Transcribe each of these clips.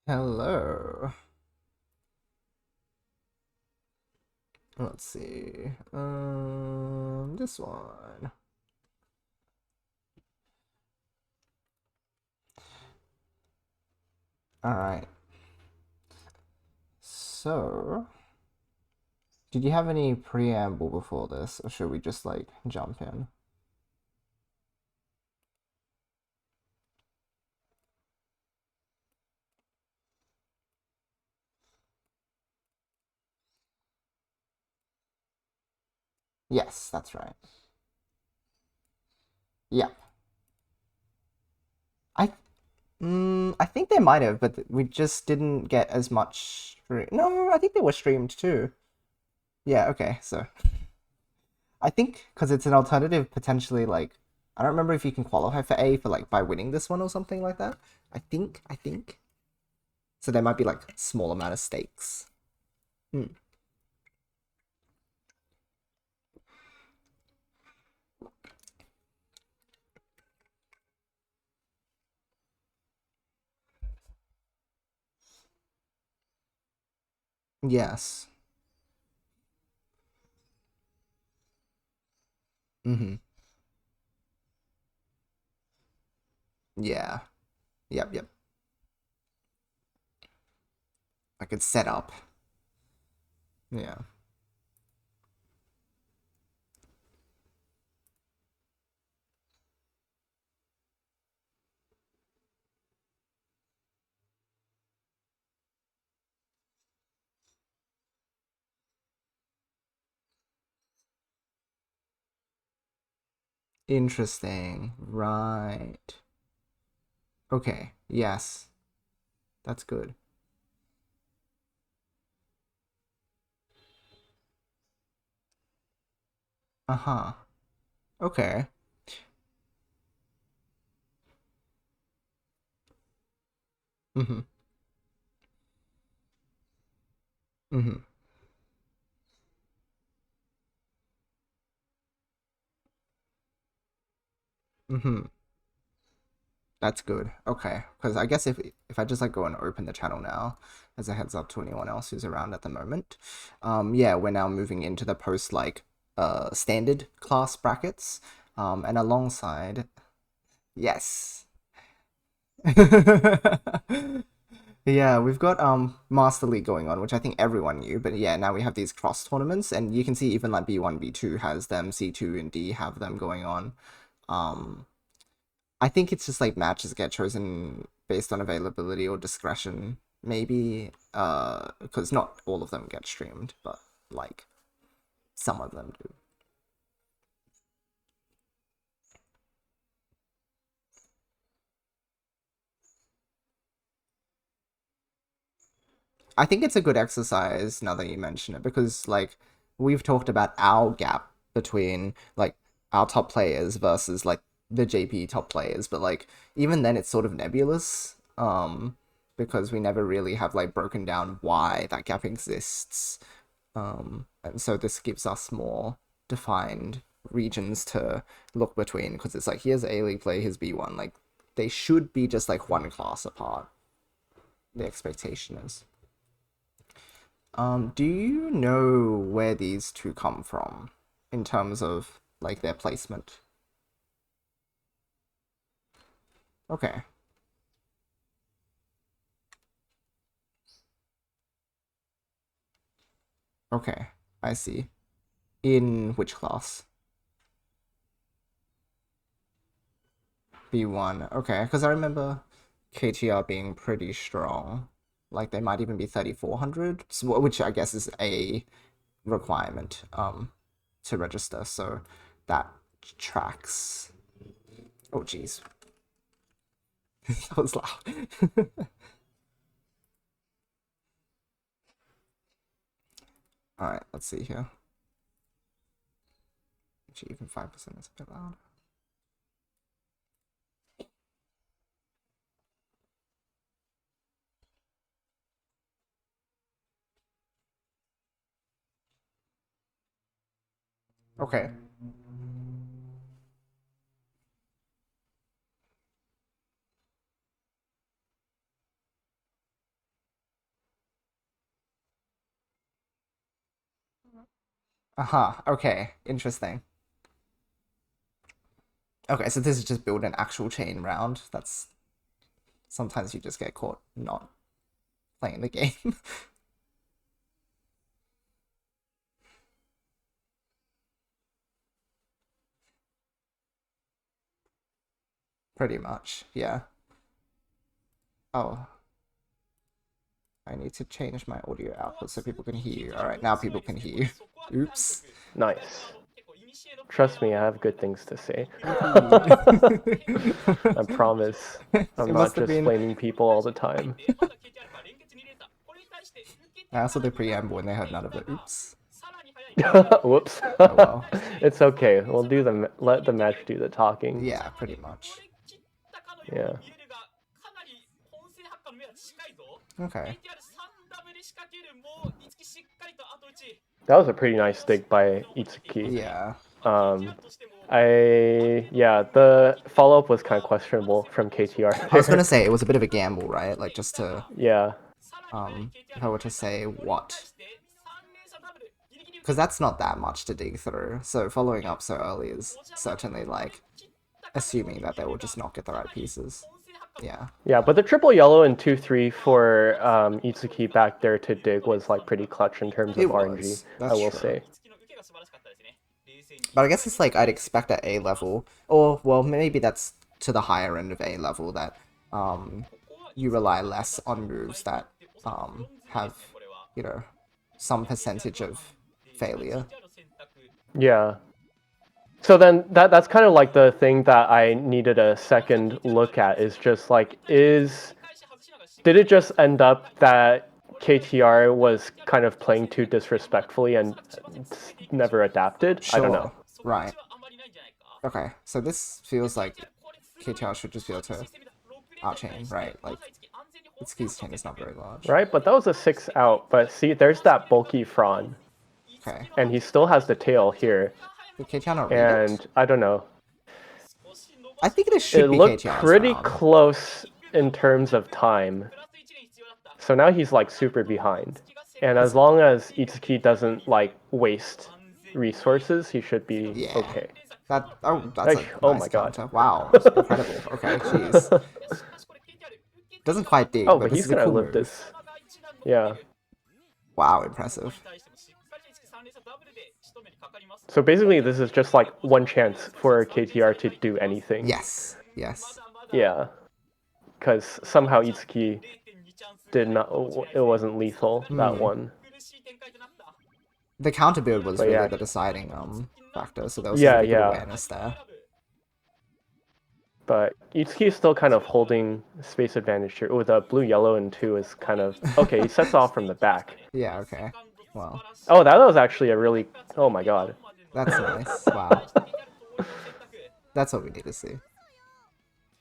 Hello. Let's see. This one. All right. So, did you have any preamble before this, or should we just like jump in? Yes, that's right. Yep. I I think they might have, but we just didn't get as much. No, I think they were streamed too. Yeah. Okay. So I think because it's an alternative, potentially like I don't remember if you can qualify for A for like by winning this one or something like that. I think. So there might be like small amount of stakes. Hmm. Yes. Mm-hmm. Yeah. Yep, yep. Like it's set up. Yeah. Interesting. Right. Okay. Yes. That's good. Uh-huh. Okay. Mm-hmm. Mm-hmm. Mm-hmm. That's good. Okay. Because I guess if I just like go and open the channel now, as a heads up to anyone else who's around at the moment, yeah, we're now moving into the post like standard class brackets. And alongside, yes. Yeah, we've got Master League going on, which I think everyone knew, but yeah, now we have these cross tournaments, and you can see even like B1, B2 has them, C2 and D have them going on. Um, I think it's just like matches get chosen based on availability or discretion, maybe, because not all of them get streamed, but like some of them do. I think it's a good exercise now that you mention it because like we've talked about our gap between like our top players versus like the JP top players, but like even then it's sort of nebulous because we never really have like broken down why that gap exists. And so this gives us more defined regions to look between because it's like here's A League play, here's B1, like they should be just like one class apart. The expectation is. Do you know where these two come from in terms of like their placement? Okay, okay, I see. In which class? B1. Okay, because I remember KTR being pretty strong. Like they might even be 3400, which I guess is a requirement to register. So that tracks. Oh jeez, that was loud. All right, let's see here. Actually, even 5% is a bit loud. Okay. Aha, okay, interesting. Okay, so this is just build an actual chain round. That's sometimes you just get caught not playing the game. Pretty much, yeah. Oh, I need to change my audio output so people can hear you. Alright, now people can hear you. Oops. Nice. Trust me, I have good things to say. I promise. I'm It not must have just been. flaming people all the time. I also the preamble when they heard none of it. Oops. Whoops. Oh well. It's okay. We'll let the match do the talking. Yeah, pretty much. Yeah. Okay. That was a pretty nice stick by Itsuki. Yeah. The follow-up was kind of questionable from KTR. I was gonna say it was a bit of a gamble, right? Like just to Yeah. if I were to say what, because that's not that much to dig through. So following up so early is certainly like assuming that they will just not get the right pieces. Yeah. Yeah, but the triple yellow and 2-3 for Itsuki back there to dig was like pretty clutch in terms of It RNG, was. I That's will true. say. But I guess it's like I'd expect at A level, or well, maybe that's to the higher end of A level that you rely less on moves that have, you know, some percentage of failure. Yeah. So then that's kind of like the thing that I needed a second look at is just like did it just end up that KTR was kind of playing too disrespectfully and never adapted? Sure. I don't know. Right. Okay, so this feels like KTR should just be able to outchain, right? Like, Itsuki's chain is not very large. Right, but that was a 6 out. But see, there's that bulky Fron. Okay. And he still has the tail here. Did KTR not read And it? I don't know. I think this should It be looked KTR's pretty round. close in terms of time. So now he's like super behind. And as long as Itsuki doesn't like waste resources, he should be okay. That's Like, a oh nice my god. counter. Wow, incredible. Okay, jeez. Doesn't quite dig, Oh, but but this he's is a gonna cool live move. this. Yeah. Wow, impressive. So basically, this is just like one chance for KTR to do anything. Yes, yes. Yeah. Because somehow Itsuki it wasn't lethal, that one. The counter build was But really yeah. the deciding factor, so there was some pretty good awareness there. But Itsuki is still kind of holding space advantage here. Oh, the blue, yellow, and 2 is kind of... Okay, he sets off from the back. Yeah, okay. Well. Oh, that was actually a really... Oh my god. That's nice. Wow. That's what we need to see.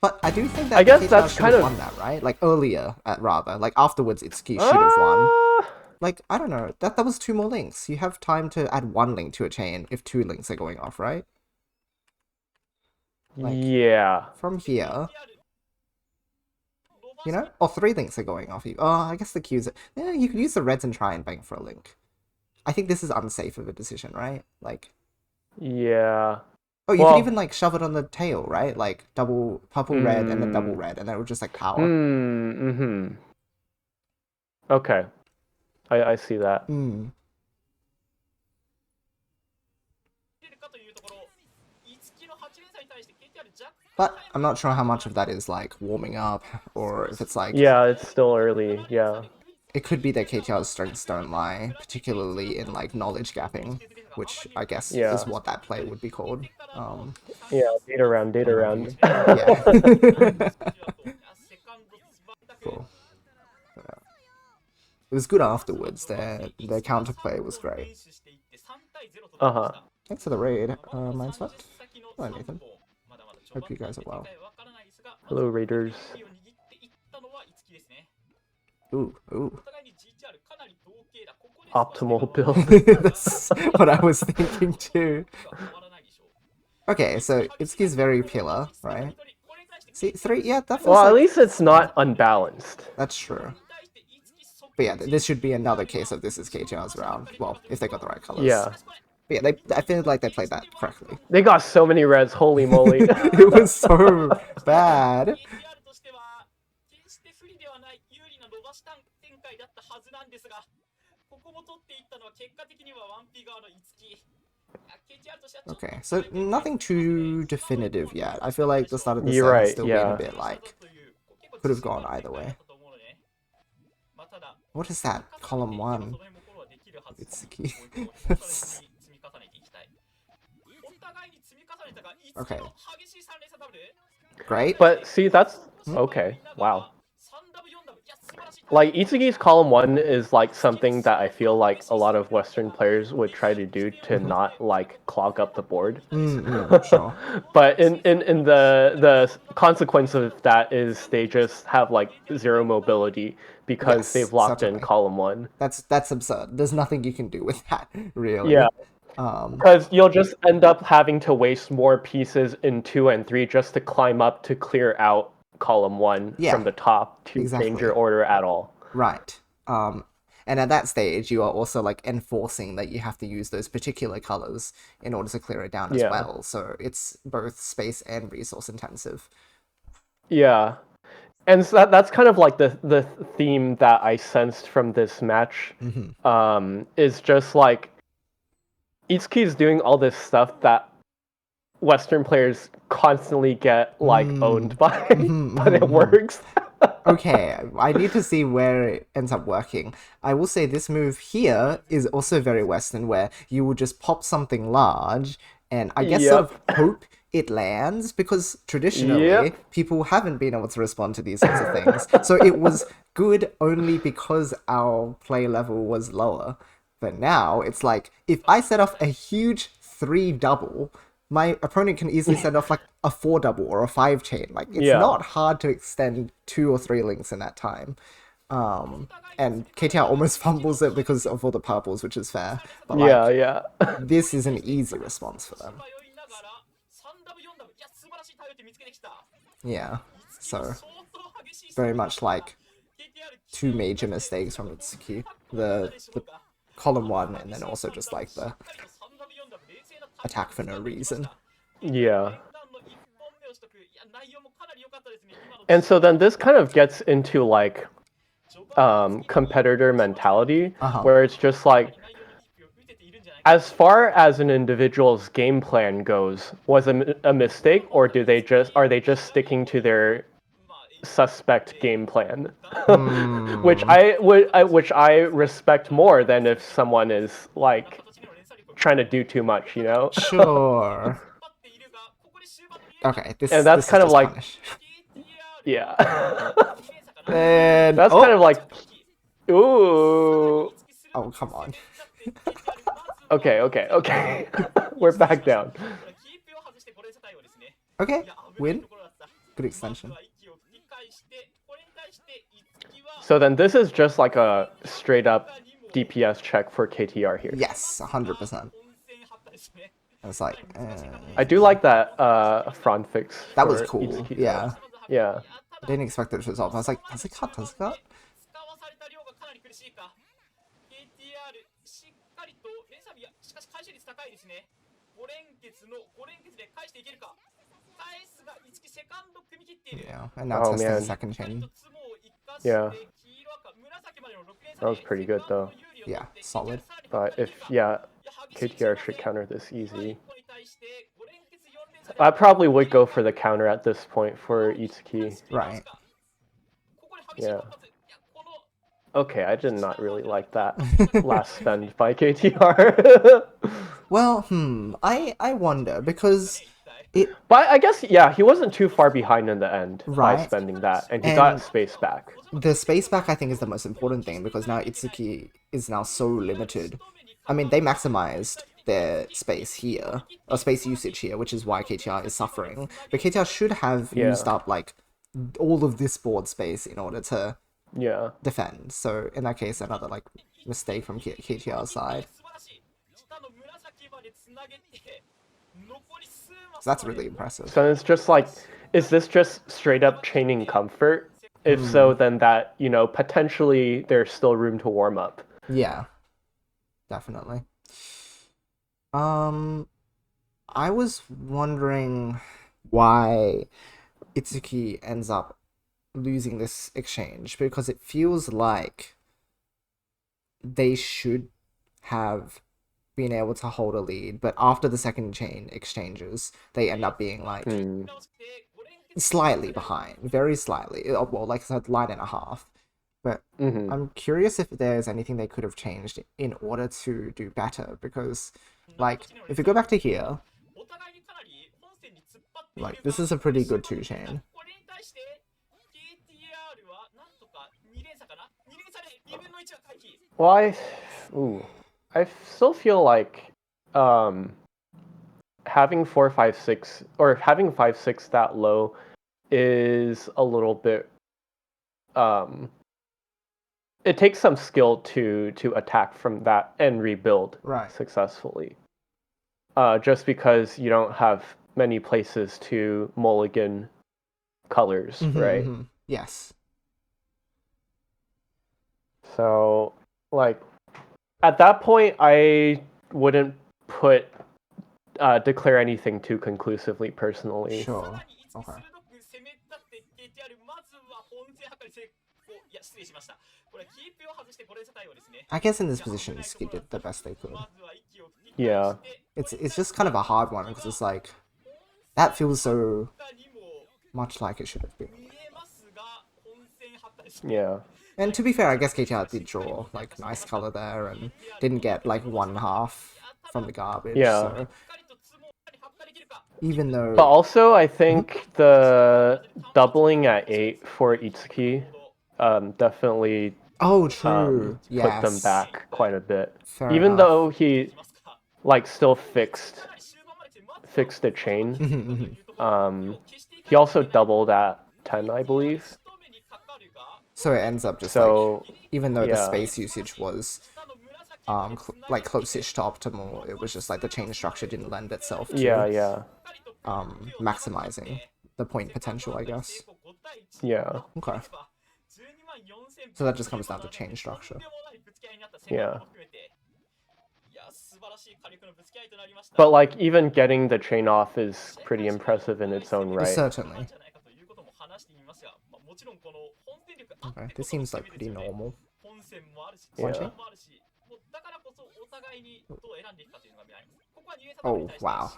But I do think that I guess KTR that's should kind have of... won that, right? Like earlier, rather. Like afterwards, Itsuki should have won. Like, I don't know. That was 2 more links. You have time to add 1 link to a chain if 2 links are going off, right? Like, yeah. From here, you know? Or 3 links are going off. Oh, I guess the Qs... Yeah, you could use the reds and try and bank for a link. I think this is unsafe of a decision, right? Like... Yeah. Oh, you could even, like, shove it on the tail, right? Like, double purple, red, and then double red, and then it would just, like, power. Okay. I see that. But I'm not sure how much of that is, like, warming up, or if it's, like... Yeah, it's still early, yeah. It could be that KTR's strengths don't lie, particularly in, like, knowledge gapping, which I guess is what that play would be called. Yeah, data round. Yeah. Cool. It was good afterwards. Their counterplay was great. Thanks for the raid, Mind's left. Hello, Nathan. Hope you guys are well. Hello, Raiders. Ooh. Optimal build. That's what I was thinking too. Okay, so Itsuki's very pillar, right? See, 3, yeah, that feels well, at like... least it's not unbalanced. That's true. But yeah, this should be another case of this is KTR's round. Well, if they got the right colors. Yeah. But yeah, I feel like they played that correctly. They got so many reds, holy moly. It was so bad. Okay, so nothing too definitive yet. I feel like the start of the You're set has right, still been a yeah. bit like could have gone either way. What is that? Column 1. It's the key. Okay. Great. But see, that's okay. Wow. Like Itsugi's column 1 is like something that I feel like a lot of Western players would try to do to not like clog up the board. Sure. But in the consequence of that is they just have like zero mobility because Yes, they've locked in certainly. column 1. That's absurd. There's nothing you can do with that, really. Yeah. Because you'll just end up having to waste more pieces in 2 and 3 just to climb up to clear out column 1 Yeah, from the top to change exactly. your order at all. Right. And at that stage, you are also like enforcing that you have to use those particular colors in order to clear it down as Yeah. well. So it's both space and resource intensive. Yeah. And so that's kind of like the theme that I sensed from this match. Is just like Itsuki's doing all this stuff that Western players constantly get like owned by, but it works. Okay, I need to see where it ends up working. I will say this move here is also very Western, where you will just pop something large, and I guess sort of hope it lands, because traditionally people haven't been able to respond to these sorts of things. So it was good only because our play level was lower. But now it's like, if I set off a huge 3 double, my opponent can easily send off like a 4 double or a 5 chain. Like, it's not hard to extend 2 or 3 links in that time. And KTR almost fumbles it because of all the purples, which is fair. But like, this is an easy response for them. Yeah, so very much like 2 major mistakes from Itsuki. The column 1, and then also just like the attack for no reason. Yeah. And so then this kind of gets into like competitor mentality, where it's just like, as far as an individual's game plan goes, was a mistake, or are they just sticking to their suspect game plan? which I respect more than if someone is like trying to do too much, you know? Sure. Okay, and that's this kind of like punish. Yeah. And that's kind of like, ooh. Oh, come on. Okay. We're back down. Okay, win. Good extension. So then this is just like a straight up DPS check for KTR here. Yes, 100%. It's like, I do like that front fix. That was cool. Itsuki. Yeah. Yeah. I didn't expect it to resolve. I was like, does it cut? Does it cut? Yeah, and now testing the second chain. Yeah. That was pretty good though. Yeah, solid. But KTR should counter this easy. I probably would go for the counter at this point for Itsuki. Right. Yeah. Okay, I did not really like that last spend by KTR. Well, I wonder, because it... But I guess, yeah, he wasn't too far behind in the end by spending that, and he got space back. The space back, I think, is the most important thing, because now Itsuki is now so limited. I mean, they maximized their space here, or space usage here, which is why KTR is suffering. But KTR should have used up, like, all of this board space in order to defend. So, in that case, another, like, mistake from KTR's side. So that's really impressive. So it's just like, is this just straight up chaining comfort? If so, then that, potentially there's still room to warm up. Yeah, definitely. Um, I was wondering why Itsuki ends up losing this exchange because it feels like they should have been able to hold a lead, but after the second chain exchanges, they end up being like Hmm. slightly behind, very slightly. Well, like I said, line and a half. But Hmm. I'm curious if there's anything they could have changed in order to do better, because, like, if you go back to here, like, this is a pretty good two chain. Well, ooh, I still feel like um, having 4, 5, 6 or having 5, 6 that low is a little bit. Um, it takes some skill to attack from that and rebuild Right. successfully. Just because you don't have many places to mulligan colors, right? Yes. So, like, at that point, I wouldn't put declare anything too conclusively personally. Sure. Okay. I guess in this position, Ski did the best they could. Yeah, It's just kind of a hard one because it's like that feels so much like it should have been. yeah, And to be fair, I guess KTR did draw like nice color there and didn't get like one half from the garbage. yeah. So even But though, also, I think the doubling at 8 for Itsuki definitely oh, true, put them yes, back quite a bit. fair Even enough. though he like still fixed the chain, he also doubled at 10, I believe. So it ends up just like, So even though the yeah, space usage was like close-ish to optimal, it was just like the chain structure didn't lend itself to yeah, maximizing the point potential, I guess. yeah, Okay. So that just comes down to chain structure. yeah. But like even getting the chain off is pretty impressive in its own right. Certainly. Okay, this seems like pretty normal. One Yeah. chain? Oh, wow.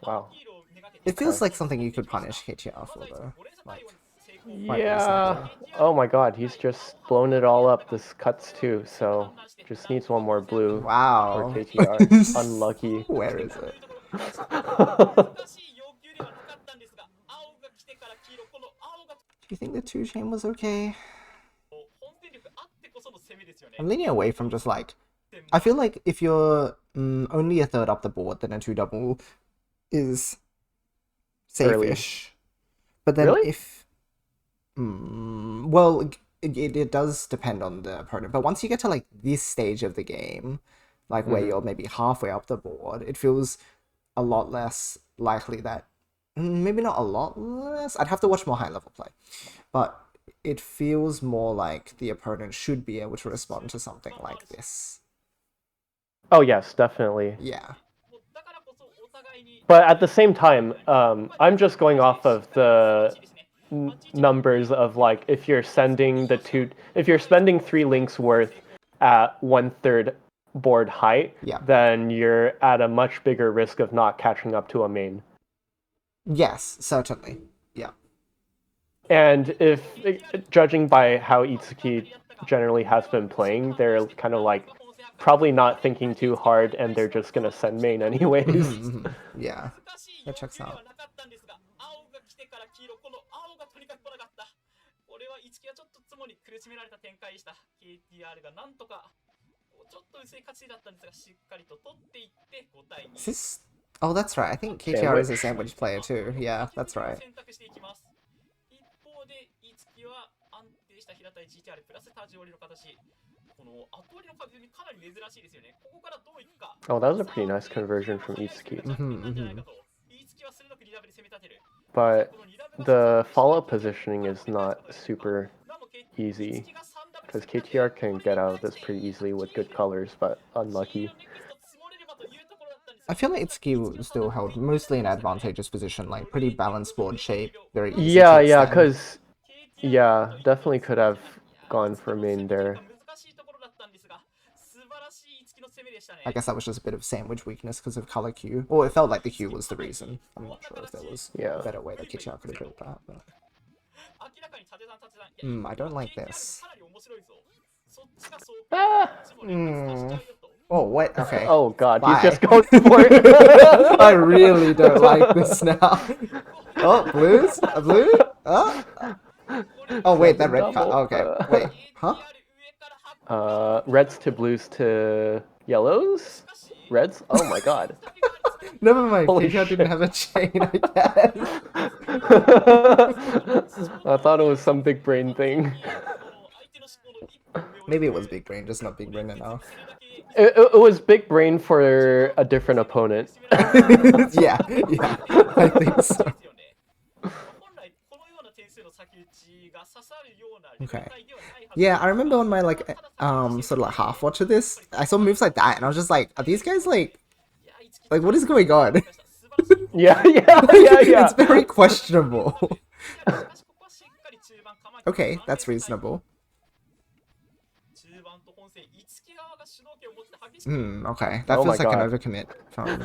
Wow. It feels Okay. like something you could punish KTR for, though. Like, quite Yeah. reasonably. Oh my god, he's just blown it all up. This cuts too, so just needs one more blue for Wow. KTR. Unlucky. Where is it? Do you think the two chain was okay? I'm leaning away from just like. I feel like if you're only a third up the board, then a two double is Early. safe-ish. But then Really? if well, it does depend on the opponent. But once you get to like this stage of the game, like where Mm-hmm. you're maybe halfway up the board, it feels a lot less likely that maybe not a lot less. I'd have to watch more high level play, but it feels more like the opponent should be able to respond to something like this. Oh yes, definitely. Yeah. But at the same time, I'm just going off of the numbers of like if you're spending 3 links worth at 1/3 board height, Yeah. then you're at a much bigger risk of not catching up to a main. Yes, certainly. Yeah. And if judging by how Itsuki generally has been playing, they're kind of like probably not thinking too hard, and they're just gonna send main anyways. Yeah. That checks out. Is this? Oh, that's right. I think KTR is a Sandwich. sandwich player too. Yeah, that's right. Oh, that was a pretty nice conversion from Itsuki. Mm-hmm. But the follow-up positioning is not super easy because KTR can get out of this pretty easily with good colors, but unlucky. I feel like Itsuki still held mostly an advantageous position, like pretty balanced board shape, very easy to Yeah, extend. because definitely could have gone for main there. I guess that was just a bit of sandwich weakness because of color Q. Or it felt like the Q was the reason. I'm not sure if there was a better way that KTR could have built that, but... I don't like this. Oh, what? Okay. Oh god, Bye. he's just going for it. I really don't like this now. Oh, blues? A blue? Oh, wait, that red card. Okay, wait. Huh? Reds to blues to yellows? Reds? Oh my god. Never mind, Holy KTR didn't shit. have a chain, I guess. I thought it was some big brain thing. Maybe it was big brain, just not big brain enough. It was big brain for a different opponent. yeah, I think so. Okay. Yeah, I remember on my sort of like half watch of this, I saw moves like that, and I was just like, are these guys like what is going on? Yeah. It's very questionable. Okay, that's reasonable. Okay. That feels like an overcommit from...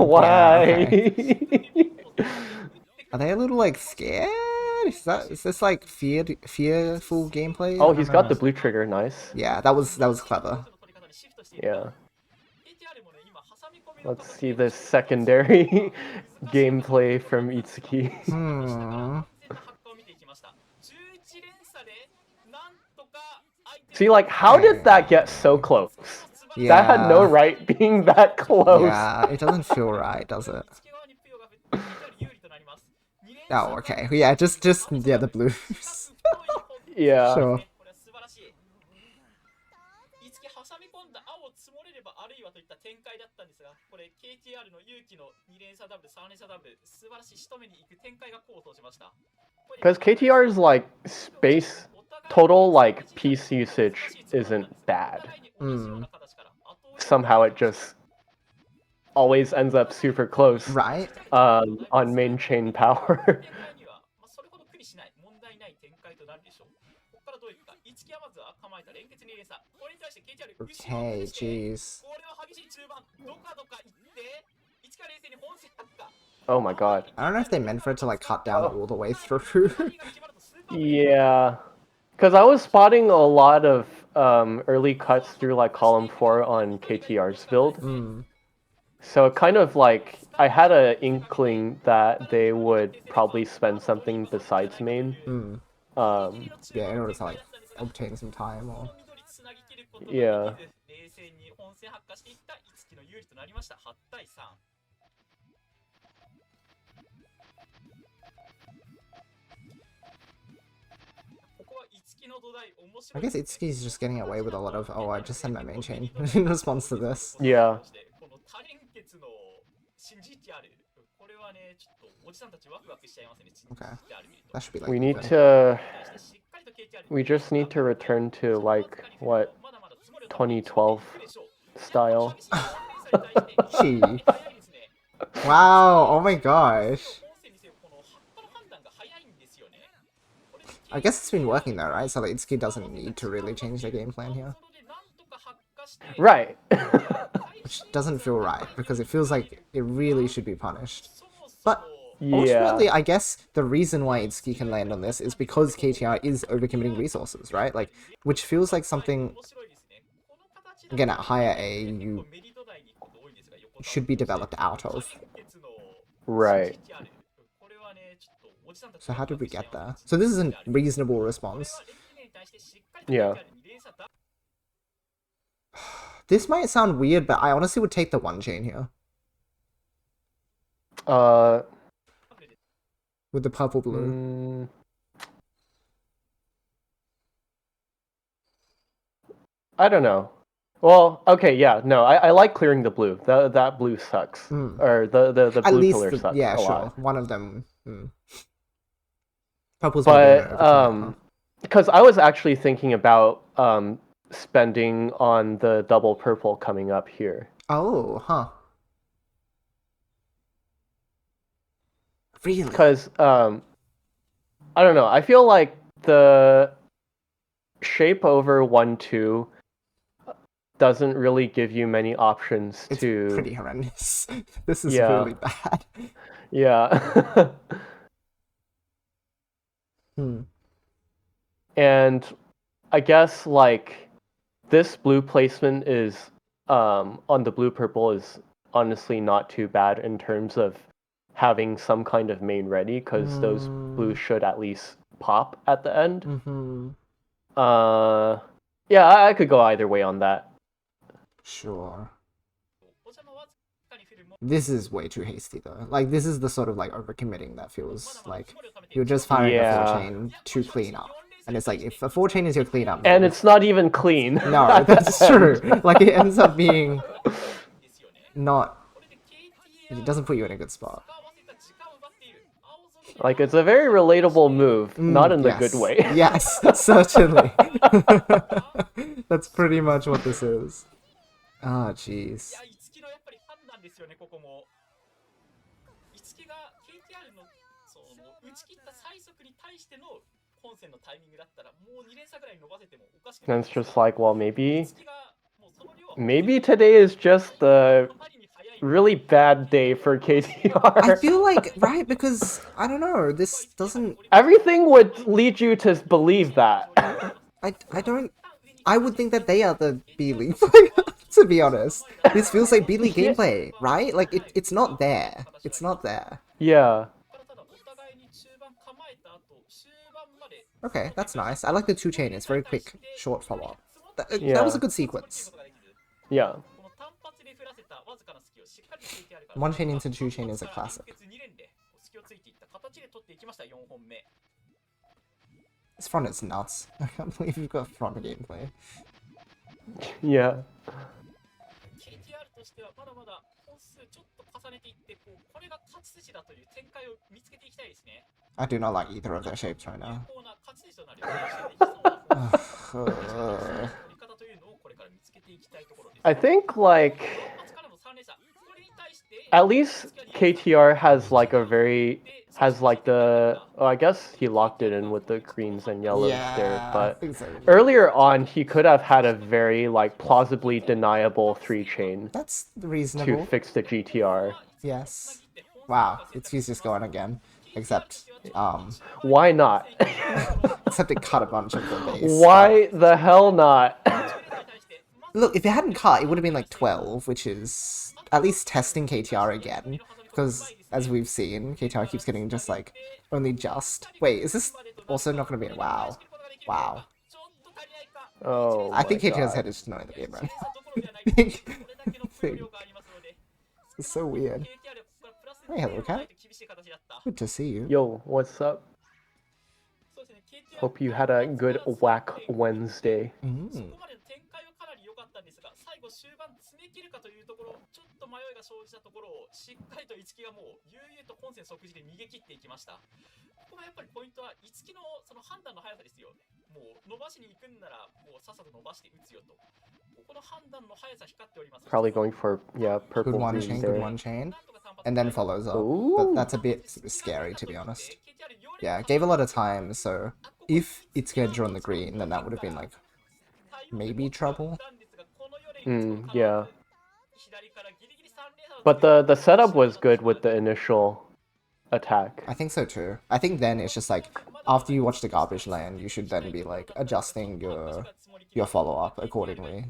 Why? Yeah, okay. Are they a little, like, scared? Is this, like, fearful gameplay? Oh, he's got the blue trigger, nice. Yeah, that was clever. Yeah. Let's see this secondary gameplay from Itsuki. See, like, how did that get so close? Yeah. That had no right being that close. Yeah, it doesn't feel right, does it? Oh, okay. Yeah, just the blues. Yeah. Sure. Because KTR's like space total like piece usage isn't bad. Somehow it just always ends up super close. Right. On main chain power. Okay, jeez. Oh my god. I don't know if they meant for it to like cut down all the way through. Yeah. Because I was spotting a lot of early cuts through like column 4 on KTR's build. So it kind of like, I had an inkling that they would probably spend something besides main. Yeah, in order to like obtain some time or... Yeah. I guess Itsuki's just getting away with a lot of, I just sent my main chain in response to this. Yeah. Okay. That should be like... We just need to return to like, what, 2012 style. Gee. Wow, oh my gosh. I guess it's been working though, right? So like, Itsuki doesn't need to really change their game plan here. Right. Which doesn't feel right, because it feels like it really should be punished. But ultimately, I guess the reason why Itsuki can land on this is because KTR is overcommitting resources, right? Like, which feels like something, again, at higher A, you should be developed out of. Right. So how did we get there? So this is a reasonable response. Yeah. This might sound weird, but I honestly would take the one chain here. With the purple blue. I don't know. Well, okay, yeah, no, I like clearing the blue. That blue sucks. Or the blue pillar sucks yeah, a lot. One of them. Purple's but because I was actually thinking about spending on the double purple coming up here. Oh, huh. Really? Because I don't know. I feel like the shape over 1-2 doesn't really give you many options It's to. pretty horrendous. This is Yeah. really bad. Yeah. Hmm. And I guess like this blue placement is on the blue purple is honestly not too bad in terms of having some kind of main ready because those blues should at least pop at the end. Mm-hmm. Yeah, I could go either way on that. Sure. This is way too hasty though. Like this is the sort of like overcommitting that feels like you're just firing a 4-chain to clean up. And it's like if a 4-chain is your cleanup move, And it's not even clean. no, that's true. Like it ends up being not. It doesn't put you in a good spot. Like it's a very relatable move, not in the good way. Yes, certainly. That's pretty much what this is. Ah, jeez. And it's just like, well, maybe today is just a really bad day for KTR. I feel like, right, because, I don't know, this doesn't... Everything would lead you to believe that. I don't... I would think that they are the B-League player, to be honest. This feels like B-League gameplay, right? Like, it's not there. It's not there. Yeah. Okay, that's nice. I like the 2-chain. It's very quick, short follow-up. That was a good sequence. Yeah. 1-chain into 2-chain is a classic. This front is nuts. I can't believe you've got front gameplay. Yeah. I do not like either of their shapes right now. I think, like, at least KTR has like a very I guess he locked it in with the greens and yellows there, but earlier on he could have had a very like plausibly deniable 3-chain. That's reasonable. To fix the GTR. Yes. Wow, it's just going again. Except, why not? Except it cut a bunch of the base. Why the hell not? Look, if it hadn't cut, it would have been like 12, which is at least testing KTR again. Because, as we've seen, KTR keeps getting just like, only just. Wait, is this also not going to be a wow? Wow. Oh, I think KTR's head is just not in the game right now. It's so weird. Hey, hello, cat. Good to see you. Yo, what's up? Hope you had a good whack Wednesday. Mm. 終盤詰め切るかというところ、ちょっと迷いが生じたところをしっかりと五木がもう悠々と本戦即時で逃げ切っていきました。ここがやっぱりポイントは五木のその判断の速さですよ。もう伸ばしに行くんならもうさっさと伸ばして打つよと。ここの判断の速さ光っております。Probably going for purple good 1-chain, good 1-chain, and then follows up. But that's a bit scary to be honest. Yeah, gave a lot of time. So if it's get drawn the green, then that would have been like maybe trouble. Yeah. But the setup was good with the initial attack. I think so too. I think then it's just like after you watch the garbage land, you should then be like adjusting your follow-up accordingly.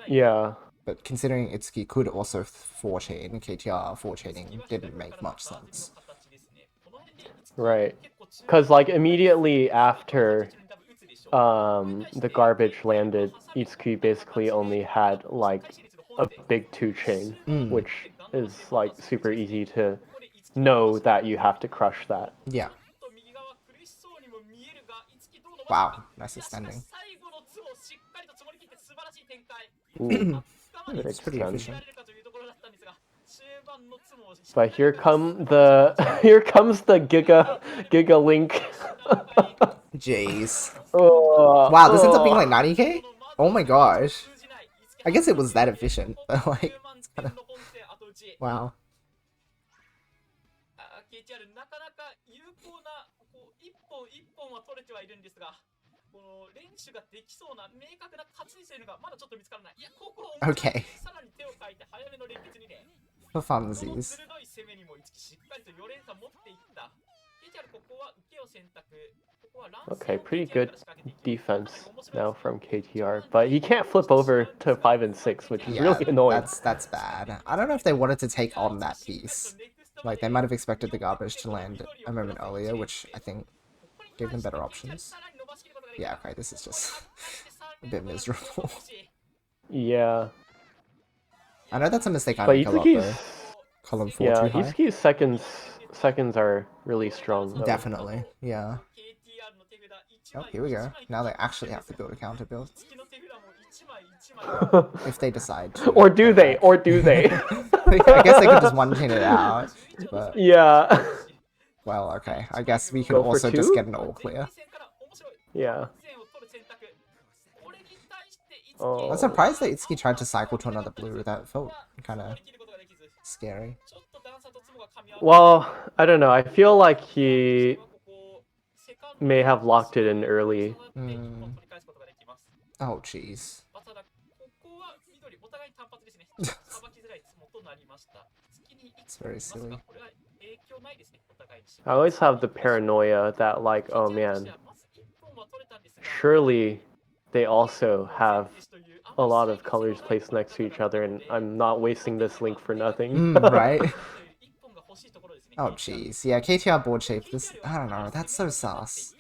Yeah. But considering Itsuki could also 4-chain, KTR 4-chaining didn't make much sense. Right. Because like immediately after the garbage landed, Itsuki basically only had like a big 2-chain, which is like super easy to know that you have to crush that. Yeah. Wow, nice extending. It's pretty efficient. But here comes the Giga Link. Jeez. Wow, this ends up being like 90k? Oh my gosh. I guess it was that efficient, but like, it's kinda... Wow. KTR なかなか有効なこう一本一本は取れてはいるんですが、この連手ができそうな明確な勝ちにするのがまだちょっと見つからない。いや、ここを Okay. さらに手をかいて早めの連結にね、 For この funsies. 鋭い攻めにもいつきしっかりと4連鎖持っていった。KTR ここは受けを選択。ここは乱戦 Okay, を pretty KTR か good ら仕掛けていく。 defense now from KTR, but he can't flip over to 5 and 6, which is Yeah, really annoying. that's bad. I don't know if they wanted to take on that piece. Like, they might have expected the garbage to land a moment earlier, which I think gave them better options. Yeah, okay, this is just a bit miserable. Yeah, I know that's a mistake I but make a lot, though. Itsuki's Column 4 too high. Itsuki's seconds are really strong. Though. Definitely, yeah. Oh, here we go. Now they actually have to build a counter build. If they decide to. Or do they? back. Or do they? I guess they could just one-chin it out, but... Yeah. Well, okay. I guess we can Go for also just two? get an all clear. Yeah. Oh. I'm surprised that Itsuki tried to cycle to another blue. That felt kind of scary. Well, I don't know. I feel like he may have locked it in early. Oh, jeez. It's very silly. I always have the paranoia that, like, oh man, surely they also have a lot of colors placed next to each other, and I'm not wasting this link for nothing. Right? Oh, jeez. Yeah, KTR board shape. This, I don't know. That's so sus.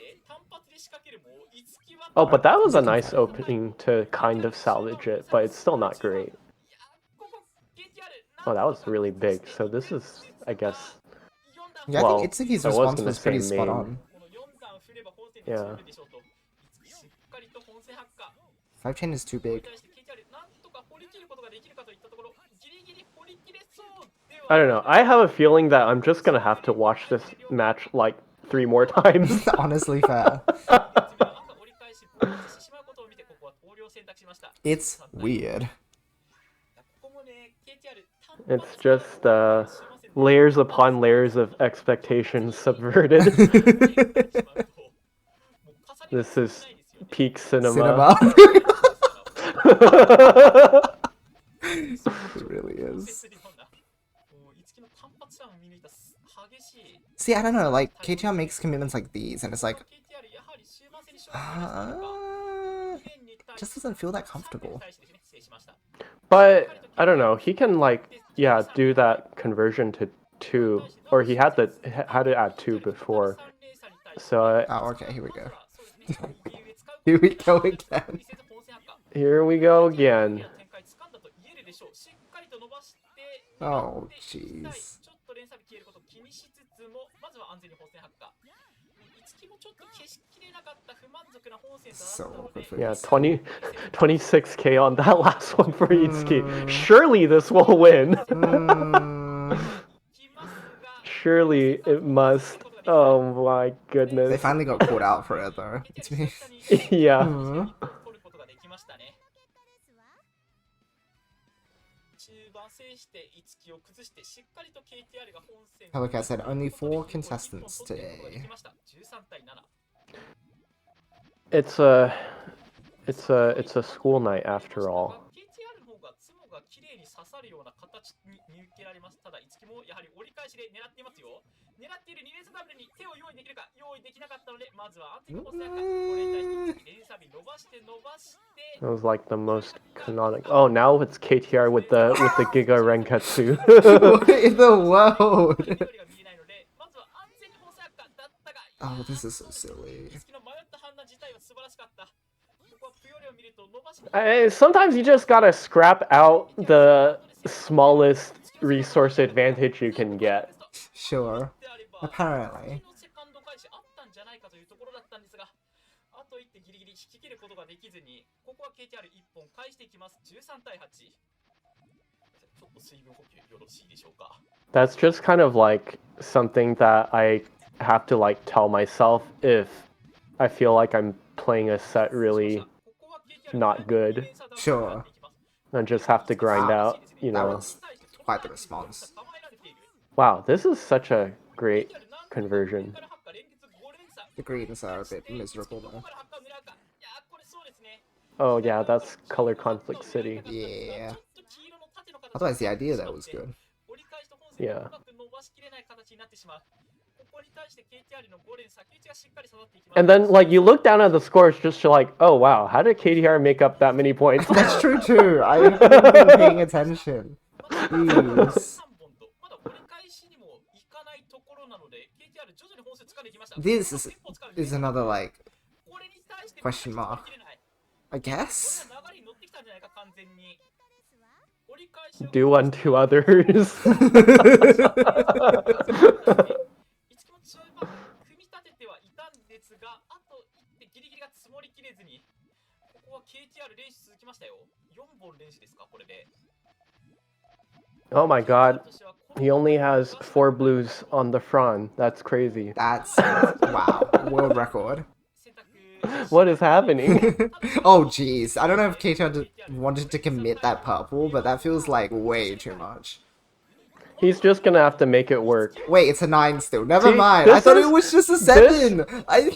Oh, but that was a nice opening to kind of salvage it, but it's still not great. Oh, that was really big. So this is, I guess... Yeah, well, I think Itsuki's I was response gonna was pretty say spot main. on. Yeah. 5-chain is too big. I don't know. I have a feeling that I'm just gonna have to watch this match like 3 more times. Honestly fair. It's weird. It's just layers upon layers of expectations subverted. This is peak cinema. It really is. See, I don't know, like, KTR makes commitments like these, and it's like... just doesn't feel that comfortable. But, I don't know, he can, like, yeah, do that conversion to 2, or he had to add 2 before. So... oh, okay, here we go. Here we go again. Here we go again. Oh, jeez. So good for Yeah, Itsuki. 26k on that last one for Itsuki. Surely this will win. Surely it must. Oh my goodness. They finally got caught out for it, though. It's me. Yeah. Like I said, only 4 contestants today. It's a school night after all. It was like the most canonic. Oh, now it's KTR with the Giga Renkatsu. What in the world? Oh, this is so silly. Sometimes you just gotta scrap out the smallest resource advantage you can get. Sure. Apparently. That's just kind of like something that I have to like tell myself if I feel like I'm playing a set really not good. Sure. I just have to grind out, you That know. was quite the response. Wow, this is such a great conversion. The greens are a bit miserable though. Oh yeah, that's Color Conflict City. Yeah. Otherwise, the idea there was good. Yeah. And then, like, you look down at the scores just to like, oh wow, how did KTR make up that many points? That's true too. I haven't been paying attention. Jeez. This is another like question mark. I guess. Do unto others. Oh my god. He only has 4 blues on the front. That's crazy. That's wow, world record. What is happening? Oh jeez, I don't know if Keito wanted to commit that purple, but that feels like way too much. He's just gonna have to make it work. Wait, it's a 9 still. Never See, mind. I thought it is- was just a 7. I.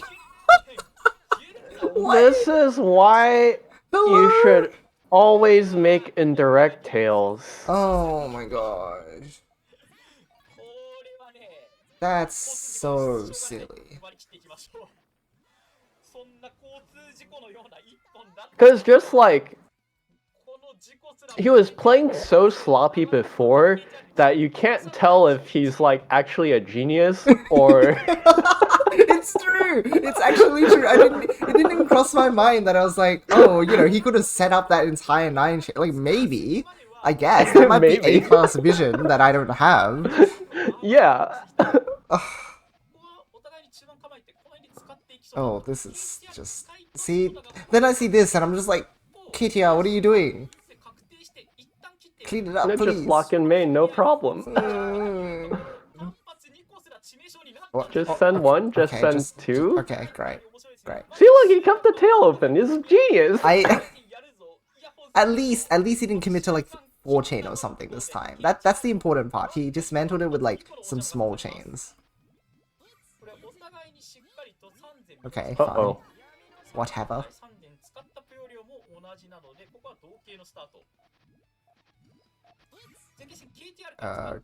This is why Hello? you should always make indirect tails. Oh my gosh. That's so silly. Because just like, he was playing so sloppy before that you can't tell if he's like actually a genius or... It's true. It's actually true. It didn't even cross my mind that I was like, oh, you know, he could have set up that entire 9 like maybe. I guess that might be Maybe. A-class vision that I don't have. Yeah. Oh, this is just... See, then I see this and I'm just like, KTR, what are you doing? Clean it up, Just please. lock in main, no problem. Mm. What? Just Oh, send okay, one, just okay, send two. Okay, great. Great. See, look, he kept the tail open. He's a genius. At least he didn't commit to like 4 chain or something this time. That's the important part. He dismantled it with like some small chains. Okay, fine. Uh-oh. Whatever.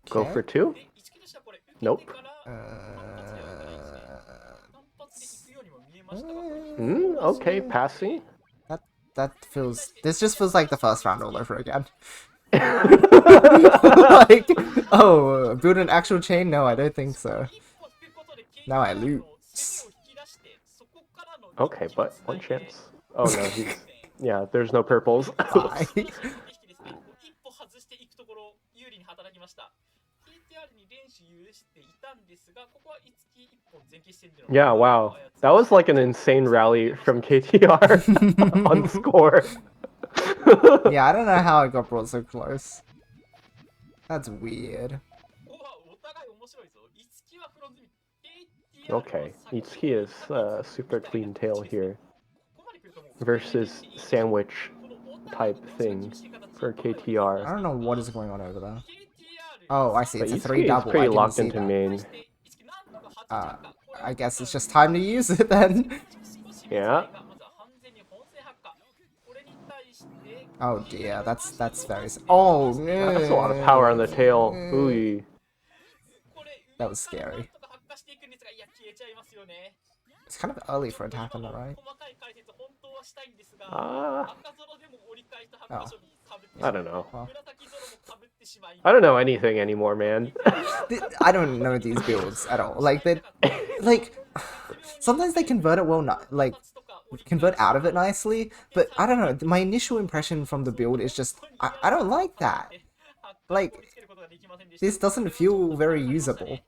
Go for 2? Nope. Okay, passing. That feels... This just feels like the first round all over again. Like, oh, build an actual chain? No, I don't think so. Now I lose. Okay, but 1 chance. Oh no, he's... Yeah, there's no purples. Bye. Yeah, wow. That was like an insane rally from KTR on score. Yeah, I don't know how it got brought so close. That's weird. Okay, Itsuki is super clean tail here. Versus sandwich type thing for I KTR. don't know what is going on over there. Oh, I see. But It's a Itsuki 3 is double. I pretty didn't locked see into that. main. I guess it's just time to use it then. Yeah. Oh dear, that's very... Oh, no. That's a lot of power on the tail. Ooh. That was scary. It's kind of early for it to happen, though, right? Ah, Oh. I don't know. Well. I don't know anything anymore, man. I don't know these builds at all. Like, sometimes they convert it well, like, convert out of it nicely, but I don't know, my initial impression from the build is just, I don't like that. Like, this doesn't feel very usable.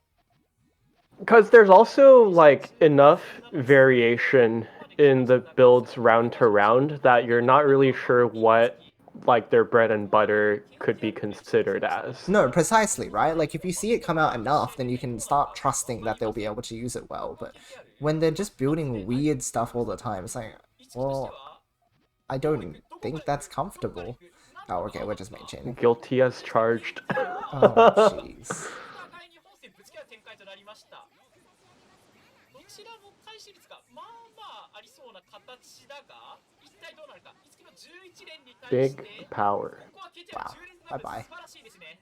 Because there's also, like, enough variation in the builds round to round that you're not really sure what, like, their bread and butter could be considered as. No, precisely, right? Like, if you see it come out enough, then you can start trusting that they'll be able to use it well, but when they're just building weird stuff all the time, it's like, well, I don't think that's comfortable. Oh, okay, we're just main chaining. Guilty as charged. Oh, jeez. ちらも回収率がまあまあありそうな形だが、一体どうなるか。いつきの11連に対し Big て、こ power. こは KTR Wow. 10連が Bye bye. 素晴らしいですね。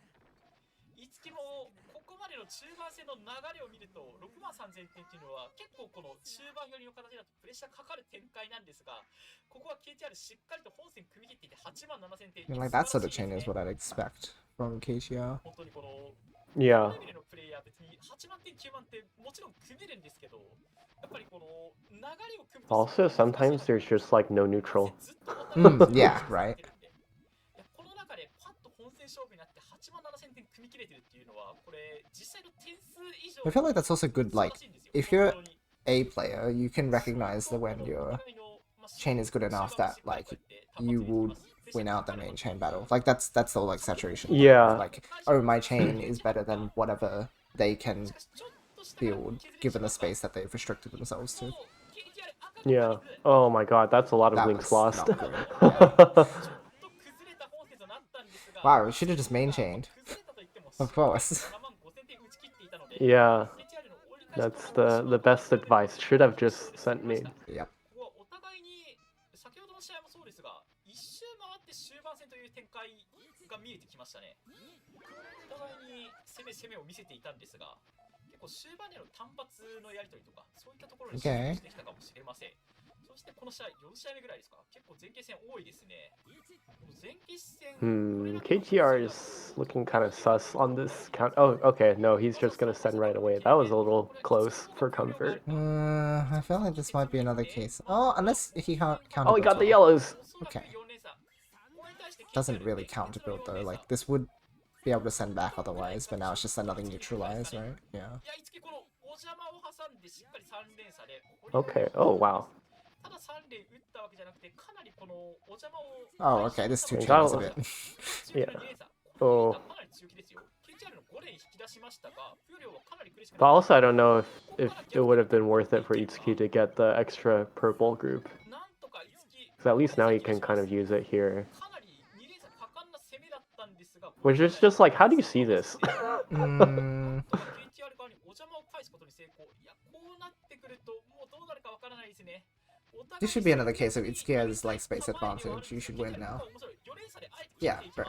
いつきもここまでの中盤戦の流れを見ると6万3000点っていうのは結構この中盤寄りの形だとプレッシャーかかる展開なんですが、ここは KTR しっかりと本戦組み切っていて8万7000点。 I mean, like that sort of chain is what I'd expect from KTR. 本当にこの Yeah. レベルのプレイヤー別に8万点9万点もちろん組めるんですけど、やっぱりこの流れを組むと Also, sometimes there's just like no neutral. ずっとお互い Yeah, right. いやこの中でパッと本戦勝負になって8万7000点組み切れてるっていうのはこれ実際の点数以上 I feel like that's also good, like, if you're a player, you can recognize that when your chain is good enough that, like, you would win out the main chain battle. Like, that's all, like, saturation. Yeah. Like, oh, my chain is better than whatever they can build, given the space that they've restricted themselves to. Yeah. Oh my god, that's a lot of That links was lost. not good. Wow, we should have just main chained. Of course. Yeah. That's the best advice. Should have just sent me. Yep. お互いに先ほどの試合もそうですが、一周回って終盤戦という展開が見えてきましたね。お互いに攻めを見せていたんですが、結構終盤での単発のやり取りとか、そういったところに集中してきたかもしれません。そしてこの試合4試合目ぐらいですか、結構前傾戦多いですね。前傾戦 KTR is looking kind of sus on this count. Oh, okay. No, he's just gonna send right away. That was a little close for comfort. I feel like this might be another case. Oh, unless he can't count. Oh, he got the yellows. Okay. Doesn't really count to build though. Like, this would be able to send back otherwise, but now it's just another neutralize, right? Yeah. Okay. Oh, wow. Oh, okay, this 2 That chain is a was- bit... Yeah. Oh. But also, I don't know if it would have been worth it for Itsuki to get the extra purple group. Because at least now you can kind of use it here. Which is just like, how do you see this? Mm, this should be another case of Itsuki has, like, space advantage. You should win now. Yeah, right.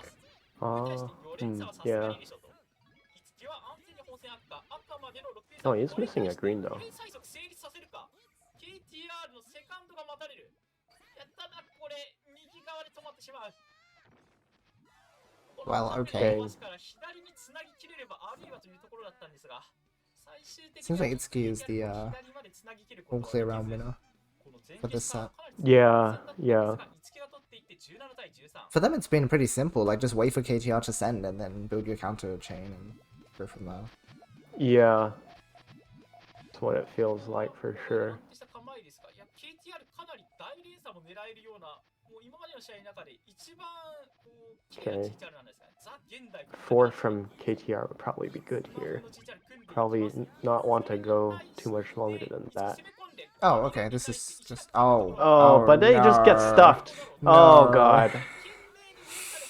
Yeah. Oh, he's missing a green though. Well, okay. Dang. Seems like Itsuki is the all clear round winner for this set. Yeah, yeah. For them, it's been pretty simple. Like, just wait for KTR to send and then build your counter chain and go from there. Yeah. That's what it feels like for sure. Okay. 4 from KTR would probably be good here. Probably not want to go too much longer than that. Oh, okay, this is just... Oh, Oh, but they just get no. stuffed. No. Oh god.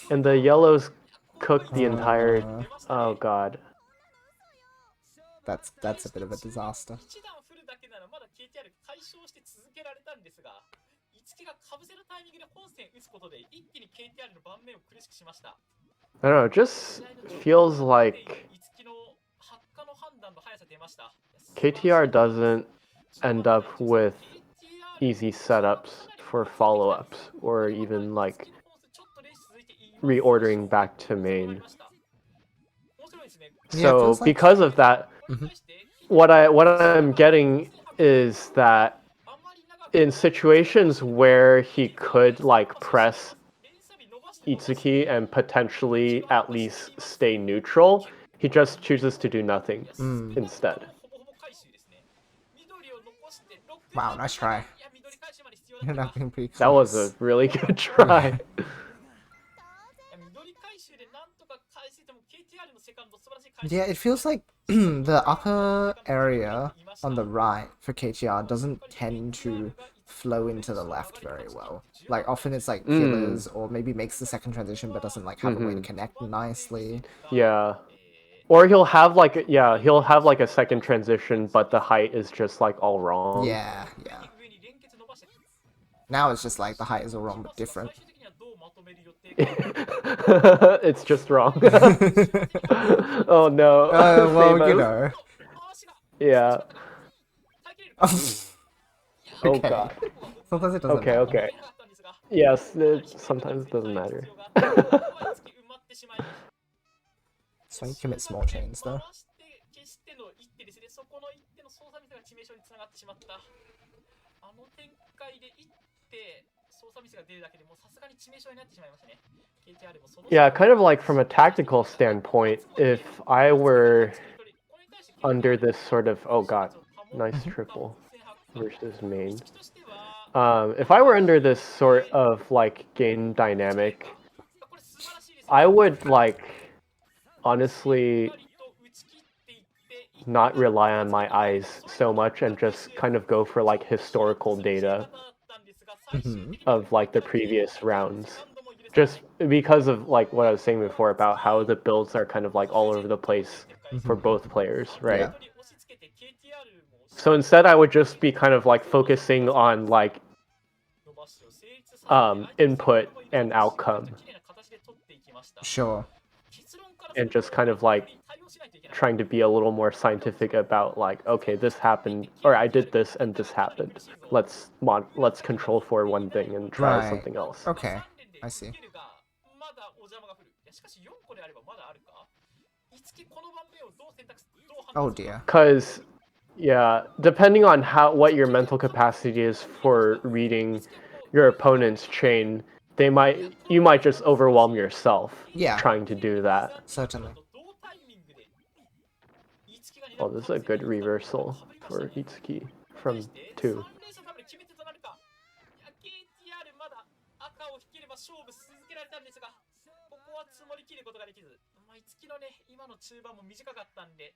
And the yellows cook the entire... Oh god. That's a bit of a disaster. I don't know, it just feels like KTR doesn't end up with easy setups for follow-ups or even like reordering back to main. Yeah, it So feels like- because of that, what I'm getting is that in situations where he could like press Itsuki and potentially at least stay neutral, he just chooses to do nothing instead. Wow, nice try. You're not being pretty close. That was a really good try. Yeah, it feels like the upper area on the right for KTR doesn't tend to flow into the left very well. Like, often it's like fillers or maybe makes the second transition but doesn't like have a way to connect nicely. Yeah. Or he'll have like he'll have like a second transition, but the height is just like all wrong. Yeah, yeah. Now it's just like the height is all wrong but different. It's just wrong. Oh no. Well, Save you us. know. Yeah. Oh Okay. god. Sometimes it doesn't Okay, matter. okay. Yes, sometimes it doesn't matter. So you commit small chains though. 消しての一手ですね。そこの一手の操作ミスが致命傷につながってしまった。あの展開で一手操作ミスが出るだけでもさすがに致命傷になってしまいましたね。KTR もその Yeah, kind of like from a tactical standpoint, if I were under this sort of oh god, nice triple versus main. If I were under this sort of like game dynamic, I would like honestly not rely on my eyes so much and just kind of go for like historical data of like the previous rounds. Just because of like what I was saying before about how the builds are kind of like all over the place for both players, right? Yeah. So instead I would just be kind of like focusing on like input and outcome. Sure. And just kind of like trying to be a little more scientific about like, okay, this happened, or I did this and this happened. Let's control for one thing and try Right. something else. Okay, I see. Oh dear. Because, yeah, depending on what your mental capacity is for reading your opponent's chain, you might just overwhelm yourself trying to do that. Certainly. Oh, this is a good reversal for Itsuki from 2.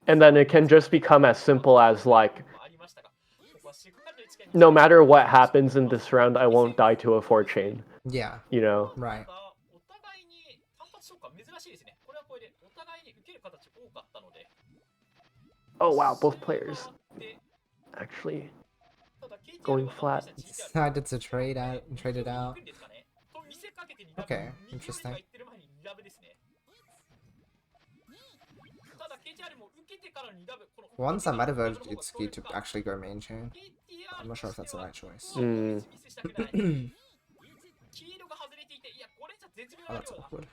And then it can just become as simple as like, no matter what happens in this round, I won't die to a 4 chain. Yeah. You know? Right. Oh wow, both players actually going flat. Decided to trade it out. Okay, interesting. Once I might have urged Itsuki to actually go main chain. I'm not sure if that's the right choice. Oh, that's awkward.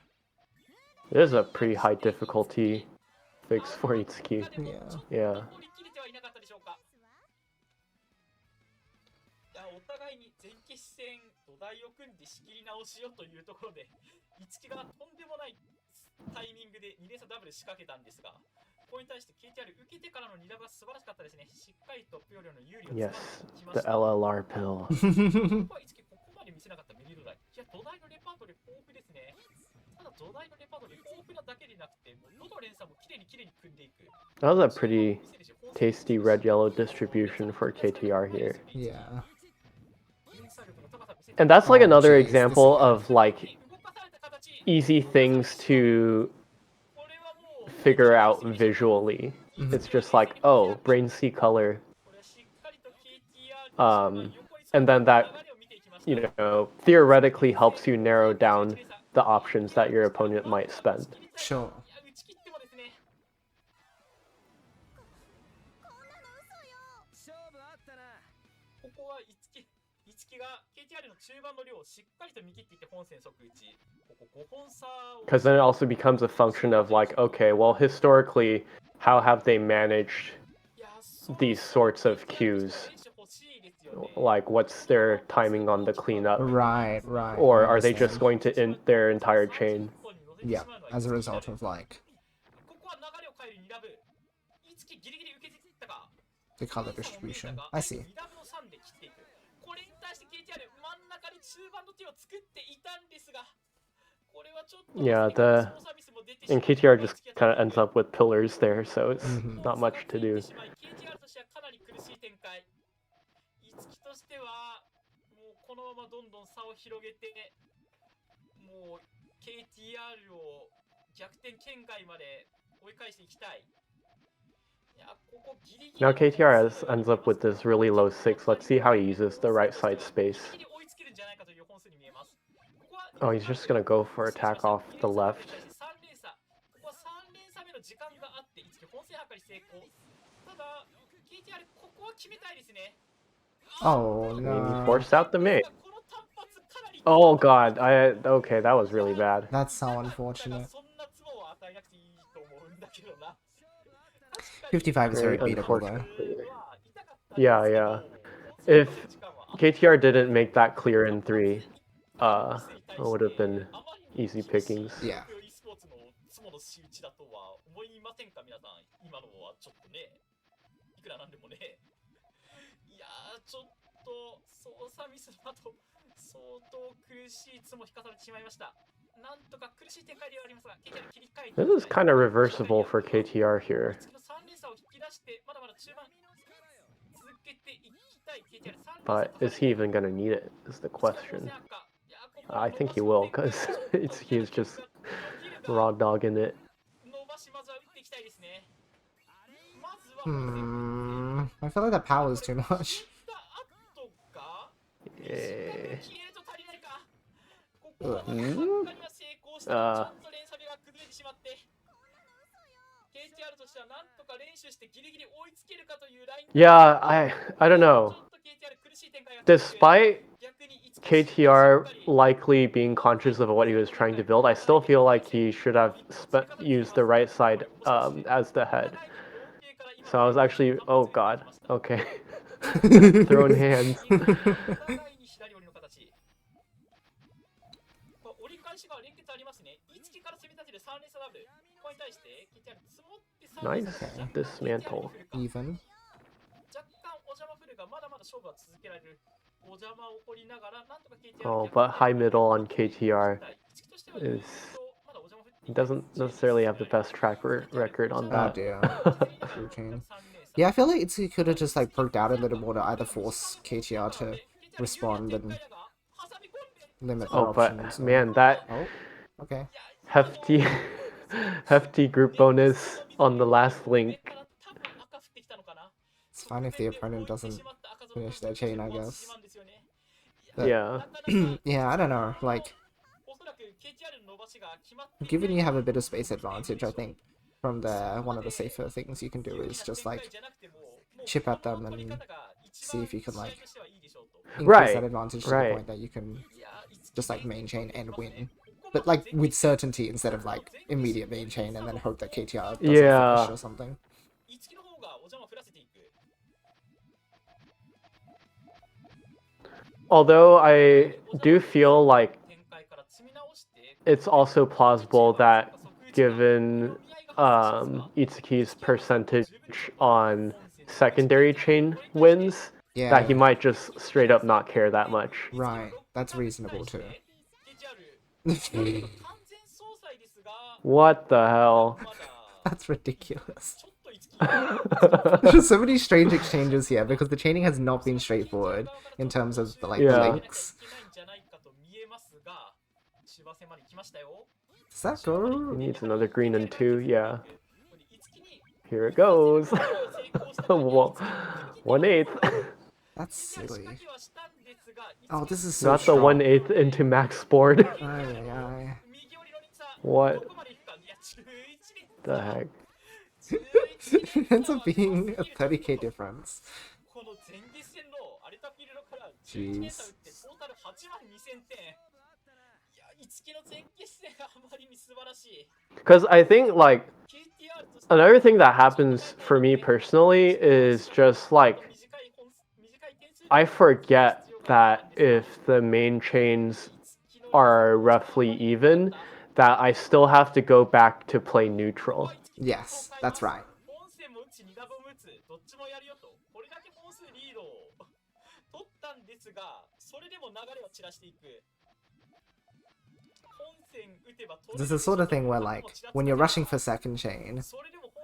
It is a pretty high difficulty fix for Itsuki. Yeah. お互いに前期戦土台を組んで仕切り直しよというところで、一木がとんでもないタイミングで2連鎖ダブル仕掛けたんですが、ここに対して KTR 受けてからの2ダブが素晴らしかったですね。しっかりとプヨリョの有利をつかんできました。The LLR pill. ここは一木ここまで見せなかったメリ土台。いや、土台のレパートリー豊富ですね。ただ土台のレパートリー豊富なだけでなくて、どの連鎖もきれいに組んでいく。That was a pretty tasty red-yellow distribution for KTR here. Yeah. And that's like another example of like easy things to figure out visually. It's just like, oh, brain C color. And then that, you know, theoretically helps you narrow down the options that your opponent might spend. Sure. が KTR の中盤の量をしっかりと見切っていって本戦即打ち。ここ5本差を Because then it also becomes a function of like, okay, well, historically, how have they managed these sorts of cues? Like, what's their timing on the cleanup? Right. Or are they just going to end their entire chain? Yeah, as a result of like the color distribution. I see. Yeah, and KTR just kind of ends up with pillars there, so it's not much to do. としてはもうこのままどんどん差を広げてもう KTR を逆転圏外まで Now KTR ends up with this really low 6. Let's see how he uses the right side space. Oh, he's just gonna go for attack off the left. Oh I mean, no. he forced out the mate. Oh god, okay, that was really bad. That's so unfortunate. 55 is very beatable though. Yeah. If KTR didn't make that clear in 3, it would have been easy pickings. Yeah. 相当苦しいつも引かされてしまいました。なんとか苦しい展開ではありますが、KTR 切り替えて。 This is kind of reversible for KTR here. But is he even gonna need it, is the question. I think he will, because he's just raw dogging it. I feel like the power is too much. Yeah. Yeah, I don't know. Despite KTR likely being conscious of what he was trying to build, I still feel like he should have used the right side as the head. So I was actually, oh god, okay. Throwing hands. Nice dismantle. Even. Oh, but high middle on KTR is... He doesn't necessarily have the best track record on that. Oh dear. Yeah, I feel like he could have just like poked out a little more to either force KTR to respond and limit their options. But man, that okay. hefty group bonus on the last link. It's fine if the opponent doesn't finish their chain, I guess. But, yeah. Yeah, I don't know. Like, given you have a bit of space advantage, I think from there, one of the safer things you can do is just like chip at them and see if you can like increase that advantage to the point that you can just like main chain and win. But like with certainty instead of like immediate main chain and then hope that KTR doesn't finish or something. Although I do feel like it's also plausible that given Itsuki's percentage on secondary chain wins, that he might just straight up not care that much. Right, that's reasonable too. What the hell? That's ridiculous. There's so many strange exchanges here because the chaining has not been straightforward in terms of the, like, the links. Does that go? He needs another green and 2, yeah. Here it goes. 1/8. That's silly. Oh, this is so Not strong. the 1/8 into max board. Aye. What the heck? It ends up being a 30k difference. Jeez. Because I think, like, another thing that happens for me personally is just, like, I forget that if the main chains are roughly even, that I still have to go back to play neutral. Yes, that's right. This is the sort of thing where, like, when you're rushing for second chain,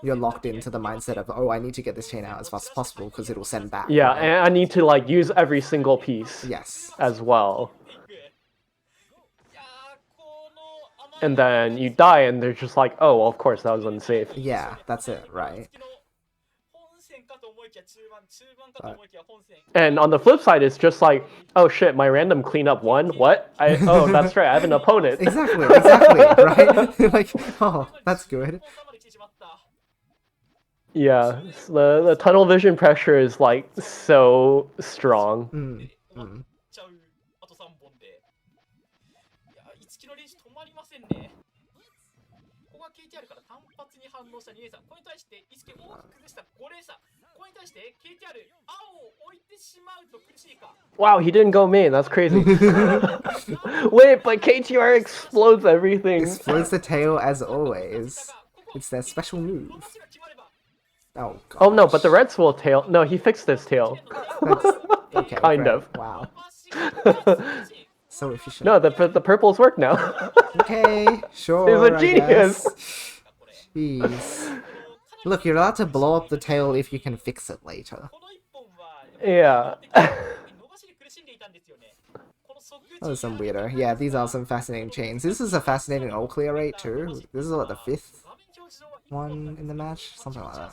you're locked into the mindset of, oh, I need to get this chain out as fast as possible because it'll send back. Yeah, right? and I need to, like, use every single piece. Yes. As well. and then you die, and they're just like, oh, well, of course that was unsafe. Yeah, that's it, right? And on the flip side, it's just like, oh shit, my random cleanup won. What? Oh, that's right, I have an opponent. Exactly, right? Like, oh, that's good. Yeah, the tunnel vision pressure is like so strong. ちゃうあと3本で。いや、いつきの練習止まりませんね。ここが KTR から単発に反応した2レーサー。これに対して、いつき大きく崩した5レーサー。これに対して KTR 青を置いてしまうと苦しいか。Wow, he didn't go main. That's crazy. Wait, but KTR explodes everything. Explodes the tail as always. It's their special move. Oh, God. Oh no, but the red swirl tail. No, he fixed this tail. Okay, Kind great. of. Wow. So efficient. No, the purples work now. Okay, sure. He's a I genius. guess. Jeez. Look, you're allowed to blow up the tail if you can fix it later. Yeah. That was some weirder. Yeah, these are some fascinating chains. This is a fascinating all clear rate too. This is what, the 5th one in the match? Something like that.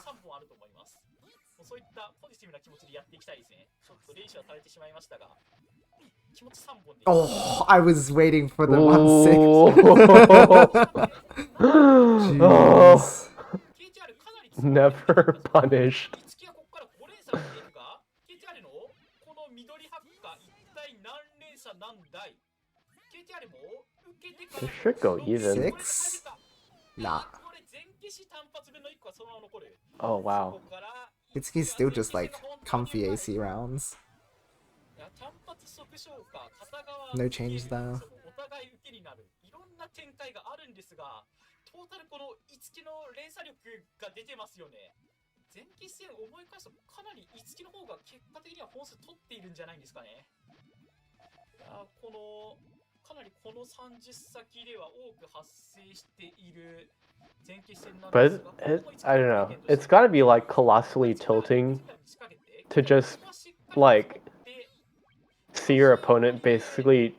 Oh, I was waiting for the 1-6. Jeez. Never punished. This should go even. 6? Nah. Oh wow. Itsuki's still just like comfy AC rounds. No change there. 前期戦を思い返すとかなり五木の方が結果的には本数取っているんじゃないんですかね。いやこのかなりこの30先では多く発生している前期戦なんですが、 But I don't know. It's gotta be like colossally tilting to just like see your opponent basically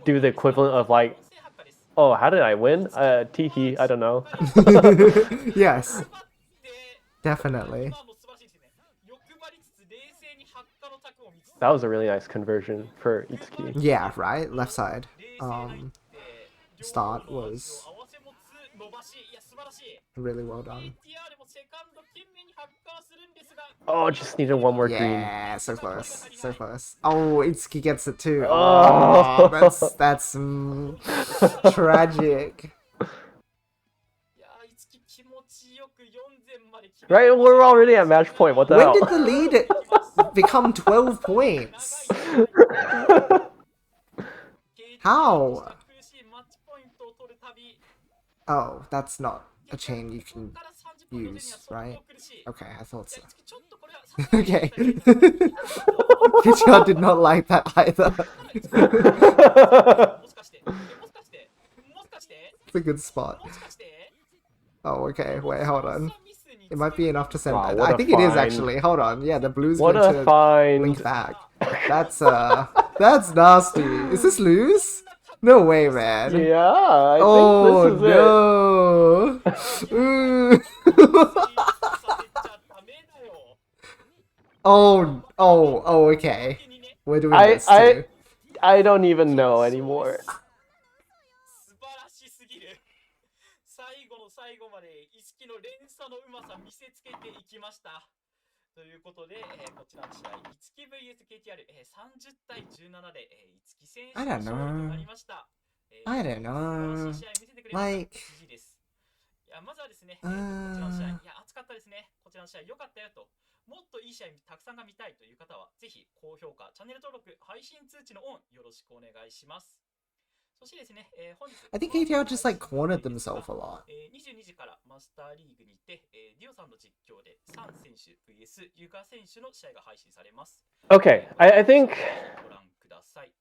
do the equivalent of like, oh, how did I win? Tiki, I don't know. Yes. Definitely. That was a really nice conversion for Itsuki. Yeah, right? Left side. Start was really well done. Oh, just needed one more green. Yeah, so close. So close. Oh, Itsuki gets it too. Oh. That's tragic. Right, we're already at match point. What the When hell? did the lead become 12 points? How? Oh, that's not a chain you can use, right? Okay, I thought so. Okay. Kichia did not like that either. It's a good spot. Oh, okay. Wait, hold on. It might be enough to send. Wow, I think it is find. actually. Hold on. Yeah, the blue's What going a to find. link back. That's nasty. Is this lose? No way, man. Yeah, I Oh think this is no. Ooh. Oh, okay. We're doing this too. I don't even know anymore. 最後の最後まで意識の連鎖のうまさ見せつけていきました。ということで、こちらの試合、いつき VS KTR、30対17で、いつき選手の勝利となりました。I don't know. 素晴らしい試合見せてくれました。 Like, です。いやまずはですね、こちらの試合、いや熱かったですね。こちらの試合良かったよと。もっといい試合たくさんが見たいという方は、ぜひ高評価、チャンネル登録、配信通知のオンよろしくお願いします。そしてですね、本日 I think KTR just like cornered themselves a lot. 22時からマスターリーグにて、ディオさんの実況でサン選手 VS ユカ選手の試合が配信されます。Okay, I think ご覧ください。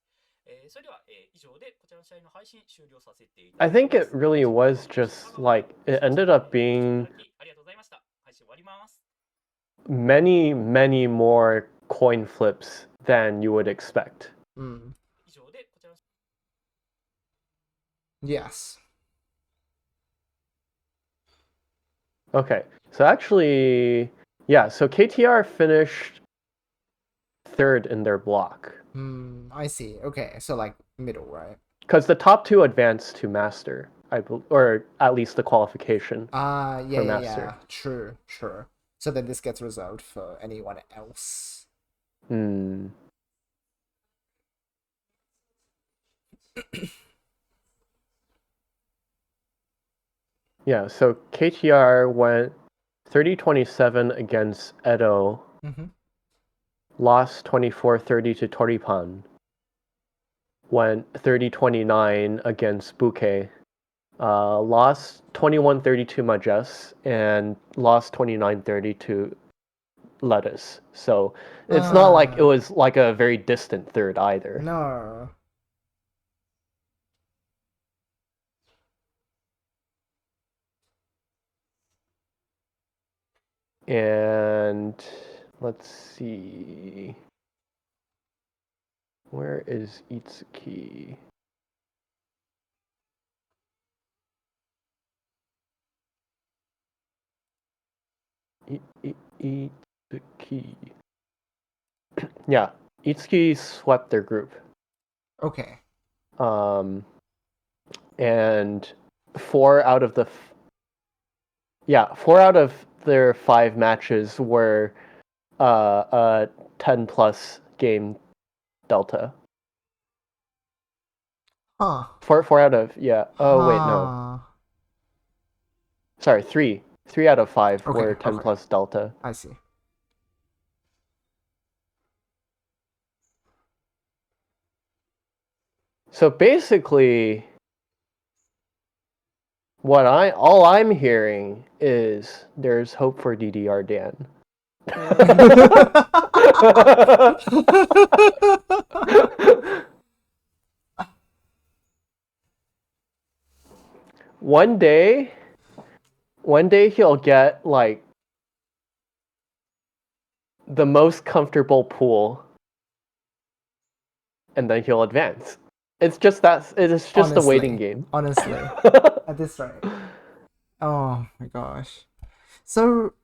それでは、以上でこちらの試合の配信終了させていただきます。 I think it really was just like it ended up being ありがとうございました。配信終わります。 many more coin flips than you would expect. Mm. 以上でこちらの Yes. Okay, so actually, yeah, so KTR finished third in their block. I see. Okay, so like middle, right? Because the top two advanced to Master, or at least the qualification Yeah, for yeah, Master. yeah. True, true. So then this gets reserved for anyone else. Hmm. Yeah, so KTR went 30-27 against Edo, lost 24-30 to Toripan, went 30-29 against Bouquet, lost 21-30 to Majes, and lost 29-30 to Lettuce. So it's not like it was like a very distant third either. No. And let's see. Where is Itsuki? Itsuki. Yeah, Itsuki swept their group. Okay. And four out of their 5 matches were a 10 plus game delta. Huh. Four out of Oh wait, no. Huh. Sorry, 3. 3 out of 5 Okay, were 10 okay. plus delta. I see. So basically, all I'm hearing is there's hope for DDR Dan. One day he'll get like the most comfortable pool, and then he'll advance. It's just a waiting game. Honestly. At this rate. Oh my gosh. So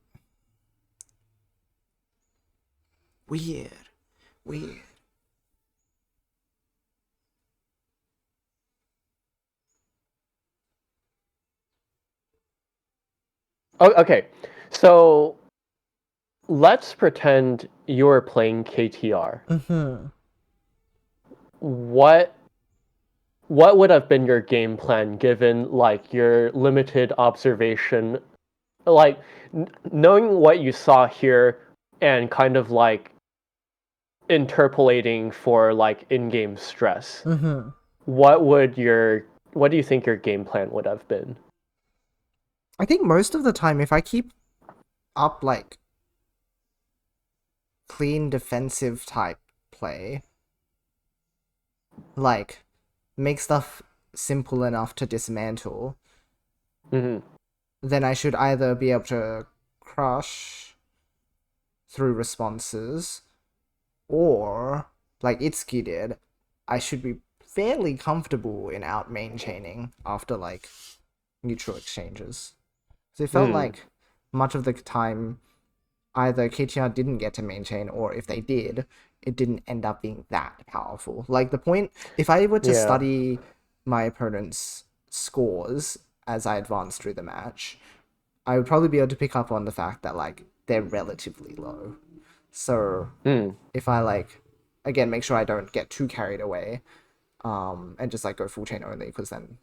weird. Oh, okay. So let's pretend you're playing KTR. What would have been your game plan given like your limited observation, like knowing what you saw here and kind of like interpolating for like in-game stress? What do you think your game plan would have been? I think most of the time, if I keep up like clean defensive type play, like make stuff simple enough to dismantle, then I should either be able to crush through responses, or like Itsuki did, I should be fairly comfortable in out main chaining after like neutral exchanges. So it felt like much of the time either KTR didn't get to main chain, or if they did, it didn't end up being that powerful. Like the point, if I were to study my opponent's scores as I advanced through the match, I would probably be able to pick up on the fact that like they're relatively low. So if I like, again, make sure I don't get too carried away, and just like go full chain only, because then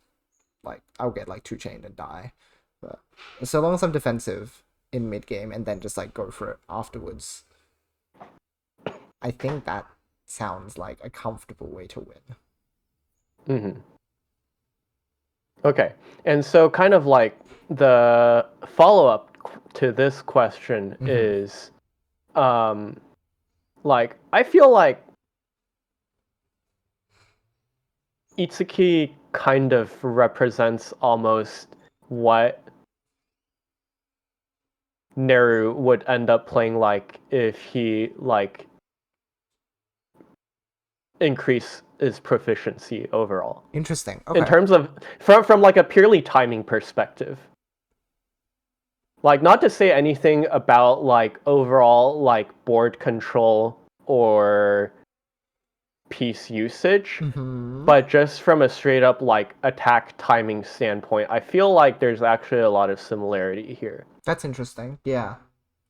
like I'll get like 2-chained and die. But so long as I'm defensive in mid game and then just like go for it afterwards, I think that sounds like a comfortable way to win. Okay, and so kind of like the follow-up to this question is like I feel like Itsuki kind of represents almost what Neru would end up playing like if he like increase his proficiency overall. Interesting. Okay. In terms of from like a purely timing perspective. Like, not to say anything about like overall like board control or piece usage, but just from a straight up like attack timing standpoint, I feel like there's actually a lot of similarity here. That's interesting. Yeah,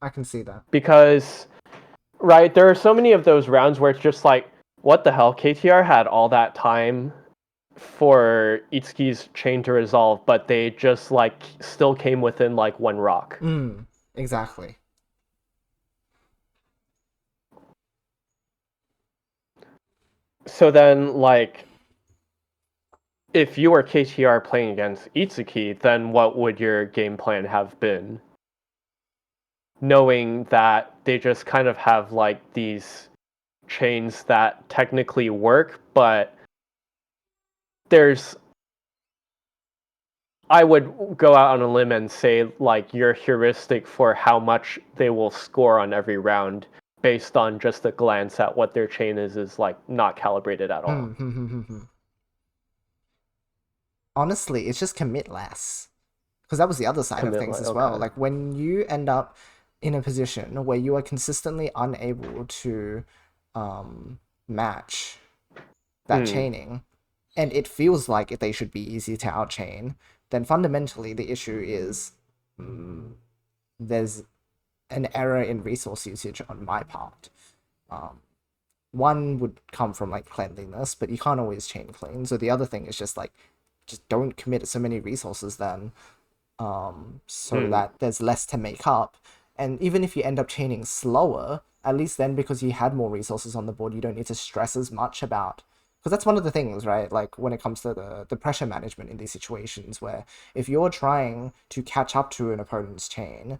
I can see that. Because, right, there are so many of those rounds where it's just like, what the hell? KTR had all that time for Itsuki's chain to resolve, but they just like still came within like one rock. Exactly. So then, like, if you were KTR playing against Itsuki, then what would your game plan have been? Knowing that they just kind of have like these chains that technically work, but I would go out on a limb and say like your heuristic for how much they will score on every round based on just a glance at what their chain is like not calibrated at all. Honestly, it's just commit less. Because that was the other side of things as well. Like when you end up in a position where you are consistently unable to match that chaining, and it feels like they should be easy to outchain, then fundamentally the issue is there's an error in resource usage on my part. One would come from like cleanliness, but you can't always chain clean. So the other thing is just like, just don't commit so many resources then, so that there's less to make up. And even if you end up chaining slower, at least then because you had more resources on the board, you don't need to stress as much about. Because that's one of the things, right? Like when it comes to the pressure management in these situations where if you're trying to catch up to an opponent's chain,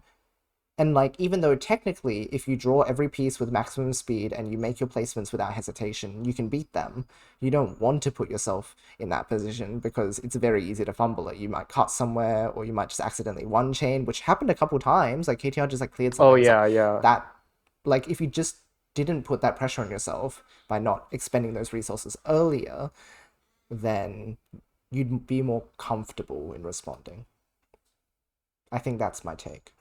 and like even though technically if you draw every piece with maximum speed and you make your placements without hesitation, you can beat them. You don't want to put yourself in that position because it's very easy to fumble it. You might cut somewhere or you might just accidentally one chain, which happened a couple times. Like KTR just like cleared something. Oh yeah. That, like if you just didn't put that pressure on yourself by not expending those resources earlier, then you'd be more comfortable in responding. I think that's my take.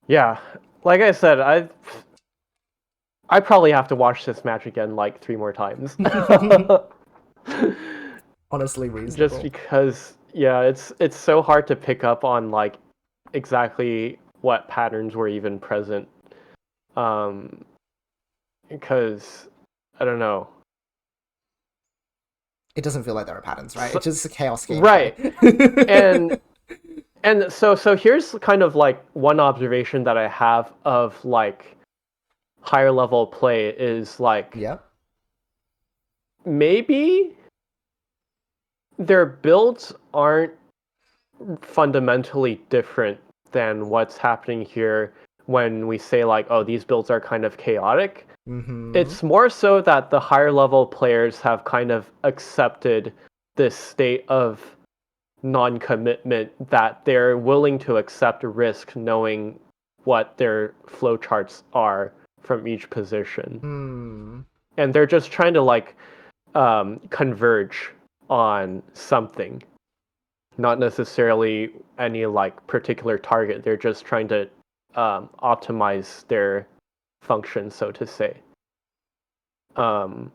Yeah, like I said, I probably have to watch this match again like 3 more times. Honestly reasonable. Just because, yeah, it's so hard to pick up on like exactly what patterns were even present. Because I don't know. It doesn't feel like there are patterns, right? It's just a chaos game. Right. and so here's kind of like one observation that I have of like higher level play is like maybe their builds aren't fundamentally different than what's happening here when we say like, oh, these builds are kind of chaotic. It's more so that the higher level players have kind of accepted this state of non-commitment, that they're willing to accept risk knowing what their flowcharts are from each position. And they're just trying to like converge on something, not necessarily any like particular target. They're just trying to optimize their function, so to say. And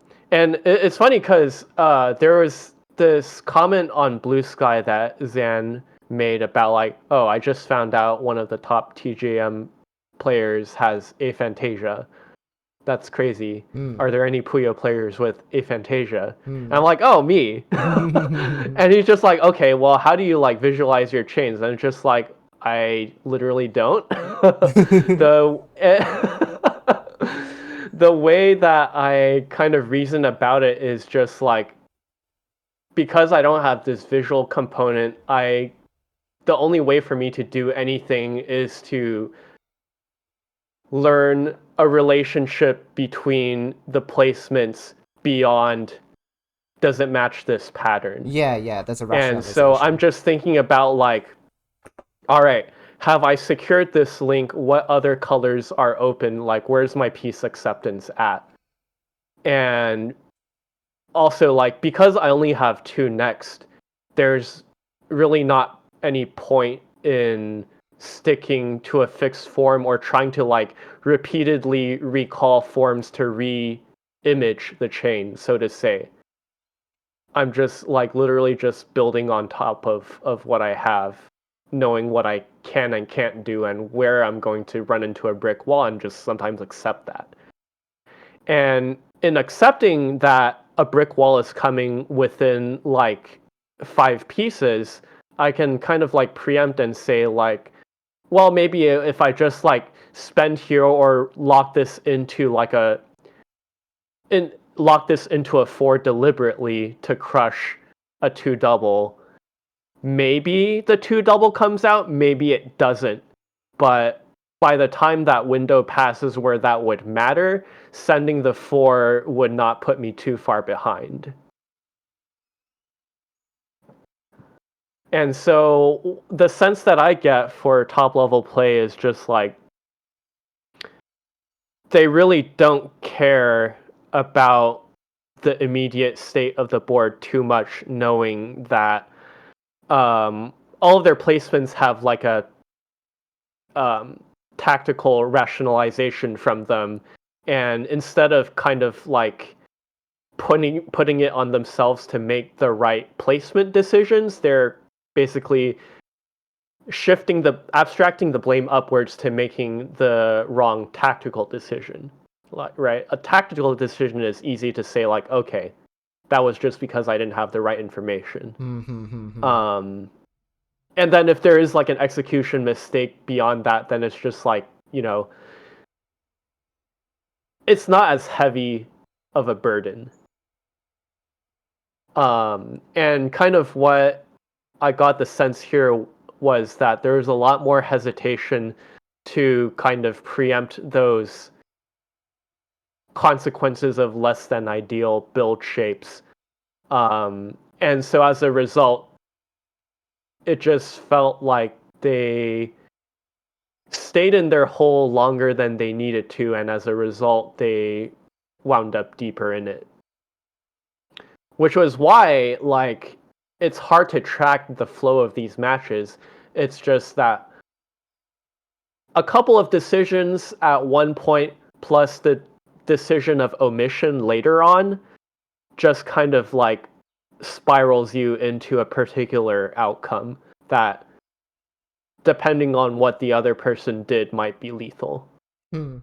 it's funny because there was this comment on Blue Sky that Zan made about like, oh, I just found out one of the top TJM players has aphantasia. That's crazy. Are there any Puyo players with aphantasia? And I'm like, oh, me. And he's just like, okay, well, how do you like visualize your chains? And it's just like, I literally don't. The way that I kind of reason about it is just like, because I don't have this visual component, the only way for me to do anything is to learn a relationship between the placements beyond, does it match this pattern? Yeah, there's a rationalization. And so I'm just thinking about like, all right, have I secured this link? What other colors are open? Like, where's my piece acceptance at? And also, like, because I only have 2 next, there's really not any point in sticking to a fixed form or trying to, like, repeatedly recall forms to re-image the chain, so to say. I'm just, like, literally just building on top of what I have, knowing what I can and can't do and where I'm going to run into a brick wall, and just sometimes accept that. And in accepting that a brick wall is coming within, like, 5 pieces, I can kind of, like, preempt and say, like, well, maybe if I just, like, spend here or lock this into, like, lock this into a 4 deliberately to crush a 2 double, maybe the 2 double comes out, maybe it doesn't. But by the time that window passes where that would matter, sending the 4 would not put me too far behind. And so the sense that I get for top level play is just like, they really don't care about the immediate state of the board too much, knowing that all of their placements have like a tactical rationalization from them, and instead of kind of like putting it on themselves to make the right placement decisions, they're basically abstracting the blame upwards to making the wrong tactical decision. Right? A tactical decision is easy to say, like, okay, that was just because I didn't have the right information. And then if there is like an execution mistake beyond that, then it's just like, it's not as heavy of a burden. And kind of what I got the sense here was that there's a lot more hesitation to kind of preempt those consequences of less than ideal build shapes. And so as a result, it just felt like they stayed in their hole longer than they needed to, and as a result, they wound up deeper in it. Which was why, like, it's hard to track the flow of these matches. It's just that a couple of decisions at one point, plus the decision of omission later on, just kind of, like, spirals you into a particular outcome that, depending on what the other person did, might be lethal. And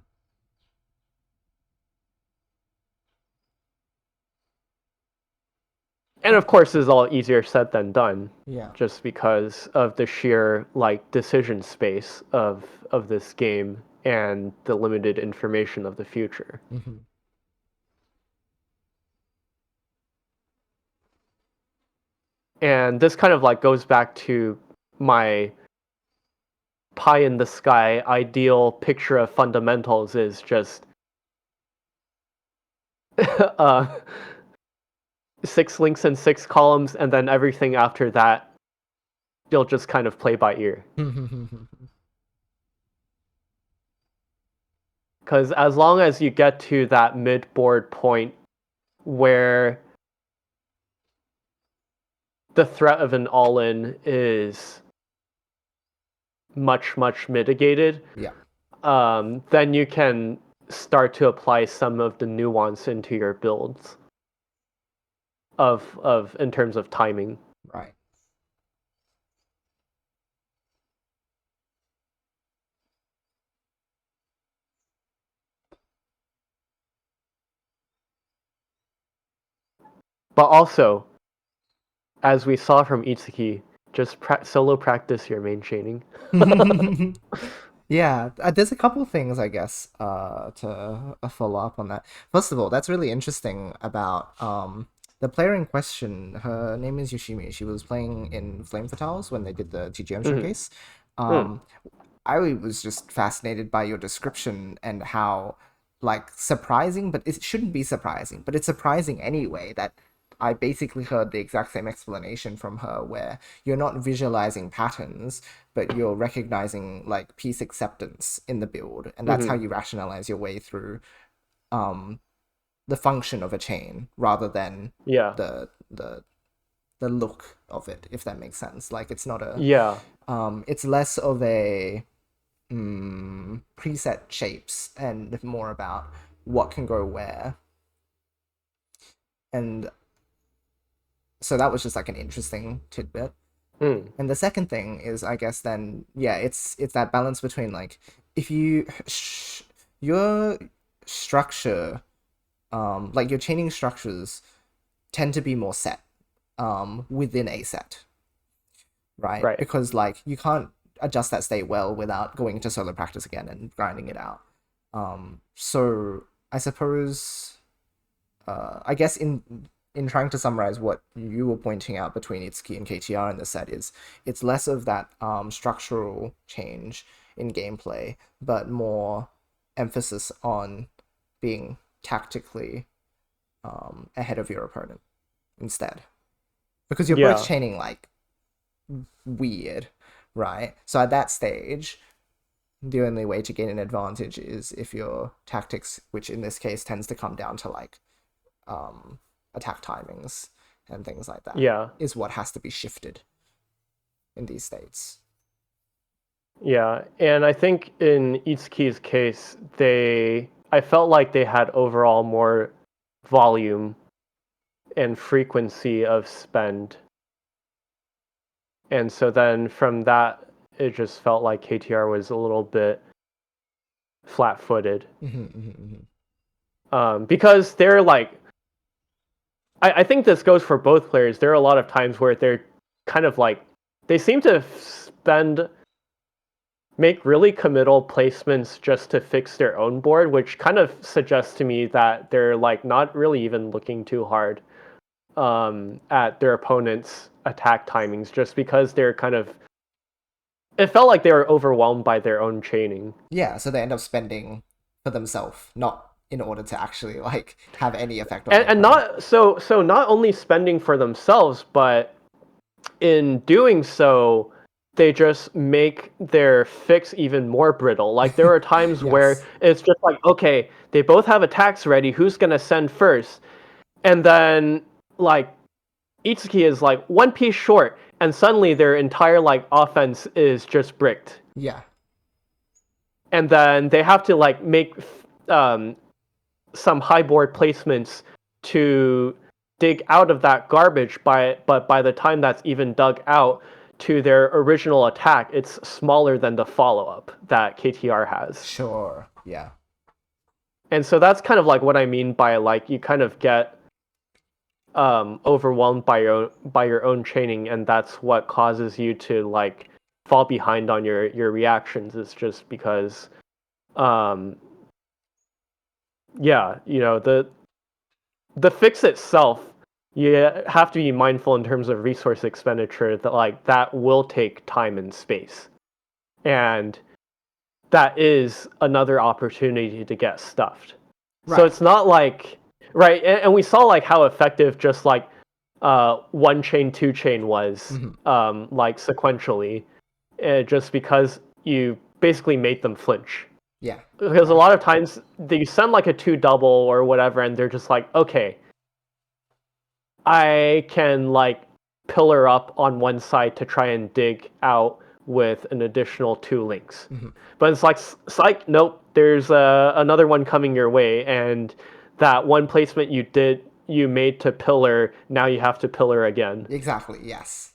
of course, this is all easier said than done. Yeah. Just because of the sheer, like, decision space of this game and the limited information of the future. And this kind of, like, goes back to my pie in the sky ideal picture of fundamentals is just 6 links and 6 columns, and then everything after that you'll just kind of play by ear. Because as long as you get to that mid-board point where the threat of an all-in is much, much mitigated, then you can start to apply some of the nuance into your builds of in terms of timing. Right. But also, as we saw from Itsuki, just solo practice your main chaining. Yeah, there's a couple things, I guess, to follow up on that. First of all, that's really interesting about the player in question. Her name is Yoshimi. She was playing in Flame Fatales when they did the TGM showcase. I was just fascinated by your description and how, like, surprising, but it shouldn't be surprising, but it's surprising anyway that I basically heard the exact same explanation from her, where you're not visualizing patterns, but you're recognizing, like, piece acceptance in the build, and that's how you rationalize your way through the the function of a chain rather than Yeah. the look of it, if that makes sense. Like it's not a Yeah. it's less of a preset shapes and more about what can go where. And so that was just like an interesting tidbit. And the second thing is, I guess then, yeah, it's that balance between like if your structure, like your chaining structures tend to be more set within a set, right? Right. Because like you can't adjust that state well without going into solo practice again and grinding it out. So I suppose, I guess in trying to summarize what you were pointing out between Itsuki and KTR in the set is it's less of that structural change in gameplay, but more emphasis on being tactically ahead of your opponent instead. Because you're both chaining like weird, right? So at that stage, the only way to gain an advantage is if your tactics, which in this case tends to come down to like attack timings and things like that, is what has to be shifted in these states. Yeah, and I think in Itsuki's case, I felt like they had overall more volume and frequency of spend. And so then from that, it just felt like KTR was a little bit flat-footed. Because they're like, I think this goes for both players. There are a lot of times where they're kind of like, they seem to make really committal placements just to fix their own board, which kind of suggests to me that they're like not really even looking too hard at their opponent's attack timings, just because they're kind of, it felt like they were overwhelmed by their own chaining. Yeah, so they end up spending for themselves, not in order to actually like have any effect on and not so not only spending for themselves, but in doing so they just make their fix even more brittle. Like there are times where it's just like, okay, they both have attacks ready, who's gonna send first? And then like Itsuki is like one piece short, and suddenly their entire like offense is just bricked. Yeah. And then they have to like make some high board placements to dig out of that garbage, but by the time that's even dug out to their original attack, it's smaller than the follow-up that KTR has. Sure, yeah. And so that's kind of like what I mean by like you kind of get overwhelmed by your own chaining, and that's what causes you to like fall behind on your reactions. It's just because yeah, you know, the fix itself, you have to be mindful in terms of resource expenditure that like that will take time and space, and that is another opportunity to get stuffed. Right. So it's not like right, and we saw like how effective just like one chain, two chain was like sequentially, just because you basically made them flinch. Yeah. Because a lot of times they send like a 2 double or whatever, and they're just like, okay, I can like pillar up on one side to try and dig out with an additional 2 links. But it's like, nope, there's another one coming your way, and that one placement you made to pillar, now you have to pillar again. Exactly, yes.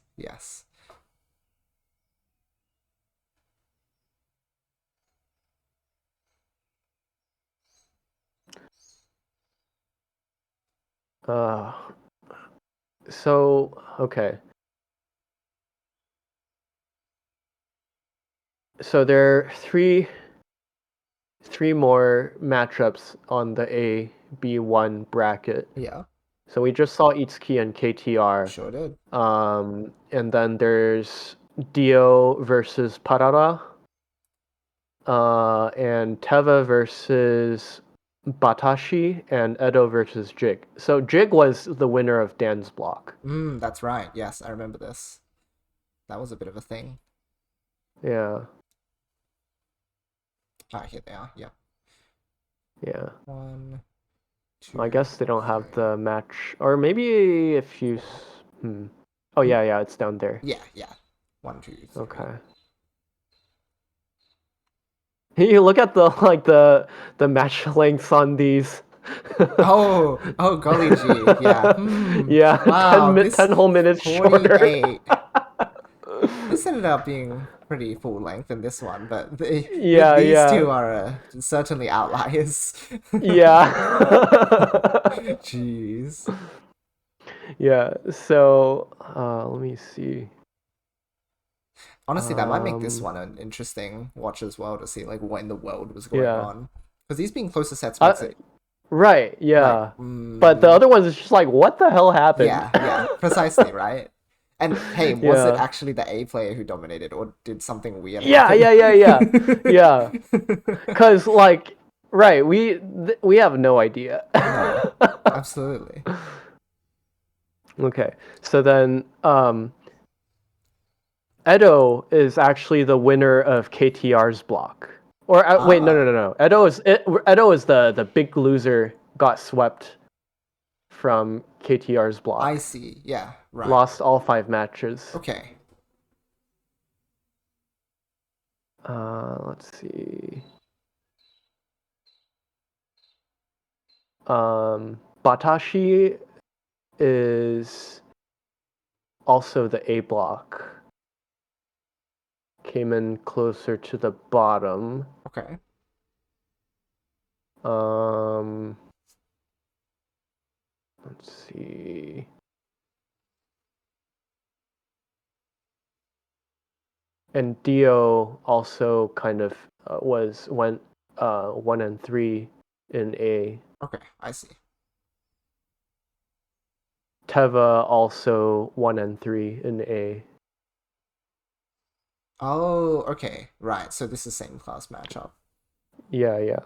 So, okay. So there are three more matchups on the AB1 bracket. Yeah. So we just saw Itsuki and KTR. Sure did. And then there's Dio versus Parara. And Teva versus Batashi, and Edo versus Jig. So Jig was the winner of Dan's block. That's right. Yes, I remember this. That was a bit of a thing. Yeah. Here they are. Yep. Yeah. 1, I guess they don't have the match, or maybe if you. Oh yeah, it's down there. Yeah. 1, 2, 3. Okay. You look at the match lengths on these. Oh, golly gee, yeah. Yeah, Wow, 10 whole minutes 48. shorter. This ended up being pretty full length in this one, but Yeah, these yeah. two are certainly outliers. Yeah. Jeez. Yeah, so let me see. Honestly, that might make this one an interesting watch as well to see like what in the world was going Yeah. on. Because these being closer sets makes it Right, yeah. like, But the other ones is just like, what the hell happened? yeah, precisely, right? And hey, was it Yeah. actually the A player who dominated, or did something weird Yeah, happen? yeah. Because like, right, we have no idea. No, absolutely. Okay, so then Edo is actually the winner of KTR's block. Or wait, no. Edo is the big loser, got swept from KTR's block. I see. Yeah, right. Lost all 5 matches. Okay. Let's see. Batashi is also the A block. Came in closer to the bottom. Okay. Let's see. And Dio also kind of went 1 and 3 in A. Okay, I see. Teva also 1 and 3 in A. Oh, okay. Right. So this is same class matchup. Yeah.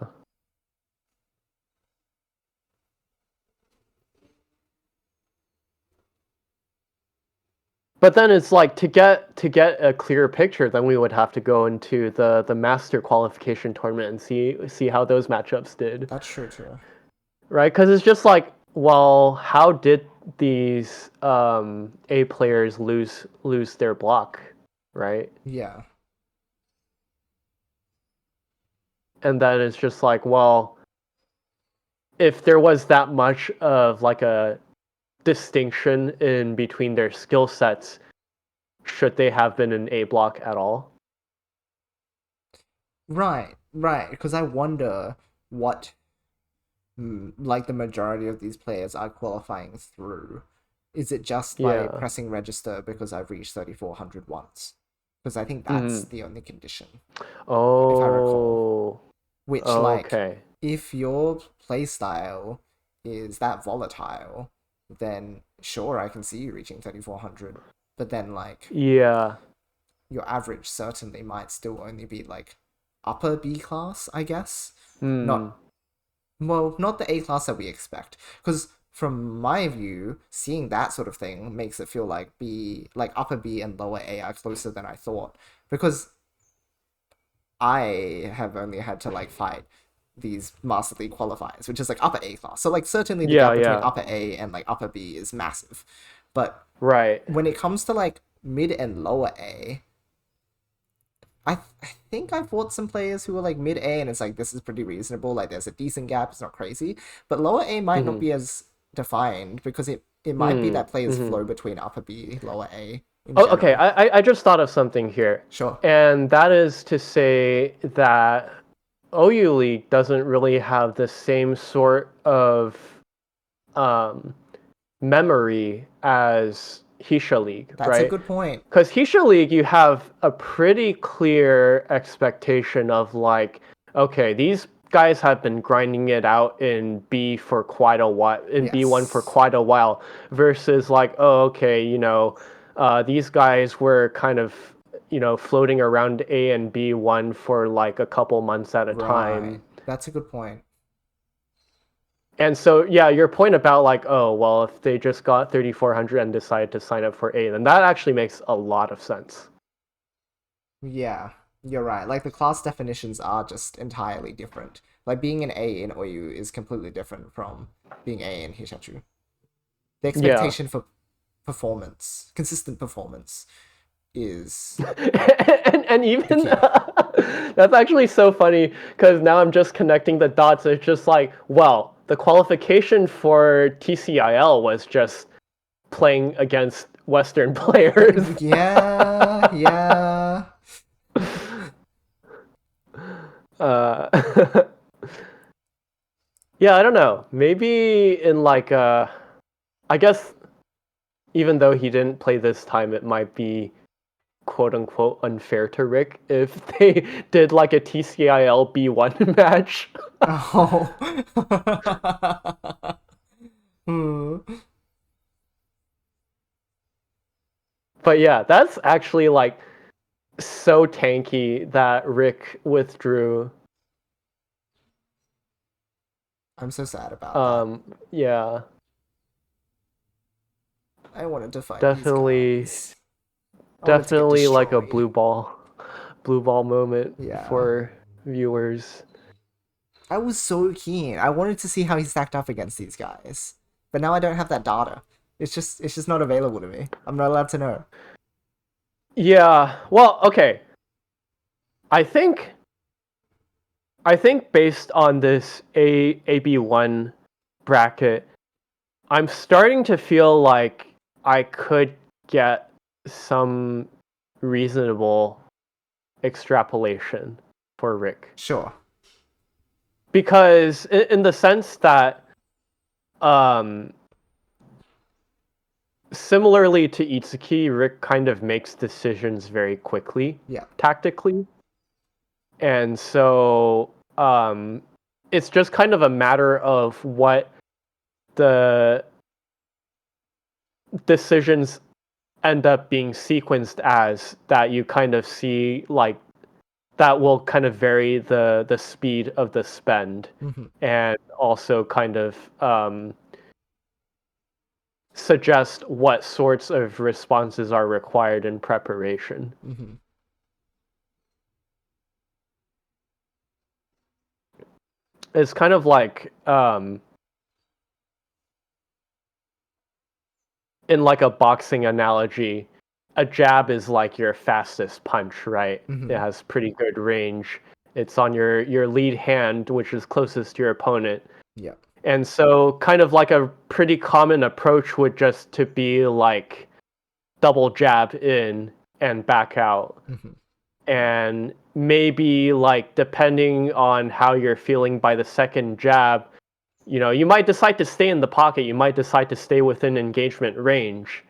But then it's like to get a clearer picture, then we would have to go into the master qualification tournament and see how those matchups did. That's true. Right? Because it's just like, well, how did these A players lose their block, right? Yeah. And then it's just like, well, if there was that much of like a distinction in between their skill sets, should they have been an A block at all? Right. Because I wonder what, like, the majority of these players are qualifying through. Is it just by pressing register because I've reached 3400 once? Because I think that's the only condition. Oh. If I recall. Which, okay. if your playstyle is that volatile, then sure, I can see you reaching 3400. But then, yeah, your average certainly might still only be, upper B class, I guess. Mm. Not the A class that we expect. Because from my view, seeing that sort of thing makes it feel like upper B and lower A are closer than I thought. Because I have only had to fight these Master League qualifiers, which is upper A class. So certainly the gap between upper A and upper B is massive. But right, when it comes to mid and lower A, I think I fought some players who were mid A and it's this is pretty reasonable. There's a decent gap, it's not crazy. But lower A might not be as defined because it might be that players flow between upper B, lower A. Okay, I just thought of something here. Sure. And that is to say that OU League doesn't really have the same sort of memory as Hisha League, That's right? a good point. Because Hisha League, you have a pretty clear expectation of okay, these guys have been grinding it out in B for quite a while, in B1 for quite a while, versus oh, okay, these guys were kind of, floating around A and B1 for a couple months at a time. That's a good point. And so, yeah, your point about oh, well, if they just got 3400 and decided to sign up for A, then that actually makes a lot of sense. Yeah, you're right. The class definitions are just entirely different. Like being an A in Oyu is completely different from being A in Hishachu. The Yeah. expectation for performance, consistent performance, is and even key. that's actually so funny because now I'm just connecting the dots. It's just like, well, the qualification for TCIL was just playing against Western players. Yeah, yeah. uh, yeah, I don't know. Maybe in like I guess even though he didn't play this time, it might be quote unquote unfair to Rick if they did like a TCIL B1 match. Oh. Hmm. But yeah, that's actually like so tanky that Rick withdrew. I'm so sad about that. Yeah, I wanted to fight these definitely, guys. I wanted to get definitely like a destroyed. blue ball moment Yeah. for viewers. I was so keen. I wanted to see how he stacked up against these guys. But now I don't have that data. It's just not available to me. I'm not allowed to know. Yeah, well, okay. I think I think based on this AB1 bracket, I'm starting to feel like I could get some reasonable extrapolation for Rick. Sure. Because in the sense that um similarly to Itsuki, Rick kind of makes decisions very quickly, Yeah. tactically. And so it's just kind of a matter of what the decisions end up being sequenced as that you kind of see like that will kind of vary the speed of the spend Mm-hmm. and also kind of suggest what sorts of responses are required in preparation. Mm-hmm. It's kind of like in like a boxing analogy, a jab is like your fastest punch, right? Mm-hmm. It has pretty good range. It's on your lead hand, which is closest to your opponent. Yeah. And so kind of like a pretty common approach would just to be like double jab in and back out. Mm-hmm. And maybe like depending on how you're feeling by the second jab, you might decide to stay in the pocket, you might decide to stay within engagement range.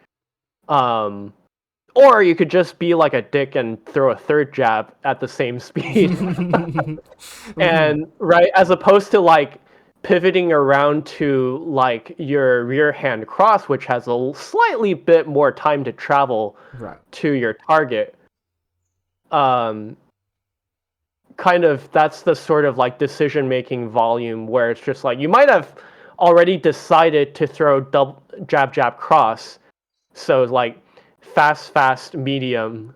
Or you could just be like a dick and throw a third jab at the same speed. Mm-hmm. And right, as opposed to like pivoting around to like your rear hand cross, which has a slightly bit more time to travel Right. to your target. Kind of that's the sort of like decision making volume where it's just like you might have already decided to throw double jab cross, so like fast medium,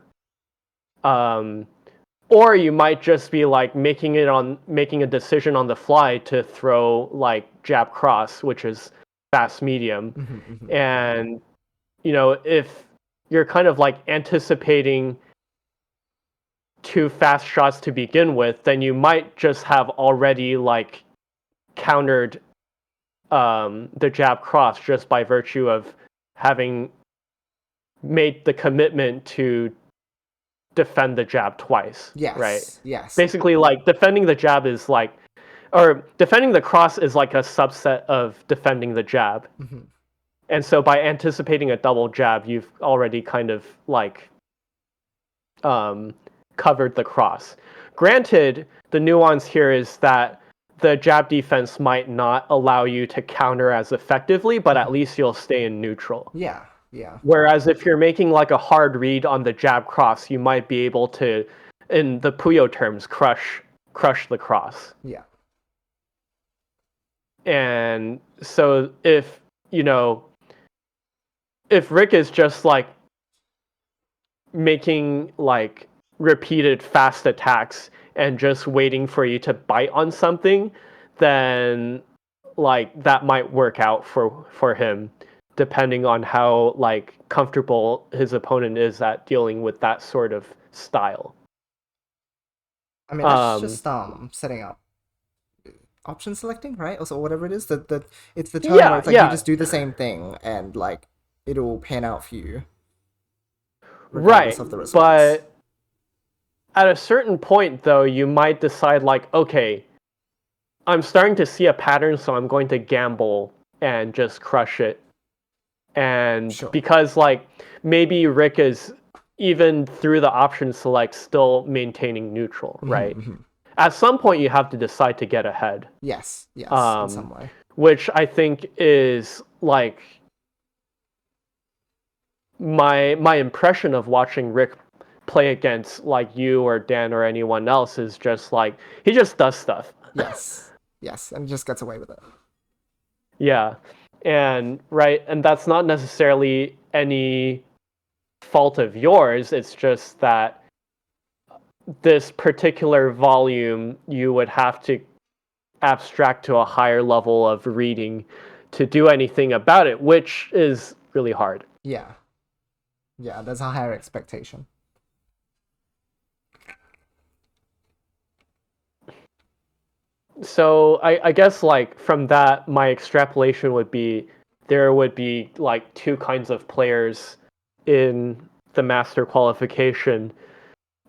or you might just be like making a decision on the fly to throw like jab cross, which is fast medium. Mm-hmm. Mm-hmm. And if you're kind of like anticipating two fast shots to begin with, then you might just have already like countered the jab cross just by virtue of having made the commitment to defend the jab twice. Yes. Right? Yes. Basically, like defending the jab is like, or defending the cross is like a subset of defending the jab. Mm-hmm. And so by anticipating a double jab, you've already kind of like covered the cross. Granted, the nuance here is that the jab defense might not allow you to counter as effectively, but at least you'll stay in neutral. Yeah. Yeah. Whereas if you're making like a hard read on the jab cross, you might be able to, in the Puyo terms, crush the cross. Yeah. And so if Rick is just like making like repeated fast attacks and just waiting for you to bite on something, then like that might work out for him, depending on how like comfortable his opponent is at dealing with that sort of style. I mean, that's just setting up option selecting, right? Also, whatever it is, that it's the turn where it's like you just do the same thing and like it'll pan out for you, regardless of the response. But at a certain point, though, you might decide like, okay, I'm starting to see a pattern, so I'm going to gamble and just crush it. And because like maybe Rick is even through the option select still maintaining neutral, right? At some point you have to decide to get ahead. Yes, in some way. Which I think is like my impression of watching Rick play against like you or Dan or anyone else is just like he just does stuff. Yes, and just gets away with it. Yeah. And that's not necessarily any fault of yours. It's just that this particular volume you would have to abstract to a higher level of reading to do anything about it, which is really hard. Yeah, there's a higher expectation. So I guess like from that, my extrapolation would be there would be like two kinds of players in the master qualification.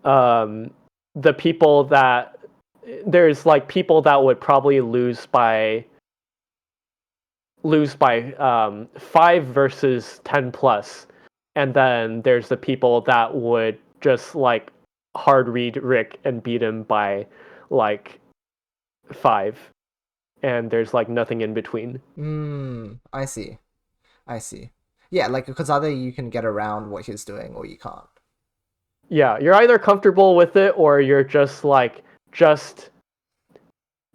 The people that there's like people that would probably lose by 5 versus 10 plus, and then there's the people that would just like hard read Rick and beat him by like 5, and there's like nothing in between. I see. Yeah, like because either you can get around what he's doing or you can't. Yeah, you're either comfortable with it or you're just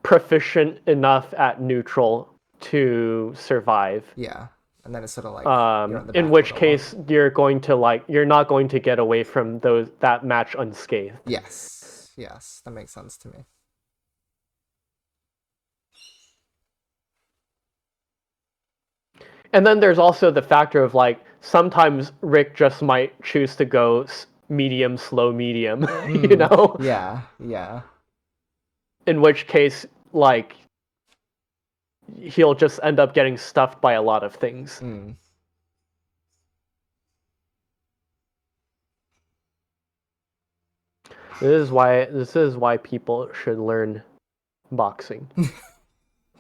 proficient enough at neutral to survive. Yeah, and then it's sort of like in which case you're not going to get away from that match unscathed. Yes, that makes sense to me. And then there's also the factor of like sometimes Rick just might choose to go medium, slow, medium, you know? Yeah. In which case, like, he'll just end up getting stuffed by a lot of things. This is why people should learn boxing.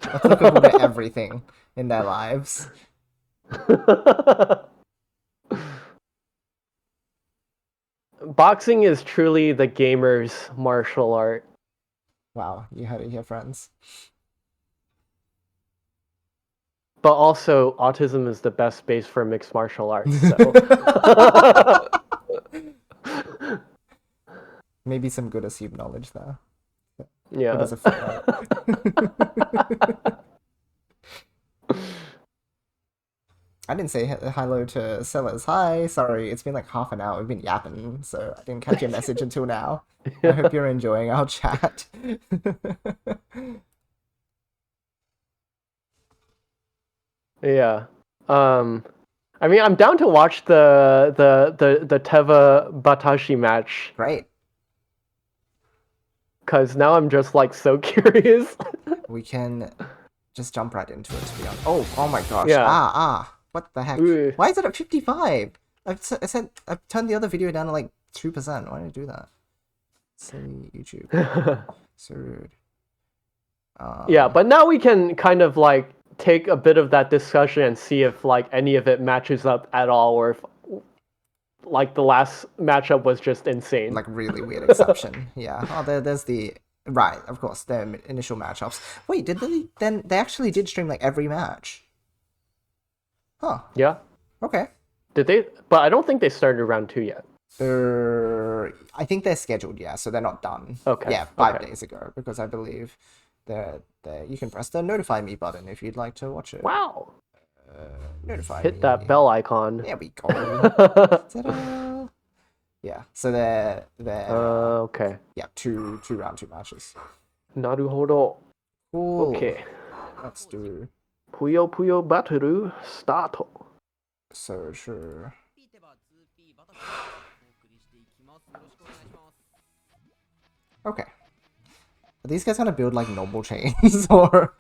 Applicable to everything in their lives. Boxing is truly the gamer's martial art. Wow, you heard it here, friends. But also, autism is the best base for mixed martial arts, so... Maybe some good assumed knowledge there. Yeah. As a I didn't say hello to Sellers. Hi, sorry, it's been like half an hour. We've been yapping, so I didn't catch your message until now. I hope you're enjoying our chat. Yeah. I mean, I'm down to watch the Teva Batashi match. Great. Because now I'm just like so curious. We can just jump right into it, to be honest. Oh my gosh. Yeah. What the heck? Ooh. Why is it at 55? I've turned the other video down to like 2%. Why did I do that? Silly YouTube. So rude. Yeah, but now we can kind of like take a bit of that discussion and see if like any of it matches up at all, or if like the last matchup was just insane. Like really weird exception. Yeah. Oh, there's the right. Of course, the initial matchups. Wait, did they? Then they actually did stream like every match. Huh. Yeah. Okay. Did they? But I don't think they started round 2 yet. I think they're scheduled. Yeah, so they're not done. Okay. Yeah, 5 days ago, because I believe you can press the notify me button if you'd like to watch it. Wow. Notify me. Hit that bell icon. There we go. Ta-da. Yeah, so they're Okay. yeah, two round two matches. Naruhodo. Cool. Okay. Let's do Puyo Puyo battle start. so sure. Okay. Are these guys gonna build like normal chains or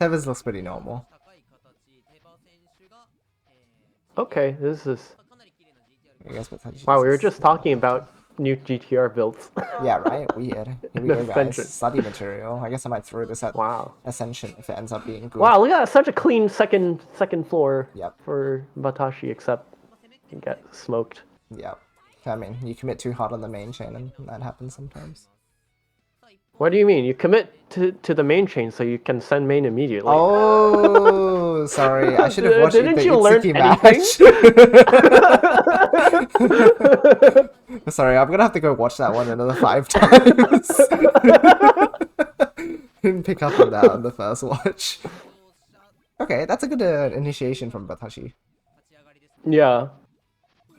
Teva's looks pretty normal. Okay, this is. I guess Batashi Wow, we were is- just talking about new GTR builds. Yeah, right? Weird. Here we The go, guys. Ascension. Study material. I guess I might throw this at Wow. Ascension if it ends up being good. Wow, look at that, such a clean second floor Yep. for Batashi, except you get smoked. Yep. I mean, you commit too hard on the main chain and that happens sometimes. What do you mean? You commit to the main chain so you can send main immediately. Oh, sorry. I should have watched Didn't the you learn Itsuki match. Sorry, I'm gonna have to go watch that one another 5 times. Didn't pick up on that on the first watch. Okay, that's a good initiation from Batashi. Yeah.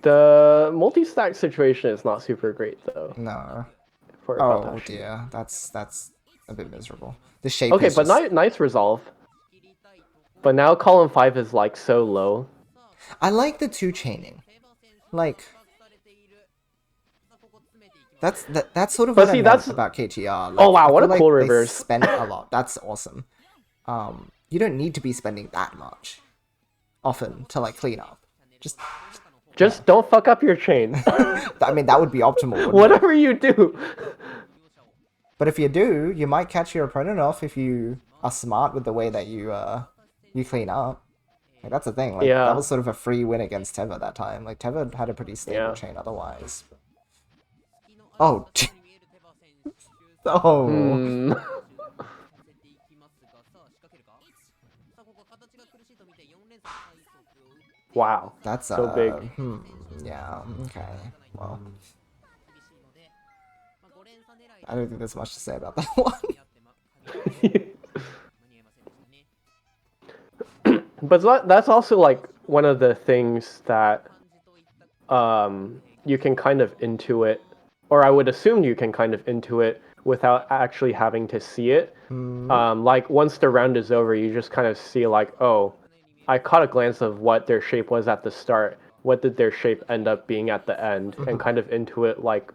The multi-stack situation is not super great though. No. For Oh Batashi. dear, that's a bit miserable. The shape Okay, is but just... nice resolve. But now column 5 is like so low. I like the 2 chaining. Like... That's sort of But what see, I meant that's- about KTR. Like, Oh, wow, I what feel a cool they reverse. spend a lot. That's awesome. You don't need to be spending that much often to like clean up. Just don't fuck up your chain. I mean, that would be optimal. wouldn't it? Whatever you do. But if you do, you might catch your opponent off if you are smart with the way that you clean up. Like, that's the thing. Like, Yeah. that was sort of a free win against Teva that time. Like, Teva had a pretty stable Yeah. chain otherwise. Oh. Oh. Hmm. Wow. That's So big. Yeah. Okay. Well, I don't think there's much to say about that one. But that's also like one of the things that you can kind of intuit, or I would assume you can kind of intuit without actually having to see it. Like once the round is over, you just kind of see like, oh, I caught a glance of what their shape was at the start. What did their shape end up being at the end? And kind of intuit like,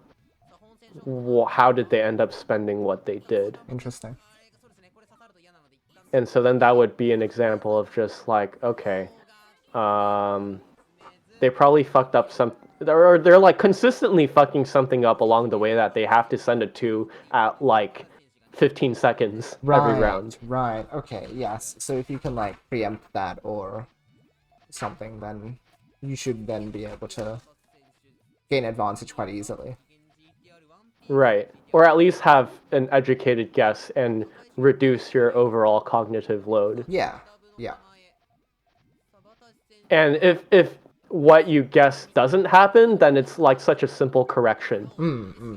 how did they end up spending what they did? Interesting. And so then that would be an example of just like, okay, they probably fucked up some, or they're like consistently fucking something up along the way that they have to send it to at like 15 seconds every round. Right. Okay. Yes. So if you can like preempt that or something, then you should then be able to gain advantage quite easily. Right. Or at least have an educated guess and reduce your overall cognitive load. Yeah. Yeah. And if what you guess doesn't happen, then it's like such a simple correction.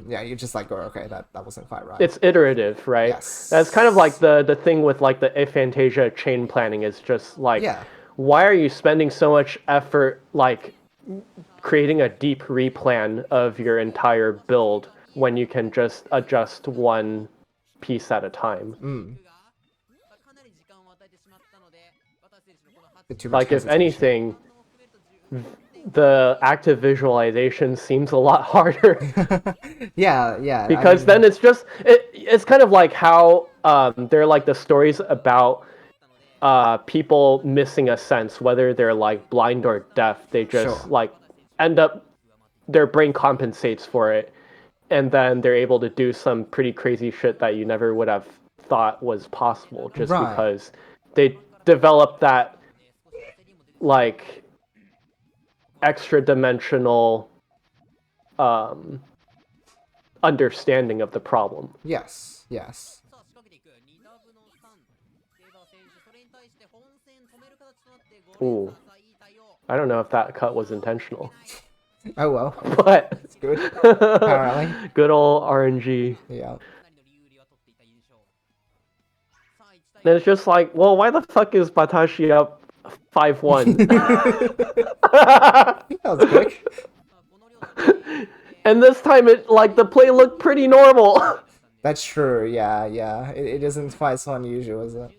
Yeah. You just like go, okay, that wasn't quite right. It's iterative, right? Yes. That's kind of like the thing with like the aphantasia chain planning is just like, Yeah. why are you spending so much effort like creating a deep replan of your entire build when you can just adjust one piece at a time? Bit too much Like if hesitation. anything, the active visualization seems a lot harder. Yeah. Yeah. Because then it's just it's kind of like how they're like the stories about people missing a sense, whether they're like blind or deaf. They just Sure. like end up, their brain compensates for it, and then they're able to do some pretty crazy shit that you never would have thought was possible, just Right. because they developed that like extra dimensional understanding of the problem. Yes. Yes. Ooh. I don't know if that cut was intentional. Oh well. But It's good. Apparently. good old RNG. Yeah. And it's just like, well, why the fuck is Batashi up 5-1? That was quick. And this time the play looked pretty normal. That's true, yeah, yeah. It isn't quite so unusual, is it?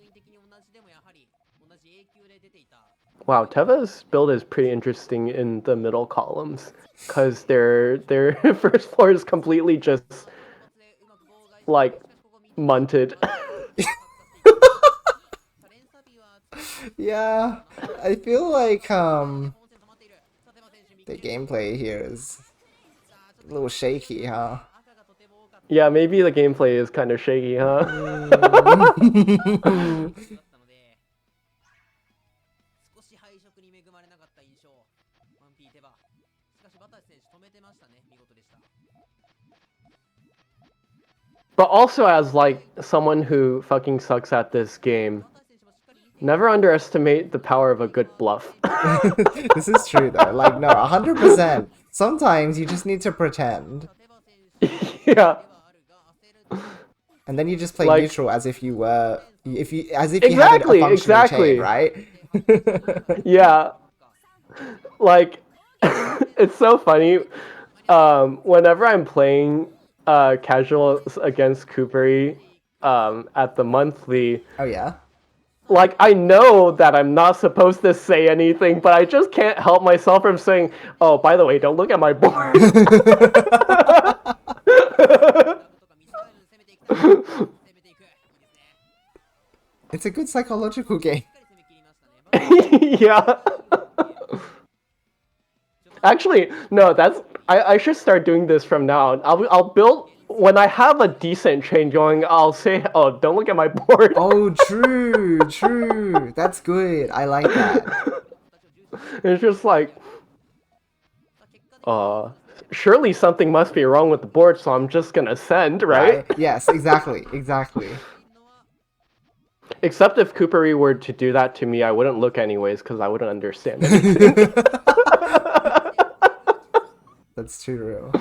Wow, Teva's build is pretty interesting in the middle columns. Because their first floor is completely just like munted. Yeah, I feel like the gameplay here is a little shaky, huh? Yeah, maybe the gameplay is kind of shaky, huh? But also as like someone who fucking sucks at this game, never underestimate the power of a good bluff. This is true though. Like no, 100%. Sometimes you just need to pretend. Yeah. And then you just play Like- neutral as if you were as if you had a Exactly, functioning exactly. chain, right? Yeah. Like it's so funny. Whenever I'm playing casuals against Coopery at the monthly, Oh yeah. like I know that I'm not supposed to say anything, but I just can't help myself from saying, "Oh, by the way, don't look at my board." It's a good psychological game. Yeah. Actually, no, I should start doing this from now on. I'll build when I have a decent chain going, I'll say, "Oh, don't look at my board." Oh, true, true. That's good. I like that. It's just like, surely something must be wrong with the board, so I'm just gonna send, right? Yes, exactly, exactly. Except if Coopery were to do that to me, I wouldn't look anyways, because I wouldn't understand anything. That's true.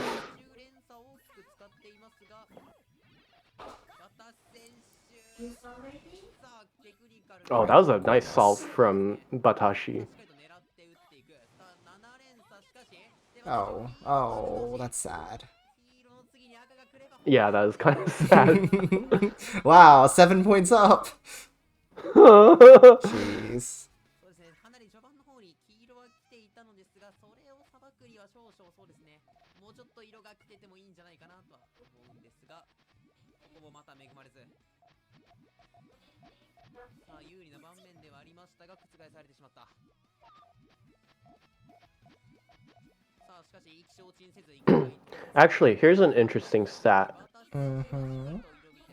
Oh, that was a nice solve from Batashi. Oh, that's sad. Yeah, that was kind of sad. Wow, 7 points up. Jeez. Actually, here's an interesting stat. Mm-hmm.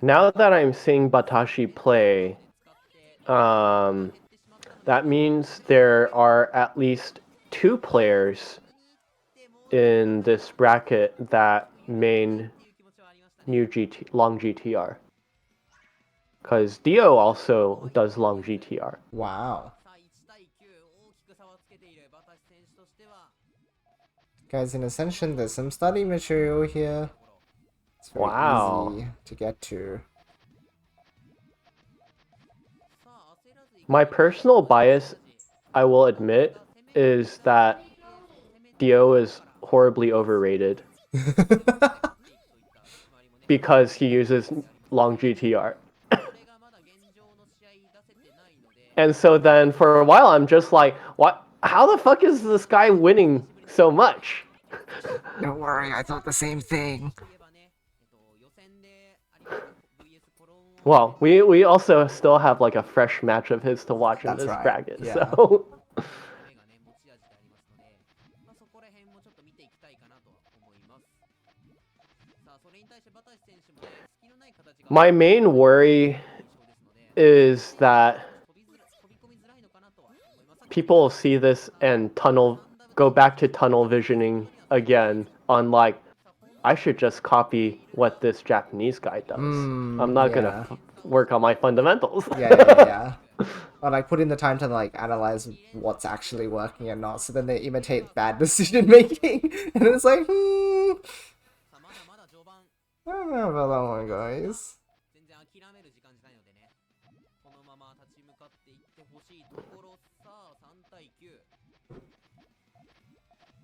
Now that I'm seeing Batashi play, that means there are at least 2 players in this bracket that main long GTR. Because Dio also does long GTR. Wow. Guys, in Ascension, there's some study material here. It's very easy to get to. My personal bias, I will admit, is that Dio is horribly overrated because he uses long GTR. And so then for a while I'm just like, what? How the fuck is this guy winning so much? Don't worry, I thought the same thing. Well, we also still have like a fresh match of his to watch in That's this right, bracket, yeah. so my main worry is that people will see this and go back to tunnel visioning again on like, I should just copy what this Japanese guy does. I'm not gonna work on my fundamentals. Yeah. Or like put in the time to like analyze what's actually working and not, so then they imitate bad decision making, and it's like, I don't know about that one, guys.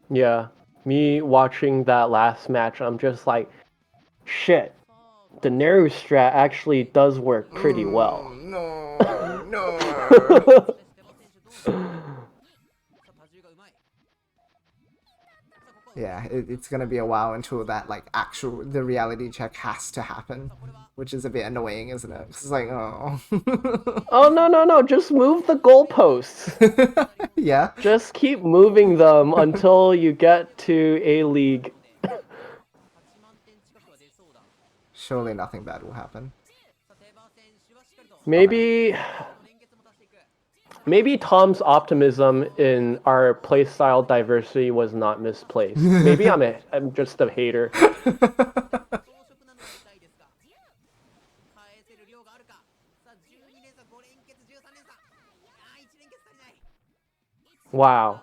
Yeah. me watching that last match, I'm just like, shit, the Neru strat actually does work pretty well. No, no. Yeah, it's gonna be a while until that like the reality check has to happen, which is a bit annoying, isn't it? 'Cause it's like, oh. Oh no, just move the goalposts. Yeah. Just keep moving them until you get to A League. Surely nothing bad will happen. Maybe Tom's optimism in our playstyle diversity was not misplaced. Maybe I'm just a hater. Wow.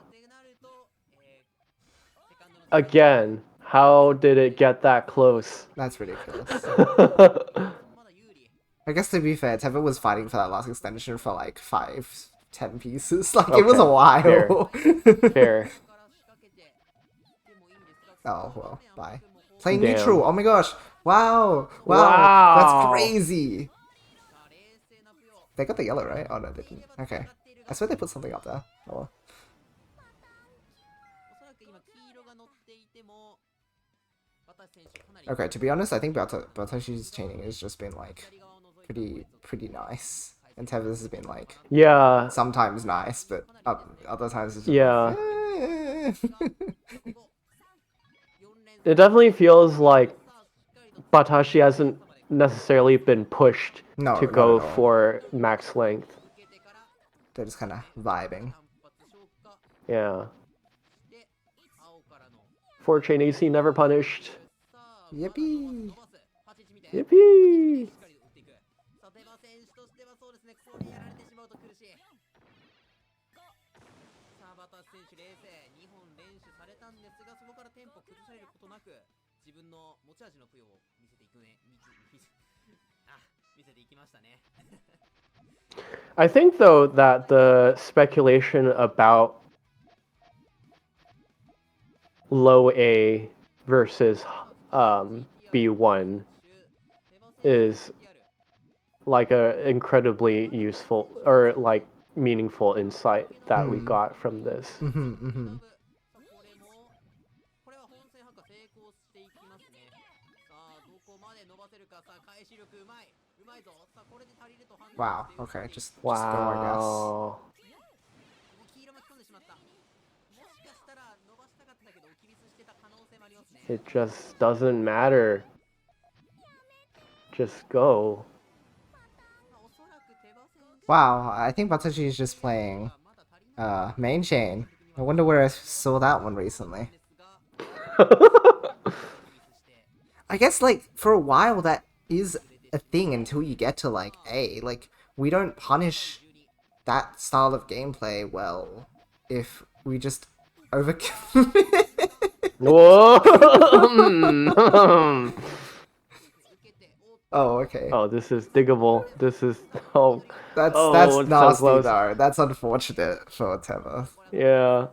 Again, how did it get that close? That's ridiculous. I guess to be fair, Teva was fighting for that last extension for like 5-10 pieces. Like, it was a Okay, while. Fair. Oh, well, bye. Playing Damn. neutral. Oh my gosh. Wow. Wow. That's crazy. They got the yellow, right? Oh, no, they didn't. Okay. I swear they put something up there. Oh, well. Okay, to be honest, I think Batoshi's chaining has just been like pretty nice, and Teva's has been like sometimes nice, but other times it's just like, It definitely feels like Batashi hasn't necessarily been pushed to go for max length. They're just kind of vibing. Yeah. 4-chain AC never punished. Yippee! Yippee! I think though that the speculation about low A versus B1 is like a incredibly useful or like meaningful insight that we got from this. Wow. Okay, just go, I guess. It just doesn't matter. Just go. Wow, I think Batashi is just playing main chain. I wonder where I saw that one recently. I guess like for a while that is a thing until you get to like A. Like, we don't punish that style of gameplay well if we just overcommit. Whoa! Oh, okay. Oh, this is diggable. This is That's it's nasty so close. though. That's unfortunate for Teva. Yeah.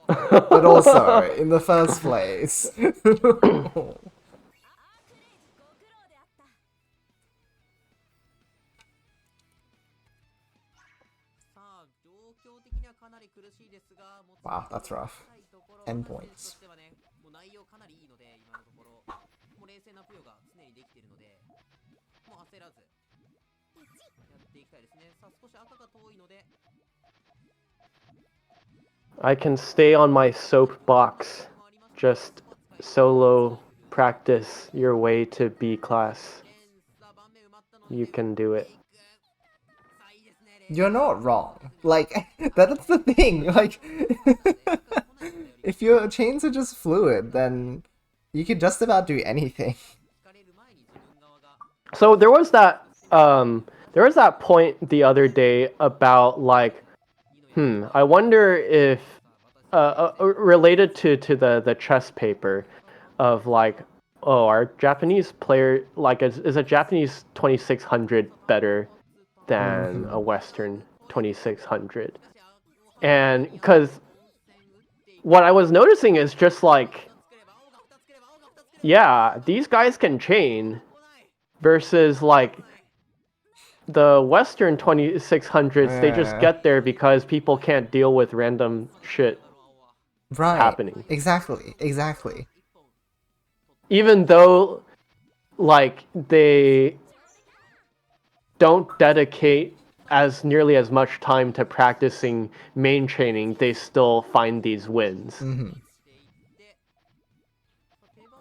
But also, in the first place. Wow, that's rough. 10 points. I can stay on my soapbox. Just solo practice your way to B class. You can do it. You're not wrong. Like, that's the thing. Like, if your chains are just fluid, then you can just about do anything. So there was that point the other day about like, I wonder if related to the chess paper of like, oh, are Japanese player like is a Japanese 2600 better than a Western 2600? And because what I was noticing is just like, yeah, these guys can chain versus like the Western 2600s, they just get there because people can't deal with random shit Right. happening. Exactly. Even though, like, they don't dedicate as nearly as much time to practicing main training, they still find these wins.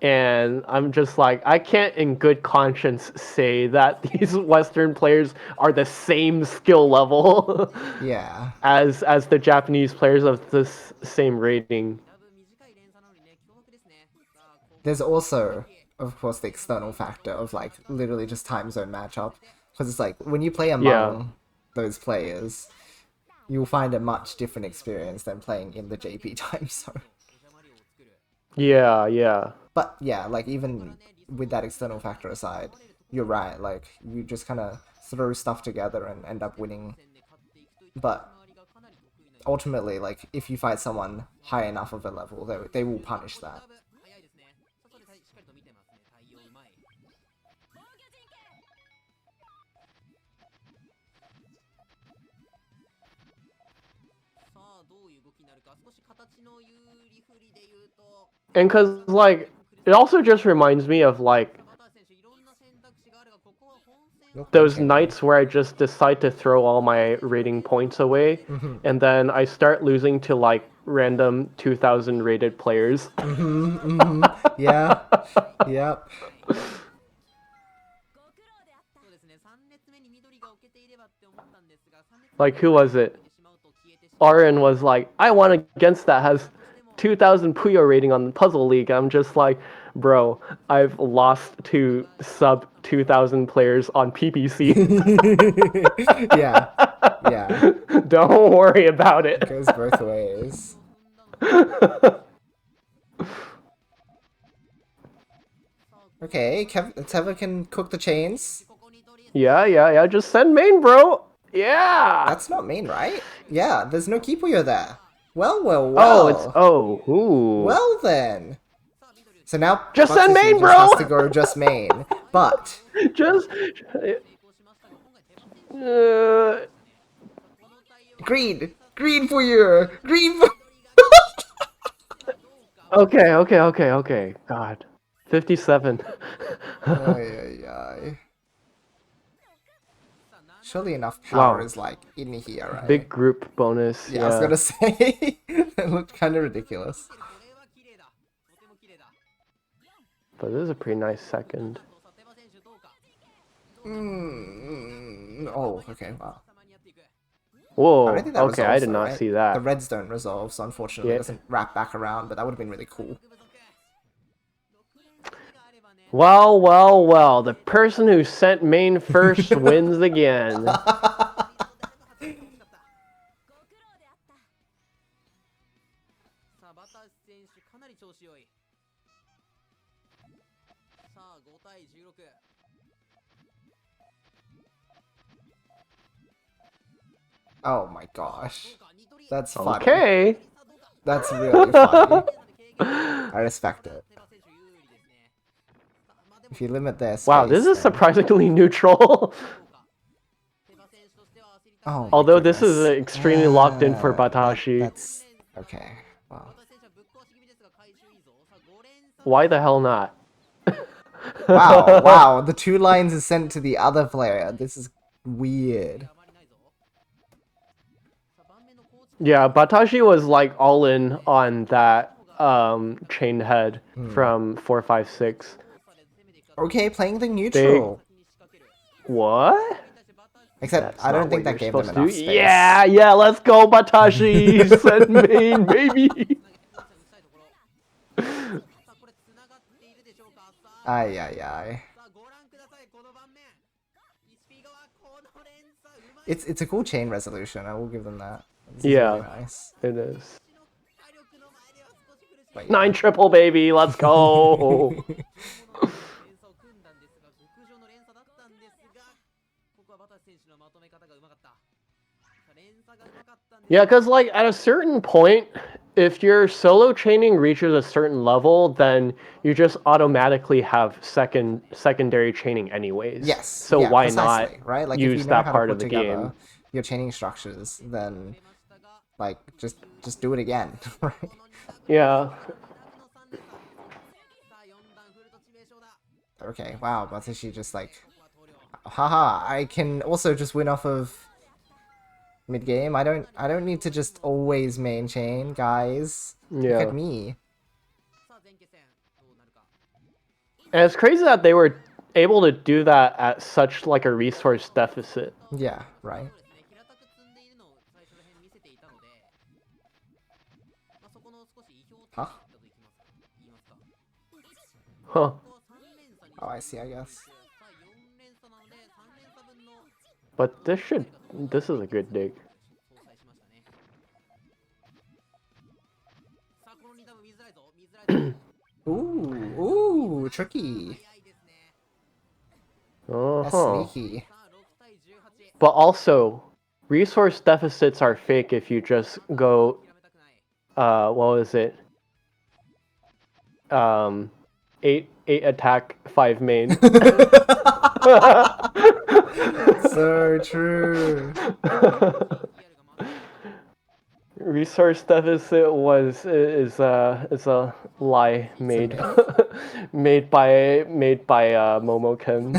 And I'm just like, I can't in good conscience say that these Western players are the same skill level Yeah. as the Japanese players of this same rating. There's also, of course, the external factor of like literally just time zone matchup. Because it's like when you play among those players, you'll find a much different experience than playing in the JP time zone. Yeah. But yeah, like even with that external factor aside, you're right. Like you just kind of throw stuff together and end up winning. But ultimately, like if you fight someone high enough of a level, they will punish that. And because, like, it also just reminds me of, like, those nights where I just decide to throw all my rating points away, and then I start losing to, like, random 2000 rated players. Yeah. Yep. Like, who was it? Arin was like, I won against that has 2000 Puyo rating on the Puzzle League. I'm just like, bro, I've lost to sub 2000 players on PPC. Yeah. Don't worry about it. It goes both ways. Okay, Teva can cook the chains. Yeah. Just send main, bro. Yeah. That's not main, right? Yeah, there's no Kipuyo there. Well. Ooh. Well then. So now Just send Batsushi main, just bro. has to go just main. But Just. green for you. Green for. Okay. God. 57. Ay. Surely enough power Wow. is like in here, right? Big group bonus. Yeah, I was gonna say it looked kind of ridiculous. But this is a pretty nice second. Oh, okay, wow. Whoa. I don't think that Okay, I resolves did though, not right? see that. The reds don't resolve, so unfortunately Yeah. it doesn't wrap back around, but that would have been really cool. Well. The person who sent main first wins again. Oh my gosh. That's funny. Okay. That's really funny. I respect it. If you limit their space, Wow, this is then... surprisingly neutral. Oh my Although goodness. this is extremely locked in for Batashi. That's... Okay, wow. Why the hell not? Wow, the 2 lines is sent to the other player. This is weird. Yeah, Batashi was like all in on that chain head from 456. Okay, playing the neutral. What? Except, That's I don't not think what that you're gave them supposed to enough do. space. Yeah, let's go, Batashi. Send main, baby. Ay. It's a cool chain resolution, I will give them that. This is really nice. It is. But 9 triple, baby, let's go. Yeah, because like at a certain point, if your solo chaining reaches a certain level, then you just automatically have secondary chaining anyways. Yes. So yeah, why precisely, not right? Like if you use know that how to part put of the together game? your chaining structures, then like just do it again, right? Yeah. Okay, wow, but she just like, haha, I can also just win off of mid game. I don't need to just always main chain, guys. Look at Yeah. me. And it's crazy that they were able to do that at such like a resource deficit. Yeah, right. Huh? Huh. Oh, I see, I guess. But this is a good dig. Ooh, tricky. That's Uh-huh. sneaky. But also, resource deficits are fake if you just go what was it? 8 attack, 5 main. So true. Resource deficit is a lie made made by Momoken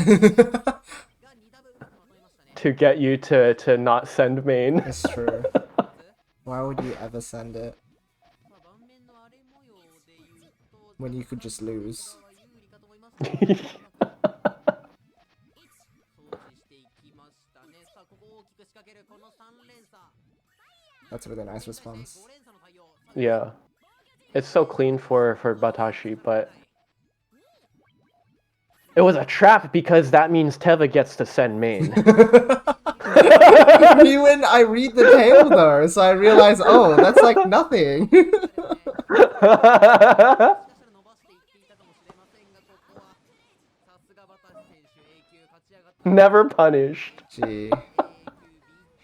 to get you to not send main. It's true. Why would you ever send it when you could just lose? That's a really nice response. Yeah. It's so clean for Batashi, but it was a trap because that means Teva gets to send main. When I read the tale though, so I realize, oh, that's like nothing. Never punished. Gee.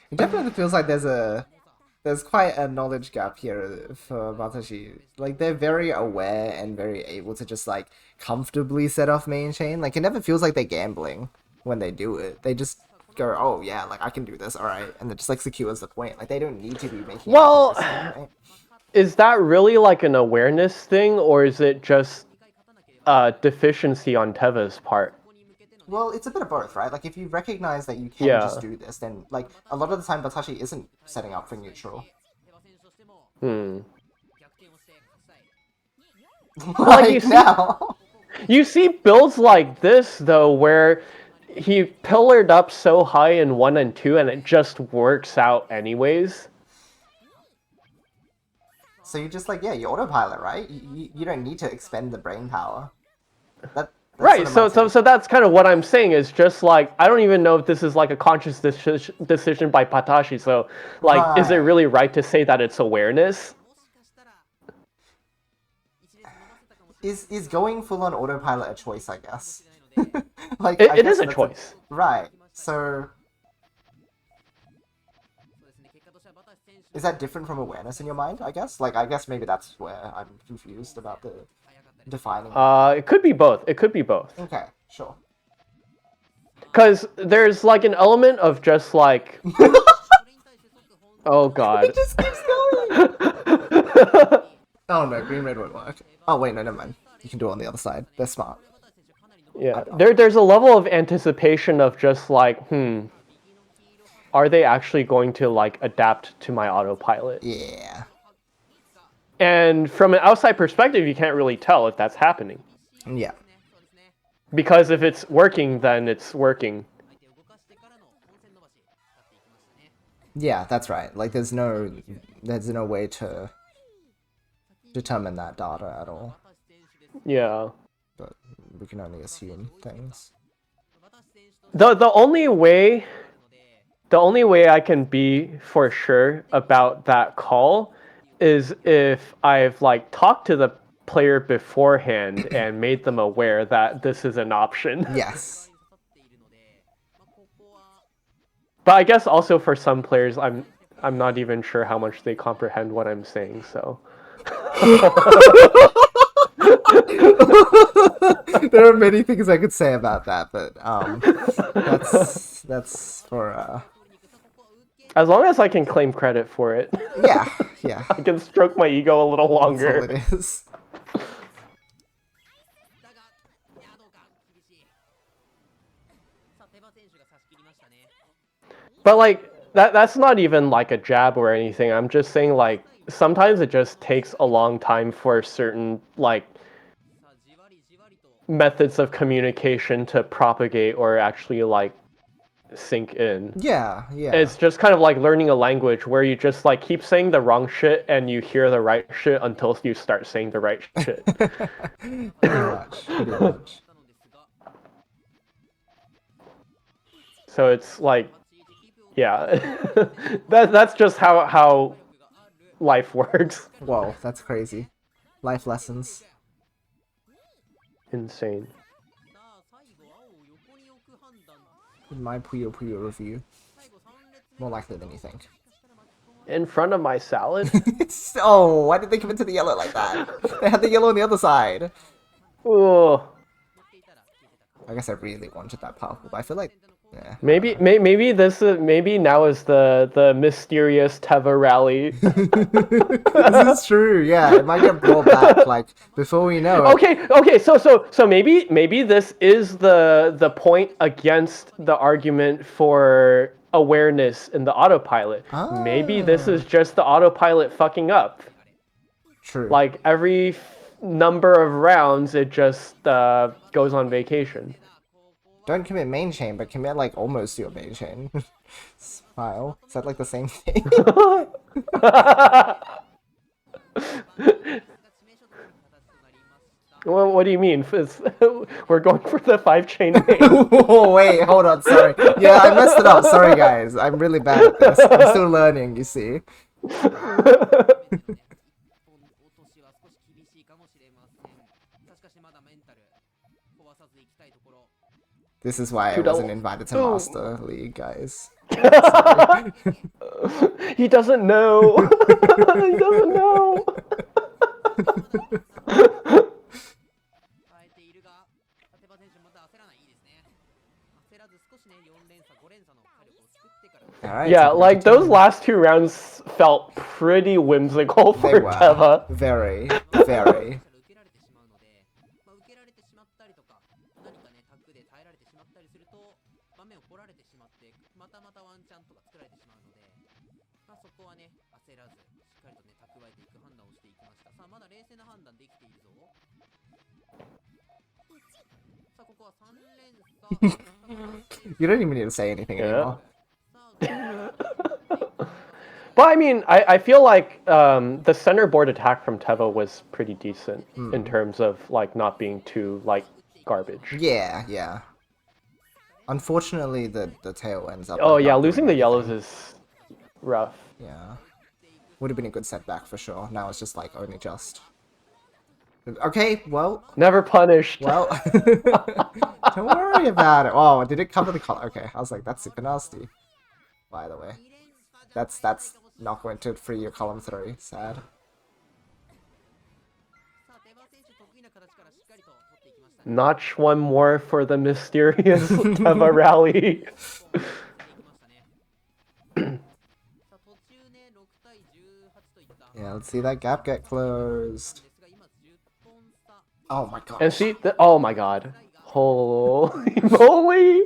It definitely feels like there's quite a knowledge gap here for Matashi. Like they're very aware and very able to just like comfortably set off main chain. Like it never feels like they're gambling when they do it. They just go, oh yeah, like I can do this, alright, and it just like secures the point. Like they don't need to be making Well, anything risky, right? is that really like an awareness thing, or is it just a deficiency on Teva's part? Well, it's a bit of both, right? Like if you recognize that you can Yeah. just do this, then like a lot of the time Batashi isn't setting up for neutral. Hmm. Like you see- now. You see builds like this though, where he pillared up so high in 1 and 2, and it just works out anyways. So you just like, yeah, you autopilot, right? You don't need to expend the brain power. That's Right, sort of my take. so that's kind of what I'm saying, is just like, I don't even know if this is like a conscious decision by Patashi, so like, is it Right. really right to say that it's awareness? Is going full on autopilot a choice, I guess? Like It, I it guess is a that's choice. right. So is that different from awareness in your mind, I guess? Like I guess maybe that's where I'm confused about the defining. It could be both. It could be both. Okay, sure. Because there's like an element of just like, oh god. It just keeps going. Oh no, green red won't work. Oh wait, no, never mind. You can do it on the other side. They're smart. Yeah, there's a level of anticipation of just like, are they actually going to like adapt to my autopilot? Yeah. And from an outside perspective, you can't really tell if that's happening. Yeah. Because if it's working, then it's working. Yeah, that's right. Like there's no way to determine that data at all. Yeah. But we can only assume things. The only way I can be for sure about that call is if I've like talked to the player beforehand and made them aware that this is an option. Yes. But I guess also for some players, I'm not even sure how much they comprehend what I'm saying. So There are many things I could say about that, but that's for As long as I can claim credit for it, yeah, yeah. I can stroke my ego a little That's all longer. it is. But like that's not even like a jab or anything. I'm just saying like sometimes it just takes a long time for certain like methods of communication to propagate or actually like sink in. Yeah, yeah. It's just kind of like learning a language where you just like keep saying the wrong shit and you hear the right shit until you start saying the right shit. Pretty much, pretty much. So it's like, yeah, that's just how life works. Whoa, that's crazy. Life lessons. Insane. My Puyo Puyo review. More likely than you think. In front of my salad? Oh, why did they commit to the yellow like that? They had the yellow on the other side. Ugh. I guess I really wanted that purple, but I feel like, yeah. Maybe maybe now is the mysterious Teva rally. This is true. Yeah, it might get brought back. Like before we know it. Okay. So maybe this is the point against the argument for awareness in the autopilot. Maybe this is just the autopilot fucking up. True. Like every number of rounds, it just goes on vacation. Don't commit main chain, but commit like almost your main chain. Smile. Is that like the same thing? Well, what do you mean? We're going for the 5-chain main. Oh, wait, hold on, sorry. Yeah, I messed it up. Sorry, guys. I'm really bad at this. I'm still learning, you see. This is why I wasn't invited to Master League, guys. He doesn't know. He doesn't know. Alright, yeah, like those last 2 rounds felt pretty whimsical for they were. Teva. Very, very. You don't even need to say anything anymore. But I mean, I feel like the center board attack from Teva was pretty decent in terms of like not being too like garbage. Yeah, yeah. Unfortunately, the tail ends up. Oh like, yeah, not losing doing the yellows anything. is rough. Yeah, would have been a good setback for sure. Now it's just like only just. Okay, well. Never punished. Well, don't worry about it. Oh, did it cover the color? Okay, I was like, that's super nasty. By the way, that's not going to free your column 3. Sad. Notch one more for the mysterious Teva rally. Yeah, let's see that gap get closed. Oh my god. And see, oh my god. Holy moly!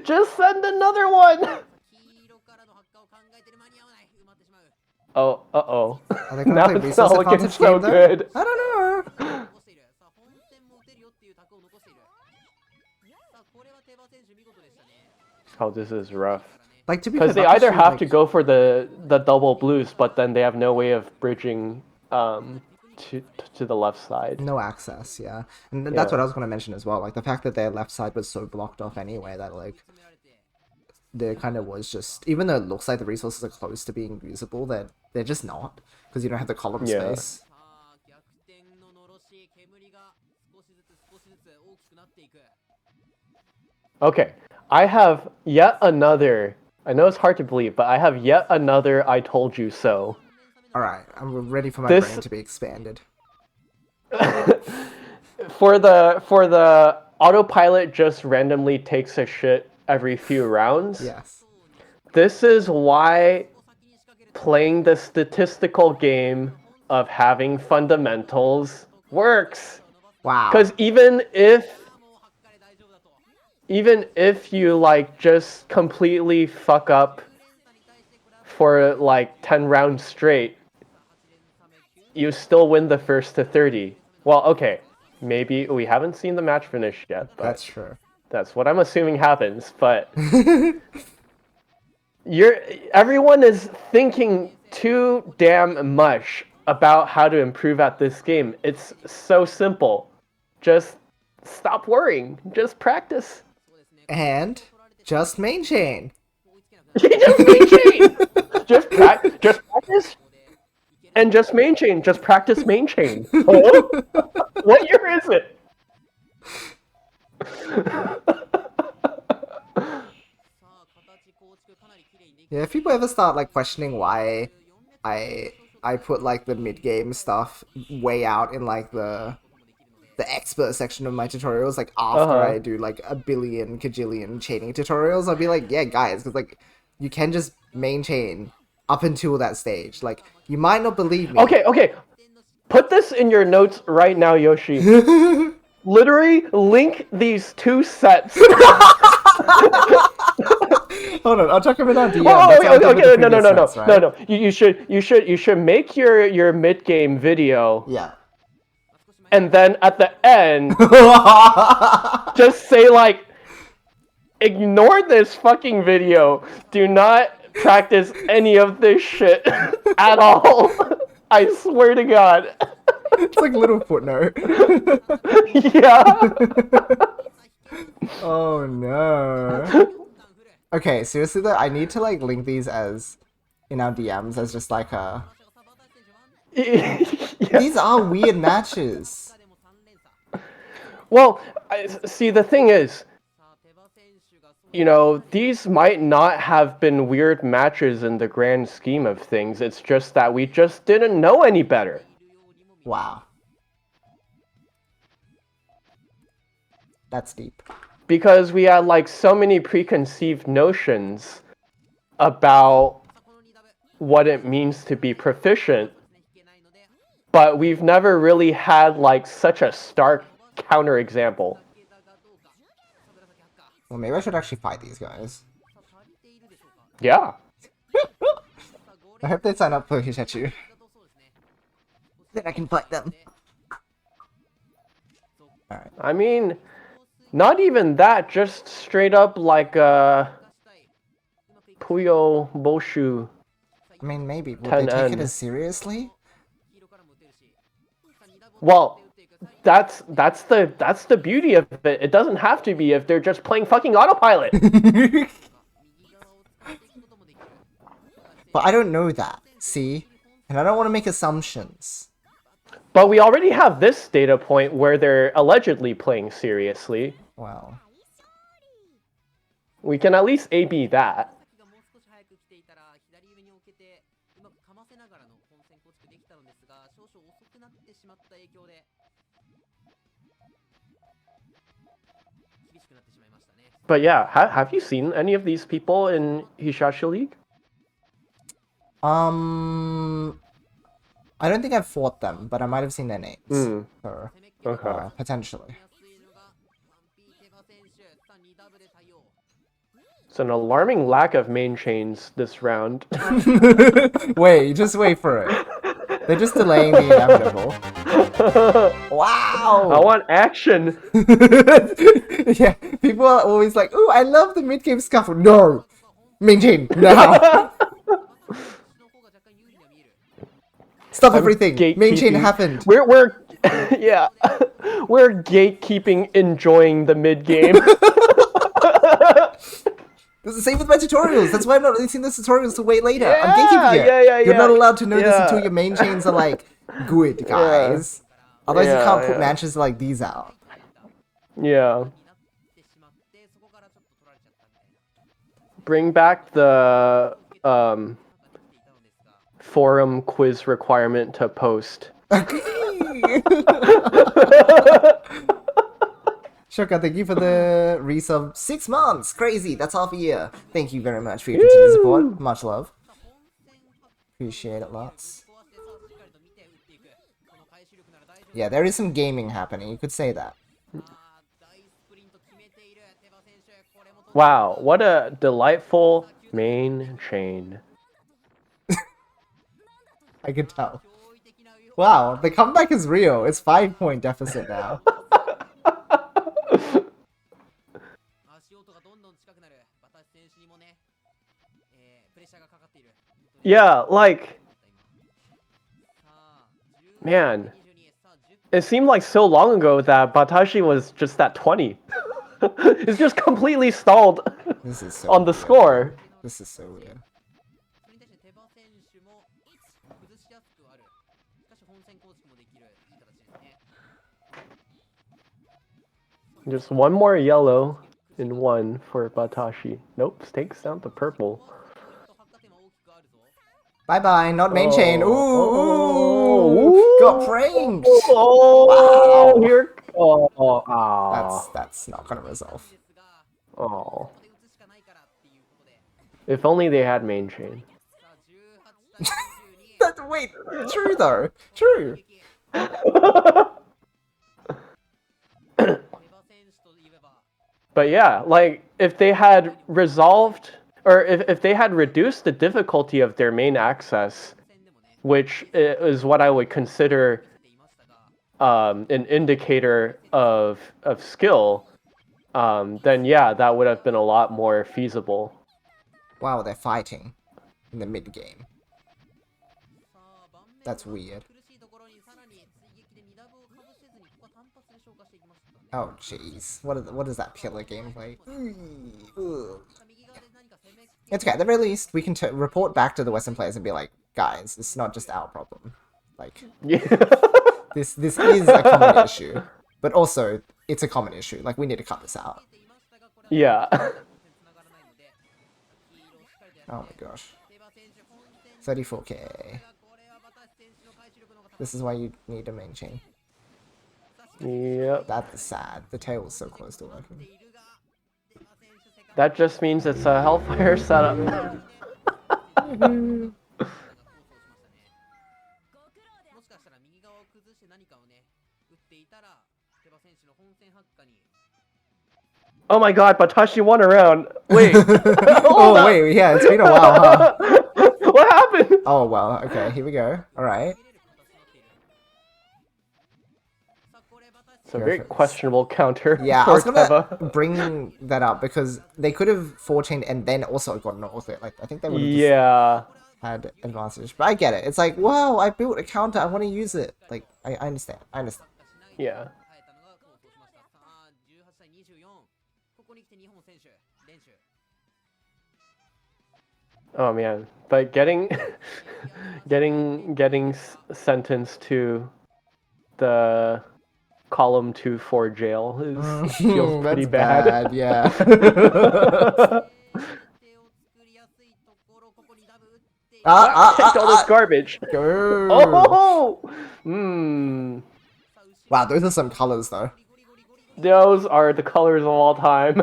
Just send another one! Oh, uh-oh. Now it's not looking so good. I don't know. Oh, this is rough. Like, to be Because they either have to go for the double blues, but then they have no way of bridging to the left side. No access, yeah. And that's what I was going to mention as well. Like, the fact that their left side was so blocked off anyway that, like, there kind of was just... Even though it looks like the resources are close to being usable, they're just not. Because you don't have the column space. Okay, I have yet another... I know it's hard to believe, but I have yet another I told you so Alright, I'm ready for my This- brain to be expanded. For the autopilot just randomly takes a shit every few rounds. Yes. This is why playing the statistical game of having fundamentals works. Wow. Because even if you like just completely fuck up for like 10 rounds straight, you still win the first to 30. Well, okay, maybe we haven't seen the match finish yet, but That's true. that's what I'm assuming happens. But everyone is thinking too damn much about how to improve at this game. It's so simple. Just stop worrying. Just practice. And just main chain. Just main chain. Just practice. And just main chain. Just practice main chain. Oh? What year is it? Yeah, if people ever start like questioning why I put like the mid game stuff way out in like the expert section of my tutorials, like after I do like a billion kajillion chaining tutorials, I'll be like, yeah, guys, because like you can just main chain up until that stage. Like you might not believe me. Okay. Put this in your notes right now, Yoshi. Literally link these two sets. Hold on, I'll check them in on DM. Oh, That's how I did with the no. previous sets, right? No. You should make your mid game video. Yeah. And then at the end, just say like, ignore this fucking video. Do not practice any of this shit at all. I swear to God. It's like a little footnote. Yeah. Oh no. Okay, seriously though, I need to like link these as in our DMs as just like a. Yeah. These are weird matches. Well, see, the thing is, you know, these might not have been weird matches in the grand scheme of things. It's just that we just didn't know any better. Wow. That's deep. Because we had like so many preconceived notions about what it means to be proficient, but we've never really had like such a stark counterexample. Well, maybe I should actually fight these guys. Yeah. I hope they sign up for Hishachu. Then I can fight them. Alright. I mean, not even that, just straight up like Puyo Boshu. I mean, maybe. Would they take it as seriously? Well, that's the beauty of it. It doesn't have to be if they're just playing fucking autopilot. But I don't know that, see? And I don't want to make assumptions. But we already have this data point where they're allegedly playing seriously. Well. We can at least A-B that. But yeah, have you seen any of these people in Hishashi League? I don't think I've fought them, but I might have seen their names. So, Okay. potentially. It's an alarming lack of main chains this round. Wait, just wait for it. They're just delaying the inevitable. Wow! I want action! Yeah, people are always like, "Ooh, I love the mid-game scuffle." No! Maintain, now! Stop everything! Maintain happened! We're yeah. We're gatekeeping enjoying the mid-game. It's the same with my tutorials. That's why I'm not releasing the tutorials to wait later. Yeah, I'm gatekeeping it. yeah. You're not allowed to know this Yeah. until your main chains are like good, guys. Otherwise, you can't put matches like these out. Yeah. Bring back the forum quiz requirement to post. Shoka, thank you for the resub. 6 months! Crazy! That's half a year. Thank you very much for your continued support. Much love. Appreciate it lots. Yeah, there is some gaming happening. You could say that. Wow, what a delightful main chain. I could tell. Wow, the comeback is real. It's 5-point deficit now. Yeah, like... Man. It seemed like so long ago that Batashi was just at 20. It's just completely stalled This is so on the weird. score. This is so weird. Just one more yellow and one for Batashi. Nope, takes down the purple. Bye bye, not main chain. Ooh, Oh, got pranked. Oh, Wow. here. Oh, That's not gonna resolve. oh. If only they had main chain. Wait, true though. True. But yeah, like if they had resolved, or if they had reduced the difficulty of their main access, which is what I would consider an indicator of skill, then yeah, that would have been a lot more feasible. Wow, they're fighting in the mid game. That's weird. Oh jeez, what is that pillar gameplay? It's okay. At the very least, we can report back to the Western players and be like, guys, it's not just our problem. Like, Yeah. this is a common issue, but also it's a common issue. Like, we need to cut this out. Yeah. Oh my gosh. 34k. This is why you need a main chain. Yep. That's sad. The tail was so close to working. That just means it's a Hellfire setup. Oh my god, Batashi won a round. Wait. Oh wait, yeah, it's been a while, huh? What happened? Oh well, okay, here we go. Alright. It's a very questionable counter. Yeah, I for was gonna Teva. bring that up because they could have 4-chained and then also gotten off it. Like, I think they would have just Yeah. had advantage. But I get it. It's like, wow, I built a counter, I want to use it. Like, I understand. I understand. Yeah. Oh man, but getting sentenced to the column 2 jail feels pretty That's bad. yeah. Take all this garbage. Go. Oh, hmm. Wow, those are some colors though. Those are the colors of all time.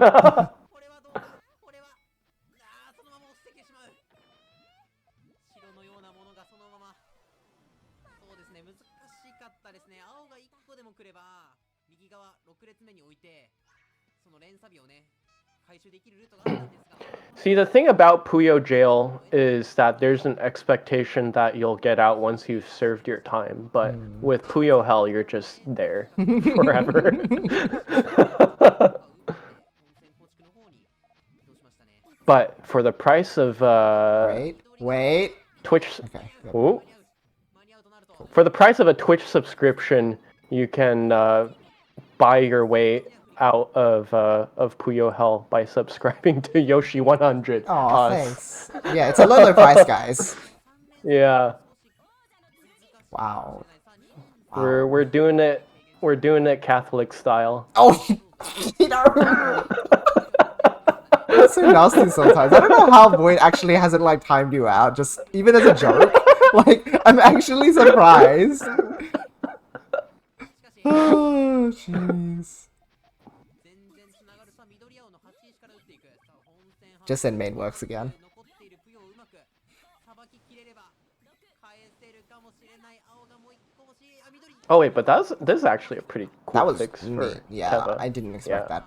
See, the thing about Puyo jail is that there's an expectation that you'll get out once you've served your time, but with Puyo hell, you're just there forever. But for the price of Wait. Twitch, Okay. Good. ooh, for the price of a Twitch subscription, you can buy your way out of Puyo hell by subscribing to Yoshi 100. Aw, thanks. Yeah, it's a low price, guys. Yeah, Wow. we're doing it. We're doing it Catholic style. Oh, you know. so nasty sometimes. I don't know how Void actually hasn't like timed you out, just even as a joke. Like, I'm actually surprised. Oh, jeez. Just said main works again. Oh wait, but this is actually a pretty cool That was fix for neat. Yeah, Teva. I didn't expect that.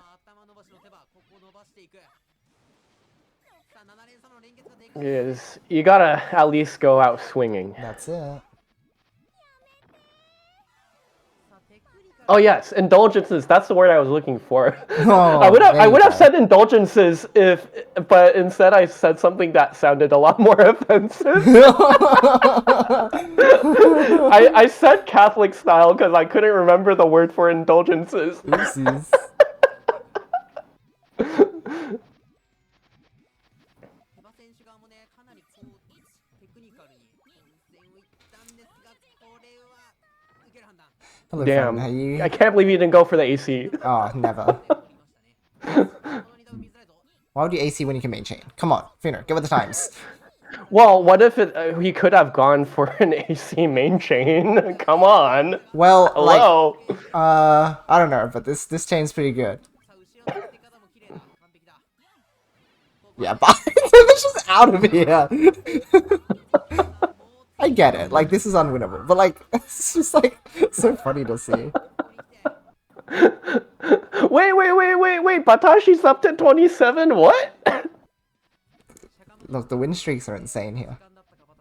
Is you gotta at least go out swinging. That's it. Oh yes, indulgences. That's the word I was looking for. Oh, I would have go. said indulgences but instead I said something that sounded a lot more offensive. I said Catholic style because I couldn't remember the word for indulgences. Oopsies. Hello, Damn, friend. How you? I can't believe you didn't go for the AC. Oh, never. Why would you AC when you can main chain? Come on, Pheno, get with the times. Well, what if he could have gone for an AC main chain? Come on. Well, Hello. like, I don't know, but this chain's pretty good. Yeah, but it's just out of here. I get it. Like, this is unwinnable, but like, it's just like so funny to see. Wait! Batashi's up to 27. What? Look, the win streaks are insane here.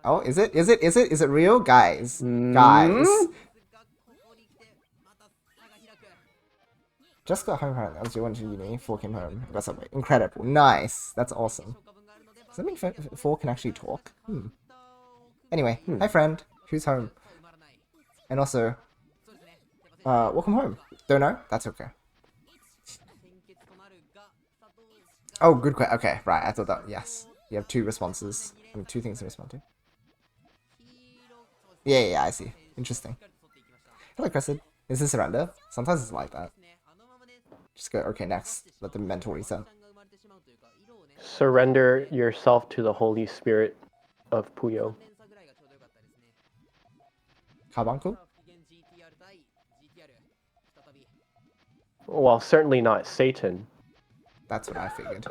Oh, is it? Is it real? Guys. Guys. Just got home apparently. I was doing uni. 4 came home. Got something. Incredible. Nice. That's awesome. Does that mean 4 can actually talk? Anyway, hi friend. Who's home? And also, welcome home. Don't know? That's okay. Oh, good question. Okay, right. I thought that. Yes. You have 2 responses. I mean, 2 things to respond to. Yeah, I see. Interesting. Hello, Crescent. Is this surrender? Sometimes it's like that. Just go, okay, next. Let the mental reset. Surrender yourself to the Holy Spirit of Puyo. Carbuncle? Well, certainly not Satan. That's what I figured.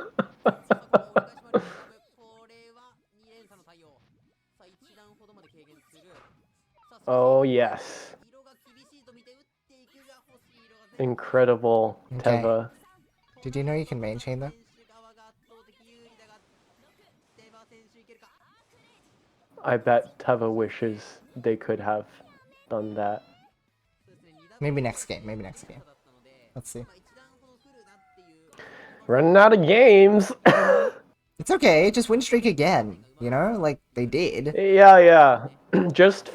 Oh, yes. Incredible, Okay. Teva. Did you know you can main chain though? I bet Teva wishes they could have done that. Maybe next game. Let's see. Running out of games! It's okay, just win streak again. You know, like they did. Yeah. just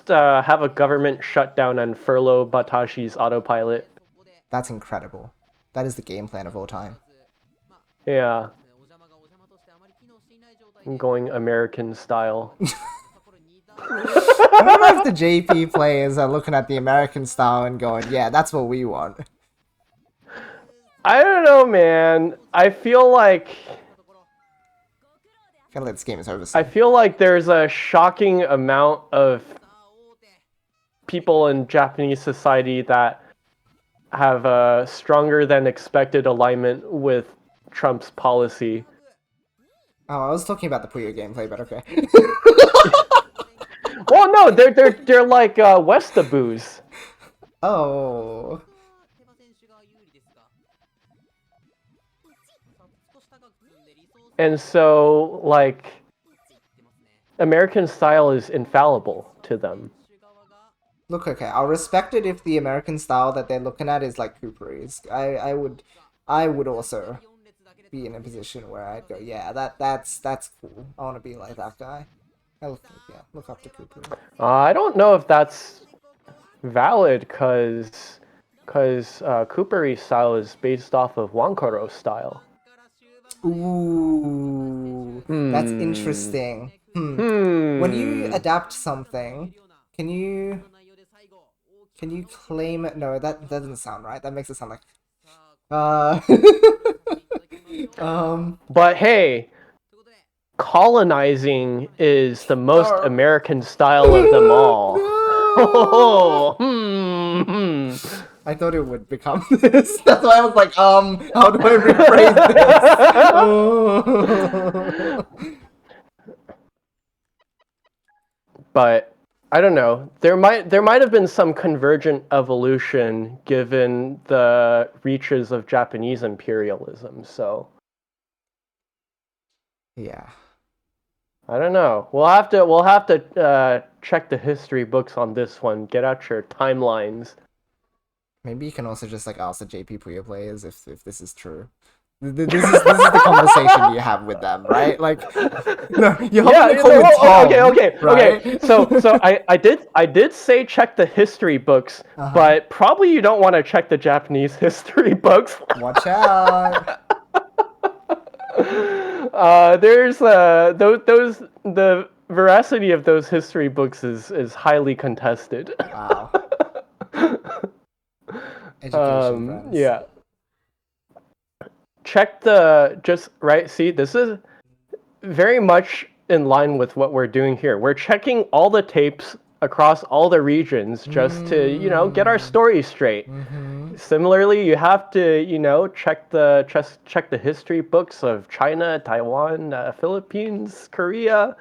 have a government shutdown and furlough Batashi's autopilot. That's incredible. That is the game plan of all time. Yeah. Going American style. I don't know if the JP players are looking at the American style and going, yeah, that's what we want. I don't know, man. I feel like this game is over. I feel like there's a shocking amount of people in Japanese society that have a stronger than expected alignment with Trump's policy. Oh, I was talking about the Puyo gameplay, but okay. Well, no, they're like Westaboos. Oh. And so, like, American style is infallible to them. Look, okay, I'll respect it if the American style that they're looking at is like Coopery's. I would also be in a position where I'd go, yeah, that's cool. I want to be like that guy. Look up to Coopery. I don't know if that's valid, because Coopery's style is based off of Wankoro's style. Ooh, that's interesting. When you adapt something, can you claim it? No, that doesn't sound right. That makes it sound like But hey, colonizing is the most No. American style of them all. No. I thought it would become this. That's why I was like, how do I rephrase this? Oh. But I don't know. There might have been some convergent evolution given the reaches of Japanese imperialism. So Yeah. I don't know. We'll have to check the history books on this one. Get out your timelines. Maybe you can also just like ask the JP Puyo players if this is true. This is the conversation you have with them, right? Like, no, you have to call with Tom, okay. right? So I did say check the history books, but probably you don't want to check the Japanese history books. Watch out. There's the veracity of those history books is highly contested. Wow. Education, friends. Yeah. Check the right. See, this is very much in line with what we're doing here. We're checking all the tapes across all the regions just to get our story straight. Similarly, you have to check the history books of China, Taiwan, Philippines, Korea.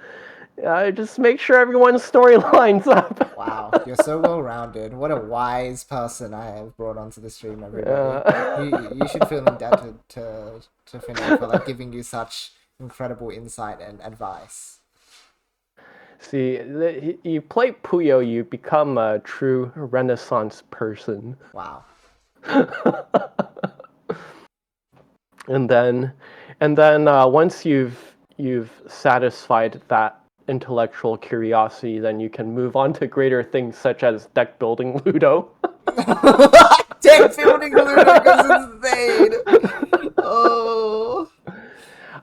Just make sure everyone's story lines up. Wow, you're so well rounded. What a wise person I have brought onto the stream, everybody. You should feel indebted to Pheno for like giving you such incredible insight and advice. See, you play Puyo, you become a true Renaissance person. Wow. And then once you've satisfied that intellectual curiosity, then you can move on to greater things such as deck building Ludo. Deck building Ludo goes insane. Oh.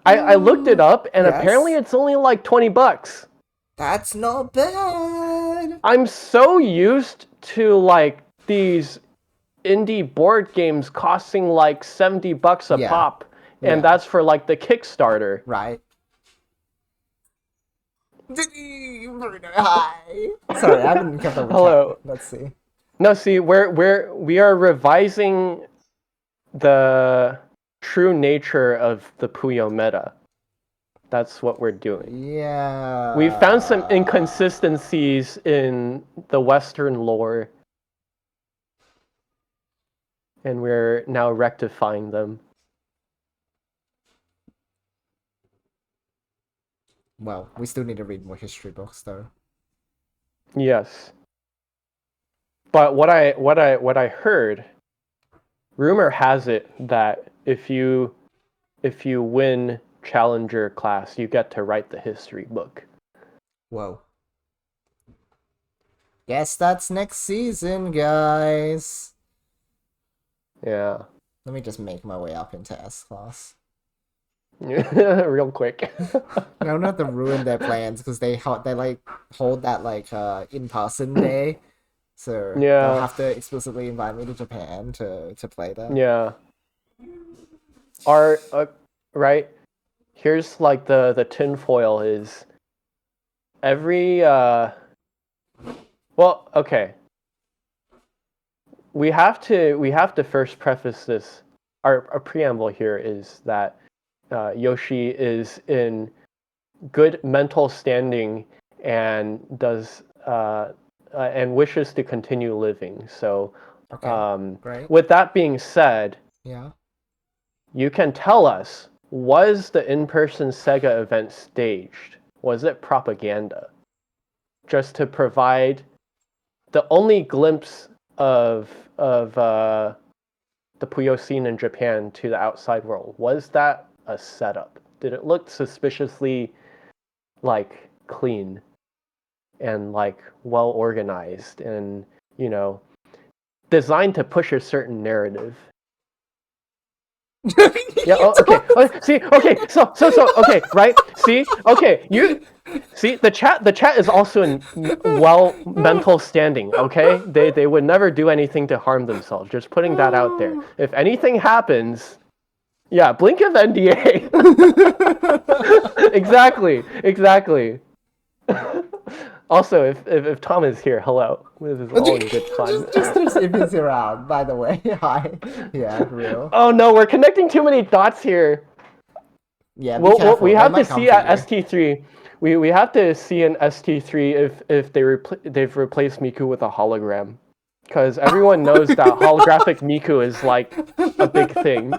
I looked it up, and Yes? apparently it's only like $20. That's not bad. I'm so used to like these indie board games costing like $70 a pop, and that's for like the Kickstarter. Right. Hi. Sorry, I haven't kept up with Hello. chat. Let's see. No, see, we are revising the true nature of the Puyo meta. That's what we're doing. Yeah. We found some inconsistencies in the Western lore, and we're now rectifying them. Well, we still need to read more history books, though. Yes. But what I heard, rumor has it that if you win Challenger class, you get to write the history book. Whoa. Guess that's next season, guys. Yeah. Let me just make my way up into S class. Real quick. I don't have to ruin their plans because they like hold that like in-person day, so they'll have to explicitly invite me to Japan to play them. Yeah. Right. Here's like the tinfoil is every well, okay. We have to first preface this. Our preamble here is that Yoshi is in good mental standing and does and wishes to continue living. So, Great. with that being said, Yeah. you can tell us, was the in-person Sega event staged? Was it propaganda? Just to provide the only glimpse of the Puyo scene in Japan to the outside world. Was that a setup? Did it look suspiciously like clean and like well organized and designed to push a certain narrative? Yeah. Okay. See. Okay. So. Okay. Right. See. Okay. You. See. The chat is also in well mental standing. Okay. They would never do anything to harm themselves. Just putting that out there. If anything happens, Yeah, blink of NDA. Exactly. Also, if Tom is here, hello. This is all in good fun. just if he's around, by the way. Hi. Yeah, real. Oh no, we're connecting too many dots here. Yeah, be careful. We They have to might come see for at you. ST3. We have to see in ST3 if they've replaced Miku with a hologram, because everyone knows that holographic Miku is like a big thing.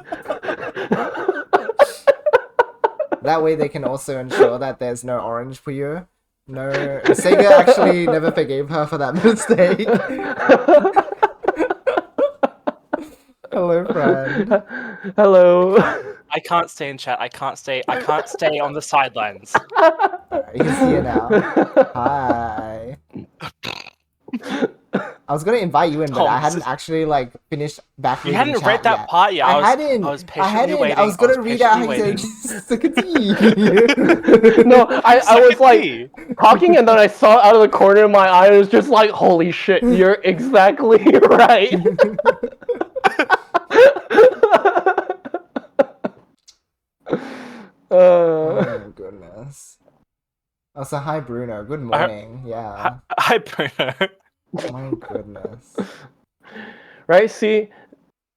That way they can also ensure that there's no orange Puyo. No, Sega actually never forgave her for that mistake. Hello, friend. Hello. I can't stay in chat. I can't stay on the sidelines. He's here now. Hi. I was gonna invite you in, but I hadn't actually like finished back You reading hadn't chat read that yet. part yet. I hadn't. I was patiently waiting. I was gonna read out how he said. No, I was like talking, and then I saw out of the corner of my eye. It was just like, holy shit, you're exactly right. Oh my goodness. Also, hi Bruno. Good morning. Yeah. Hi, Bruno. My goodness. Right? See,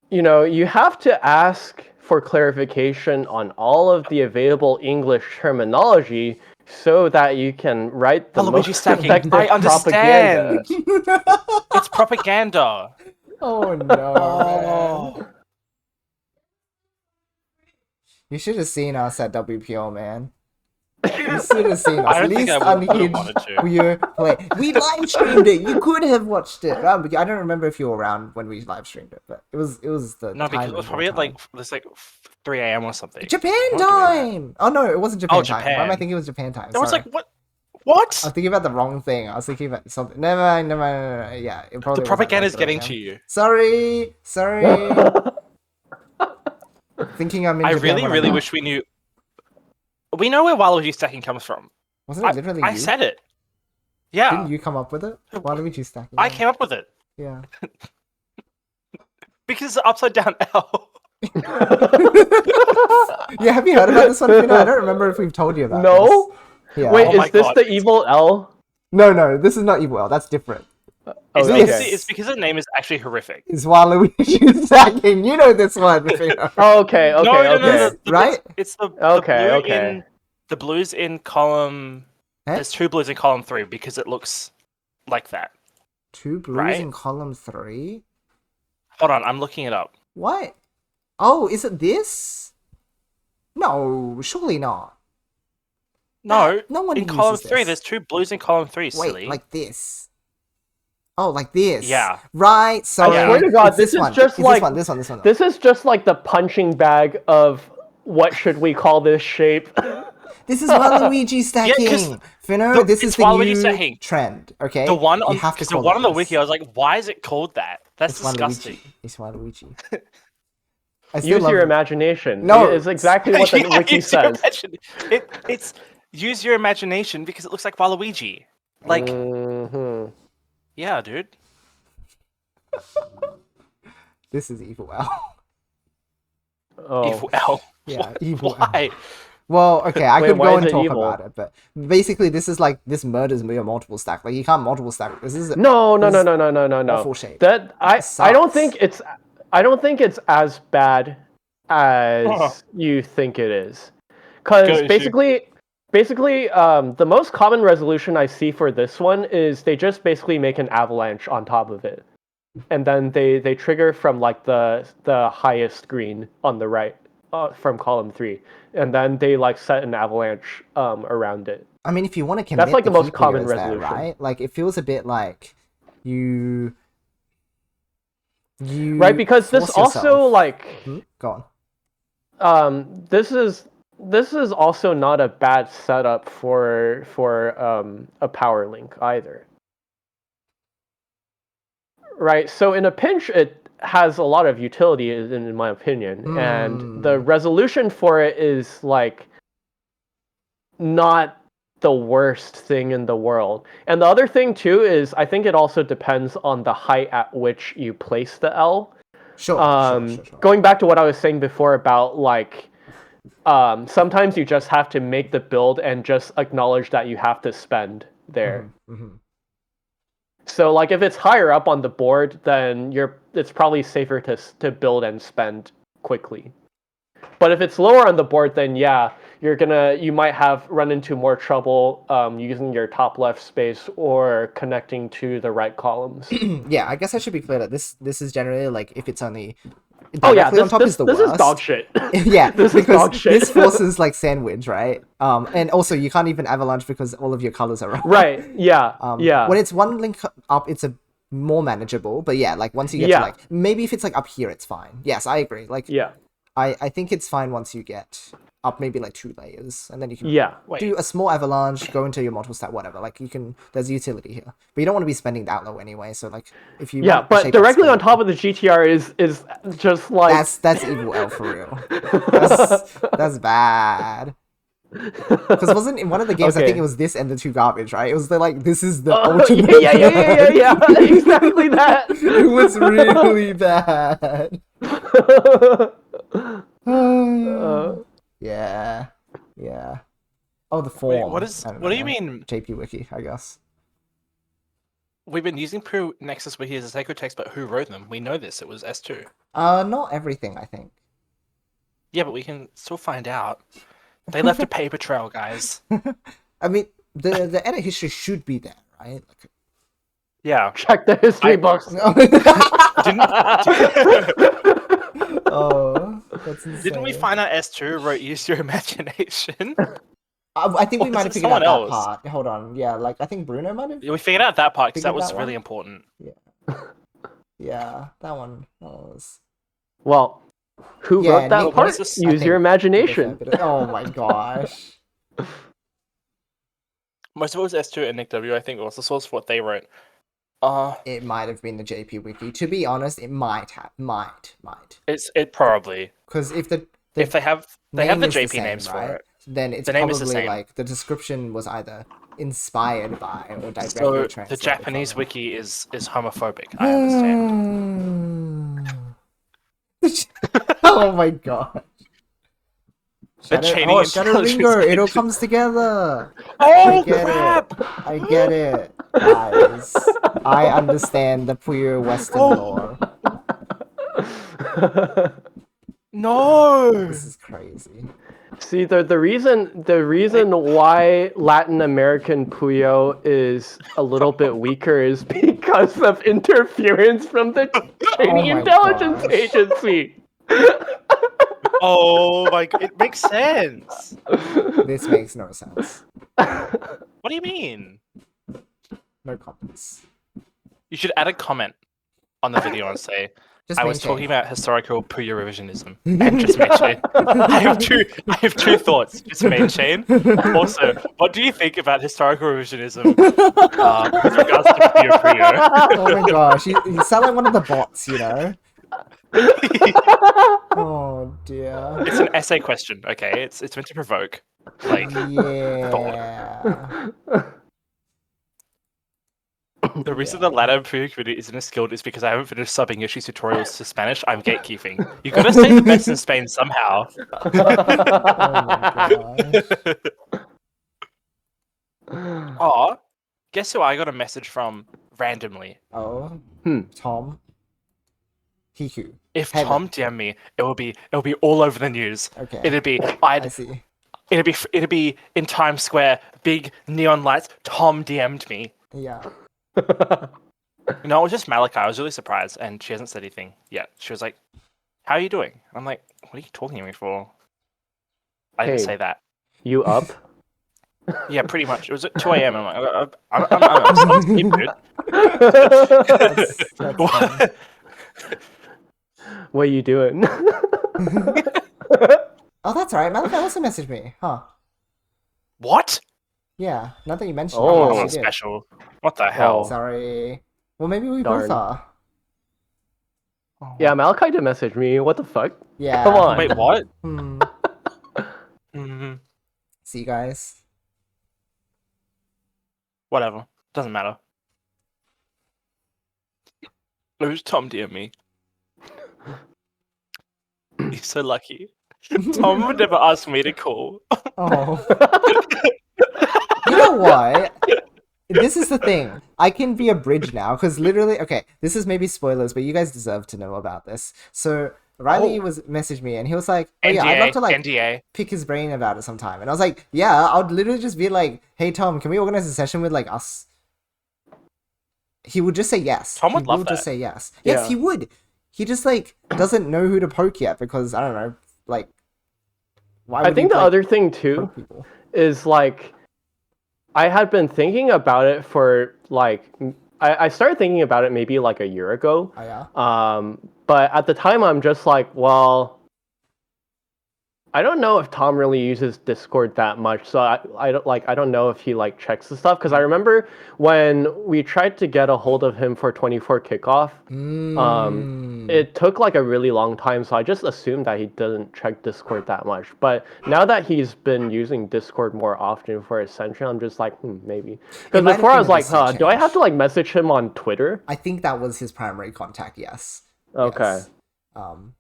you have to ask for clarification on all of the available English terminology so that you can write the Waluigi most stacking. effective I propaganda. understand. It's propaganda. Oh no. Man. You should have seen us at WPO, man. You should have seen us. I don't think I would have Unhinged wanted to. play. We live streamed it. You could have watched it. I don't remember if you were around when we live streamed it, but it was the No, because time it was of probably all at time. it's like 3 a.m. or something. Japan I'm not doing time. Oh no, it wasn't Japan Oh, time. Japan. Why am I thinking it was Japan time? I was Sorry. like, what? What? I was thinking about the wrong thing. I was thinking about something. Never mind. Yeah, it probably The was at propaganda is regular getting time. to you. Sorry. Thinking I'm in I Japan really, when I'm really not. wish we knew. We know where Waluigi stacking comes from. Wasn't it literally I you? said it. Yeah. Didn't you come up with it? Why don't we just stack it? I came up with it. Yeah. Because it's upside down L. Yeah, have you heard about this one, Pheno? I don't remember if we've told you about No? this. Yeah. Wait, Oh my is this God. the evil L? No, this is not Evil L. That's different. Oh, It's because the name is actually horrific. It's Waluigi stacking. You know this one, Pheno. Oh, okay. No. Right? It's the Okay, blue in the blues in column. Eh? There's 2 blues in column 3 because it looks like that. 2 blues Right? in column 3? Hold on, I'm looking it up. What? Oh, is it this? No, surely not. No, No one in column uses 3, this. there's 2 blues in column 3. Wait, Silly. like this. Oh, like this. Yeah. Right, sorry. I swear to God, It's this is one. just It's like this one. this is just like the punching bag of what should we call this shape? This is Waluigi stacking. Pheno, this is it's the Waluigi new stacking. trend, okay? The one You on have to the call one it on the this. wiki, I was like, why is it called that? That's It's disgusting. Waluigi. It's Waluigi. I still Use love your it. imagination. No. It's exactly what the Yeah, wiki use your says. it's use your imagination because it looks like Waluigi. Like, Mhm. yeah, dude. This is Evil L. Oh. Evil L. Yeah, Evil L. Why? Well, okay, I Wait, could why go is and it talk evil? about it, but basically this is like, this murders me a multiple stack. Like, you can't multiple stack. This is No. awful shape. That I sucks. don't think it's as bad as you think it is. Because Go, basically, the most common resolution I see for this one is they just basically make an avalanche on top of it, and then they trigger from like the highest green on the right, from column 3, and then they like set an avalanche around it. I mean, if you want to commit That's like the most people common is there, resolution. right? Like, it feels a bit like you Right, because this force also yourself. like Go on. this is also not a bad setup for a power link either. Right, so in a pinch it has a lot of utility in my opinion, and the resolution for it is like not the worst thing in the world. And the other thing too is I think it also depends on the height at which you place the L. Sure. Going back to what I was saying before about like, sometimes you just have to make the build and just acknowledge that you have to spend there. So like if it's higher up on the board, then it's probably safer to build and spend quickly. But if it's lower on the board, then yeah, you might have run into more trouble using your top left space or connecting to the right columns. Yeah, I guess I should be clear that this is generally like if it's only directly on top is the worst. This is dog shit. Yeah, this is dog shit. This forces like sandwich, right? And also you can't even avalanche because all of your colors are wrong. Right. Yeah. Yeah. When it's one link up, it's a more manageable. But yeah, like once you get to like maybe if it's like up here, it's fine. Yes, I agree. Like I think it's fine once you get up maybe like 2 layers, and then you can do a small avalanche, go into your multiple stat, whatever. Like you can, there's utility here, but you don't want to be spending that low anyway. So like if you but directly on top of the GTR is just like that's evil L for real. That's bad. Because wasn't in one of the games I think it was this and the 2 garbage, right? It was like this is the ultimate. Yeah, exactly that. It was really bad. Yeah. Oh, the form. Wait, what do you mean? JP Wiki, I guess. We've been using Puyo Nexus Wiki as a sacred text, but who wrote them? We know this. It was S2. Not everything, I think. Yeah, but we can still find out. They left a paper trail, guys. I mean, the edit history should be there, right? Like, yeah. Check the history books. Oh, that's insane. Didn't we find out S2 wrote Use Your Imagination? I think we might have figured out else? that part. Hold on. Yeah, like I think Bruno might have. Yeah, we figured out that part because that was really important. Yeah, that one was. Well, who wrote that part? Use your imagination. Oh my gosh. Most of it was S2 and Nick W. I think was the source for what they wrote. It might have been the JP Wiki. To be honest, it might. It probably because if they have the JP names right? for it, then it's the name probably is the same. Like the description was either inspired by or directly so translated. The Japanese wiki is homophobic. I understand. Oh my god. Shadow Ringo, it all comes together. Oh crap! I get it, guys. I understand the Puyo Western lore. No, this is crazy. See, the reason why Latin American Puyo is a little bit weaker is because of interference from the Chinese intelligence agency. Oh my god, it makes sense. This makes no sense. What do you mean? No comments. You should add a comment on the video and say, I was talking about historical Puyo revisionism and just mention. I have two thoughts. Just mention. Also, what do you think about historical revisionism with regards to Puyo? Oh my gosh, you sound like one of the bots, you know? Oh dear. It's an essay question, okay? It's meant to provoke. Like yeah. The reason the latter Puyo community isn't as skilled is because I haven't finished subbing Yoshi's tutorials to Spanish. I'm gatekeeping. You gotta stay the best in Spain somehow. Oh my gosh. Oh, guess who I got a message from randomly? Oh, Tom. Hiku. If Tom DM me, it will be all over the news. Okay. I see. It'd be in Times Square, big neon lights. Tom DM'd me. Yeah. No, it was just Malachi. I was really surprised, and she hasn't said anything yet. She was like, "How are you doing?" I'm like, "What are you talking to me for?" I didn't say that. You up? Yeah, pretty much. It was at 2 a.m. I'm like, I'm asleep, dude. That's What are you doing? Oh, that's right. Malachi also messaged me. Huh. What? Yeah, now that you mentioned Oh, it. not special. What the hell? Sorry. Well, maybe we both are. Yeah, Malachi did message me. What the fuck? Yeah. Come on. Wait, what? See you guys. Whatever. Doesn't matter. It was Tom DM me. You're so lucky. Tom would never ask me to call. Oh. You know what? This is the thing. I can be a bridge now because literally, okay, this is maybe spoilers, but you guys deserve to know about this. So Riley was messaged me and he was like, "Oh yeah, I'd love to like NDA. pick his brain about it sometime." And I was like, "Yeah, I would literally just be like, hey Tom, can we organize a session with like us?" He would just say yes. Tom would he love would that. just say yes. Yes, Yeah. he would. He just like doesn't know who to poke yet because I don't know, like. Why would I think he, the like, other thing too poke people? is like I had been thinking about it for like I started thinking about it maybe like a year ago. Oh yeah. But at the time I'm just like, well, I don't know if Tom really uses Discord that much, so I don't know if he like checks the stuff because I remember when we tried to get a hold of him for 24 kickoff, it took like a really long time, so I just assumed that he doesn't check Discord that much. But now that he's been using Discord more often for Ascension, I'm just like, maybe. Because might have before I been was a like, recent do I have change. to like message him on Twitter? I think that was his primary contact. Yes. Okay. Yes.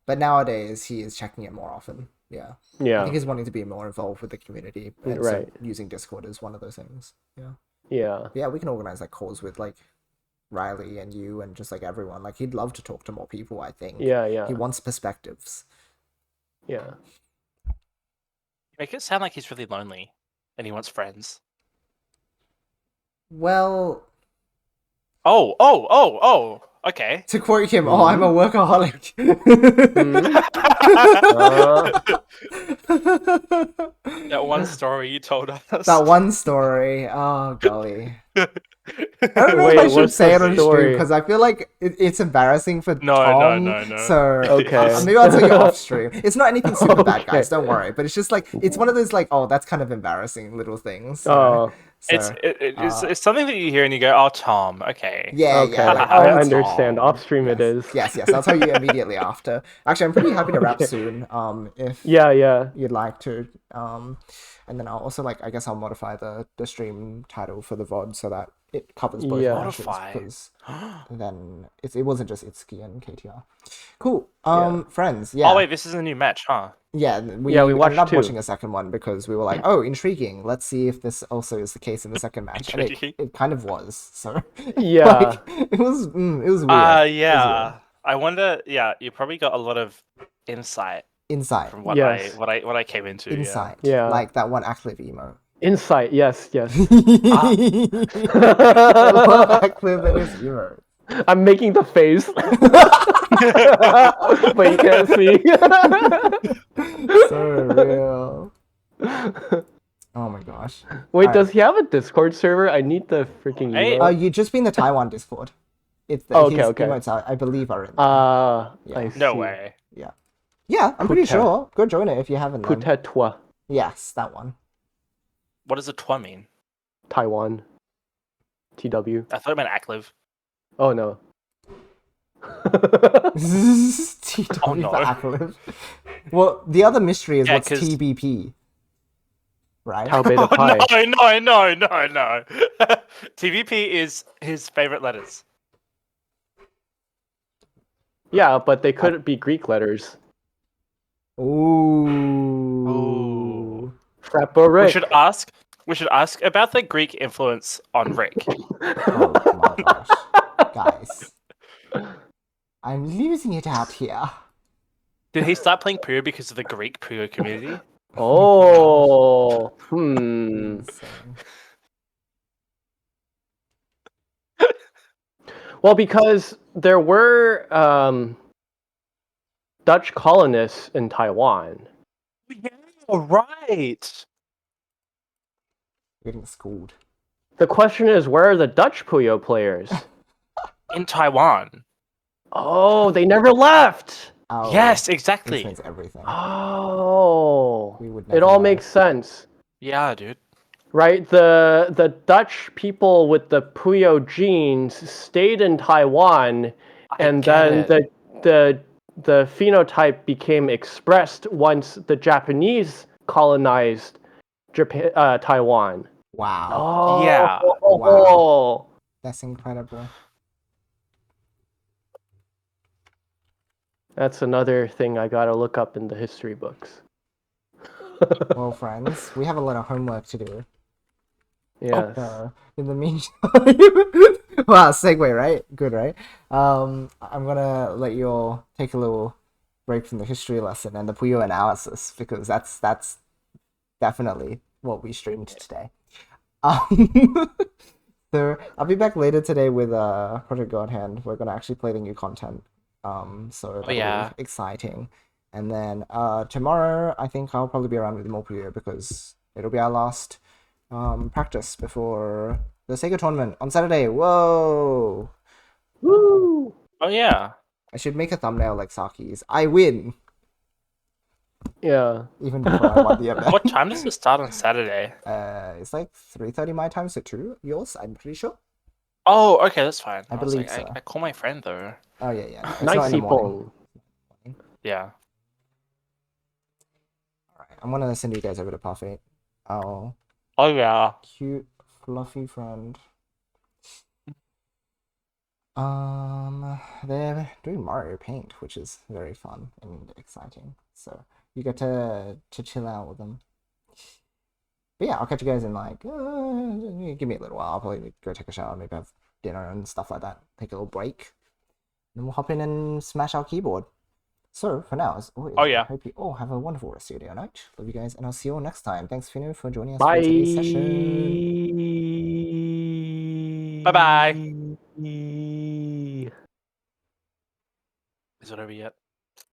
But nowadays he is checking it more often. Yeah. I Yeah. think he's wanting to be more involved with the community, and so Right. using Discord is one of those things. Yeah. Yeah. But yeah, we can organize like calls with like Riley and you and just like everyone. Like he'd love to talk to more people. I think. Yeah. Yeah. He wants perspectives. Yeah. You make it sound like he's really lonely and he wants friends. Well, Oh. Okay. to quote him, "Oh, I'm a workaholic." That one story you told us. That one story. Oh golly. I don't know Wait, if I should what's say the it on stream story? because I feel like it's embarrassing for No. Tom. So Okay. maybe I'll tell you off stream. It's not anything super bad, Okay. guys. Don't worry. But it's just like it's one of those like, oh, that's kind of embarrassing little things. Oh. So, It's something that you hear and you go, oh, Tom, okay. yeah, Okay. yeah. Like, I oh, understand. Tom. Off stream it is. Yes. I'll tell you immediately after. Actually, I'm pretty happy to wrap Okay. soon. If Yeah. you'd like to. And then I'll also like I guess I'll modify the stream title for the VOD so that it covers both Yeah. mentions Modify. because then it wasn't just Itsuki and KTR. Cool. Yeah. Friends. Yeah. Oh, wait, this is a new match, huh? Yeah. We Yeah, we ended watched up two. watching a second one because we were like, oh, intriguing. Let's see if this also is the case in the second match. And Intriguing. it kind of was. So Yeah. like, it was weird. It was Yeah. weird. I wonder, yeah, you probably got a lot of insight Insight. from what Yes. I came into. Insight. Yeah. Like that one Aclive emote. Insight. Yes. Aclive and his emote. I'm making the face, but you can't see. So real. Oh my gosh. Wait, Alright. does he have a Discord server? I need the freaking Hey. email. You just be in the Taiwan Discord. It's the, Oh, okay, his okay. emotes are, I believe are in there. I No see. way. Yeah, I'm pretty Putet. sure. Go join it if you haven't. Then. Putet-toi, Yes, that one. What does a twa mean? Taiwan. TW. I thought it meant Aclive. Oh no. TW Oh, no. for Aclive. Well, the other mystery is Yeah, what's 'cause- TBP. Right? Tau Beta Pi. Oh, no. TVP is his favorite letters. Yeah, but they could be Greek letters. Ooh. Frappo We Rick. should ask about the Greek influence on Rick. Oh my gosh. Guys. I'm losing it out here. Did he start playing Puyo because of the Greek Puyo community? Oh. Insane. Well, because there were Dutch colonists in Taiwan. Yeah, right. Getting schooled. The question is, where are the Dutch Puyo players? In Taiwan. Oh, they never left. Oh, Yes, this exactly. means everything. Oh, We would it never all know. makes sense, Yeah, dude. right? The Dutch people with the Puyo genes stayed in Taiwan, and then the phenotype became expressed once the Japanese colonized Taiwan. Wow. Oh, Yeah. That's another thing I gotta look up in the history books. Well, friends, we have a lot of homework to do. Yes. In the meantime, wow, segue, right? Good, right? I'm gonna let you all take a little break from the history lesson and the Puyo analysis because that's definitely what we streamed today. So I'll be back later today with Project Godhand. We're gonna actually play the new content. So that'll yeah. be exciting. And then tomorrow I think I'll probably be around with more Puyo because it'll be our last practice before the Sega tournament on Saturday. Whoa! Woo! Oh yeah. I should make a thumbnail like Saki's. I win! Yeah. Even before I won the event. What time does it start on Saturday? It's like 3:30 my time, so 2 yours, I'm pretty sure. Oh, okay, that's fine. I was believe like, so. I call my friend though. Oh yeah. It's Nice not in the morning. Yeah. Alright, I'm gonna send you guys over to Parfait. Oh, yeah. cute, fluffy friend. They're doing Mario Paint, which is very fun and exciting. So you get to chill out with them. But yeah, I'll catch you guys in like, give me a little while. I'll probably go take a shower, maybe have dinner and stuff like that. Take a little break. Then we'll hop in and smash our keyboard. So for now, as always, I hope you all have a wonderful rest of your day or night. Love you guys, and I'll see you all next time. Thanks, Pheno, for joining us for today's session. Bye-bye. Is it over yet?